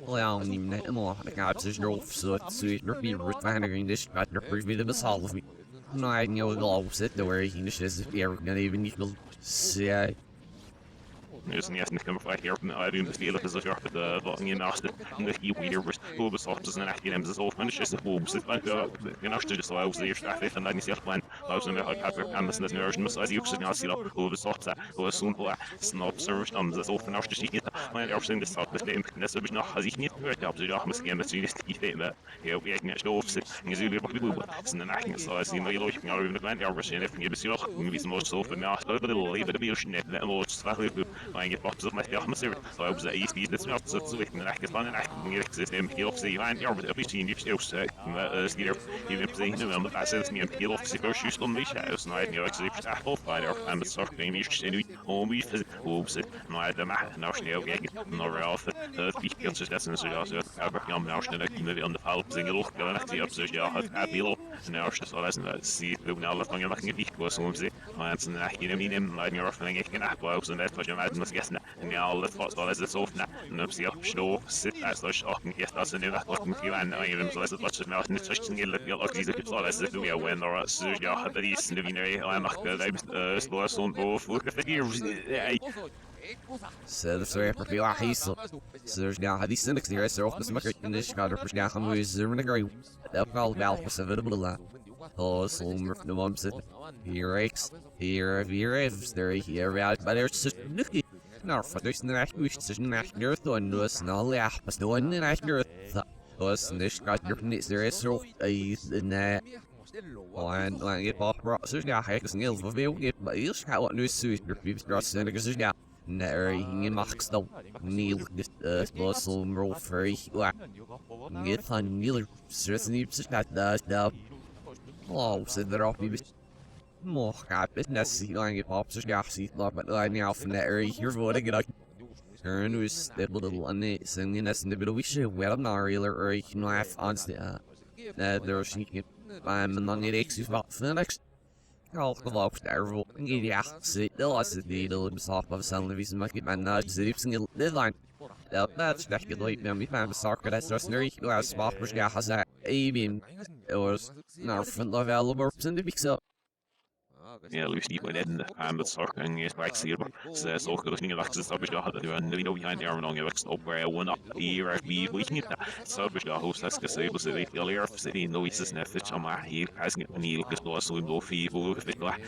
well even that more I got this girl so sweet be refining this got the preview the solve of me no I know the all sit the where he is air gonna even equal see just niet kan me hier op mijn doen spelen dus ik de wat in naast de hier weer besocht dus en echt nemen ze zo van de is de boom zit maar je naast dus zo als de eerste dag en dan is het plan als we met hebben anders dat nu als als je ook zo als je hoe besocht zijn hoe zo'n hoe snap service dan ze zo van naast de niet maar er zijn de stad bestemd dat heb ik nog als ik niet gehört heb ze dag misschien met z'n idee maar heel werk niet zo en ze willen ook doen zijn eigenlijk zo als die maar je gaan we met mijn er waarschijnlijk je besocht wie is most zo van naast dat de leven de weer net en wat I get pops up my atmosphere. So I was at East Beast, not so sweet, and I can find an acting system. He'll see, and you're a bit in your house, Skitter, even if they know that says me and Peel off the shoes on my house, and I know actually apple fighter, and the sort of game you should do, home with hoops, and I the math, and now getting nor off the features just as ever young now, and on the foul single, and actually up so yeah, at below, and now just all as see, now left on your looking at equal, so I'm saying, and I mean, him, like you're offering a apple, and that's what you're mad must guess, and now the thoughts all as it's off now, and up see up show, sit as the shock, and guess that's a new looking few, and I am so as much as now, and it's just to get like these all as if we are when or so yeah, but these in the binary, I'm not slow on both, look at the gears. سير في واحد سيرجع هذه السنة كثير سيروح بس ما كنت قادر مش قاعد خموي زرنا قريب أبقى بعض بس أفضل بالله خلاص عمر نوام ست هيريكس هيريفز there here out but there's just نكتي نعرف فدوش نعرف وش تسجن نعرف نعرف ونوس نالي بس نوان نعرف نعرف بس نش قادر نسير سيروح أي إنه وان get off سيرجع هيك سنيل فبيو get بيش حاول نسوي بيبس راس سنة كسيرجع Ingen makstal Neil Bossel Mro Furry Get on Neil Stressnips that Oh, said the rock More habit Nessie going it pops or gassy but I now from that area here for what I get Turn was stable little on it singing us in the middle we should well not real or you can laugh on there was sneaking I'm on the X about the next Geloof sterven en ja, de laatste deel beslag van verschillende wijzen maak ik mijn naast de diepste deadline. Dat is echt gedoe met mijn Starcraft dat is nu als spapers ja has even was naar van de wel op in de pixel. Ja, Luis niet bij den aan het zorgen is bij zeer ze zo goed niet dat ze hebben gehad dat we nu nog behind there on het op waar one up here we niet zo hebben gehad dat ze ze was het al hier city in Louis is net zo maar hier has niet niet gestoord zo in Lofi voor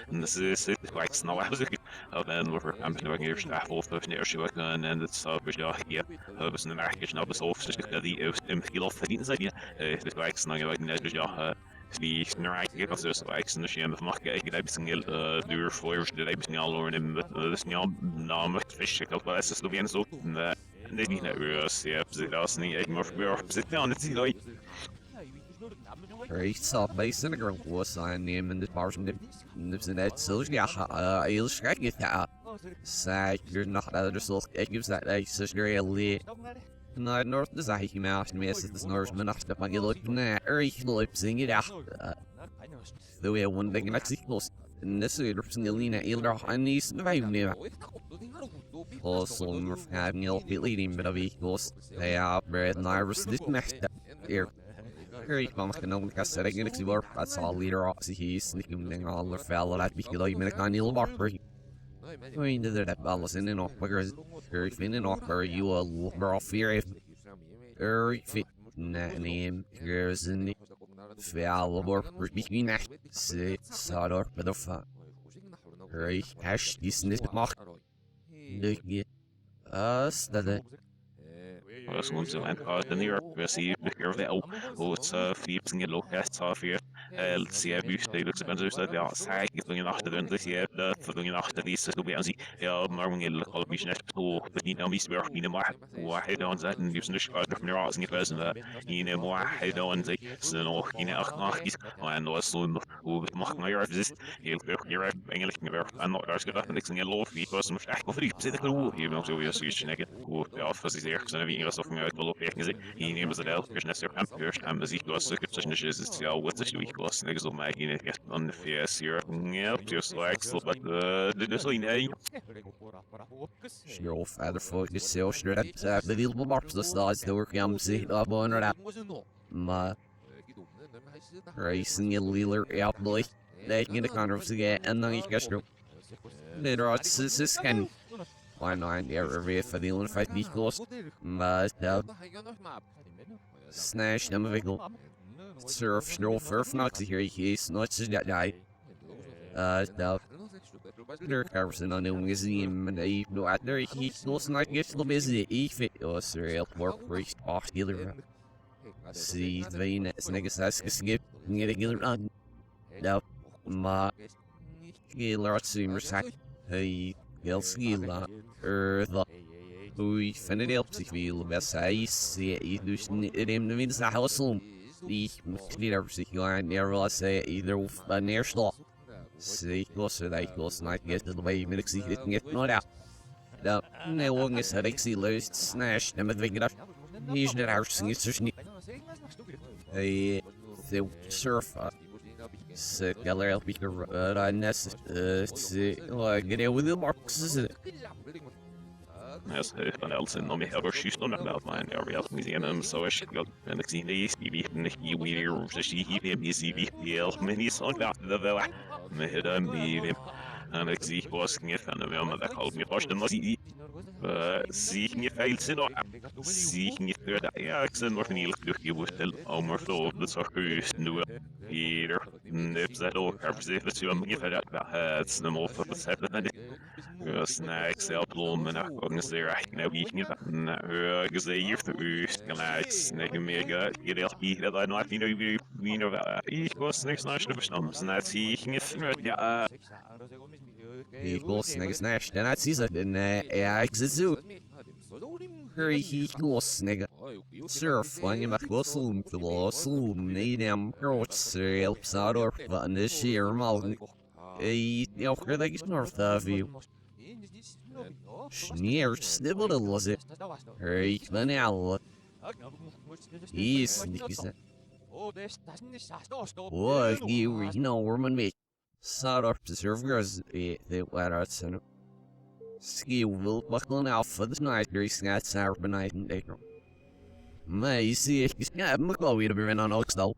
en dat is het like snel was ik dan we aan het werken hier staat of de neer werken en het zo hebben gehad hier hebben ze een eigenlijk nou besof dus die in heel verdienen zijn het like snel werken net ja die snark als dus like in de schema van ik heb single duur voor de heb ik al horen in de snel naam fish ik wel eens zo bien zo nee niet nou ja ze dat niet ik maar weer zit aan het zien Recht base in a girl was I name in the bars and lives in that so yeah I'll scratch it Say you're not other so it gives that like such really No, north is a hiking mountain, miss the Norseman after my look na lip sing it out. The way one big Mexico, and this is Elena Elder, and he's very near. Also, having ill leading bit of equals, they are bread and iris this next here. Very common, I said, I can explore. That's all leader off the he's sneaking all the fellow that we could like make on ill barber. I mean, that balance in and off, because very thin and off, where you a little fear if very fit name girls in the fallible between that sort of but of very hash this mock the us that was one so and the New York we see the curve the what's flips and low cast off here LCA بيشتري expensive stuff ja ساعات يطلعون أحد الأندية ده فطلعون أحد دي سلوا بيعنزي يا مرمي القلب مش نشطه بدين أو ميس بيروح بين واحد عن ذات يبسنش قادر من رأس نفسه ده ين واحد عن زي سنو ين أخناق يس وأنا وصلنا وبتمخ ما يعرف زيس يعرف إنجليش يعرف أنا أقدرش كده نكس إنجل لو في بس مش أحكي فريق بس ده كله يبقى سوي يسويش نكد ويعرف فزي زي خسنا بين بس أفهم يقولوا بيحكي زي ين بس ده كش نسير كم بس يقول سكت تشنش is ja what is we was niggas on making it on the face here yeah just like so but this is nee Snor father for the sales that the little marks the stars the work I'm seeing up on that ma racing a little out boy they get a controversy and then you get through later on this can why not every for the only fight equals but snash them vehicle surf snow furf not to hear he's not to that guy now there Carson on the museum and I know out there he's not not get so busy if it was real work priest off dealer see the vein as niggas ask skip get a killer on now ma killer seems hey Gelskila, Earth, we find it up to feel best. I see it, you means the house room. The cleaner, I never say either near stop. See, closer, like close, not get to the way you see it, get not out. Now, no one is a Rexy lost, smash, and the up. He's not our singing. The surfer. Sick, I'll be the necessary. Get it with the marks. Yes, van Elsen om jag överskjuts om den outline area of museum so I should go and the scene is maybe he weird she he many song about the villa me and I see was get and we am that called me first and see me fails in see me third ja ik zijn nog niet je wordt wel overflow the soccer nu hier nips that all represent the two me for that it's the more for the seven snacks helploom en akkoordens right now we can get the year to snack mega get LP that I know we know ich was next national bestam snacks he ja Equals niggas nash, then I see that in Exizoo. Hurry, he goes nigga. Surf, when you make go sloom, the law sloom, need them girls, helps out or fun this year, mountain. You know, like it's north of you. Schneer, snibble the was it. Hurry, then out. He's what you know, woman me. Starcraft Zerg they were at center. Ski will buckle out for the night, grease at Sarah night and April. May see if you snap McCloy to be in on Oaks though.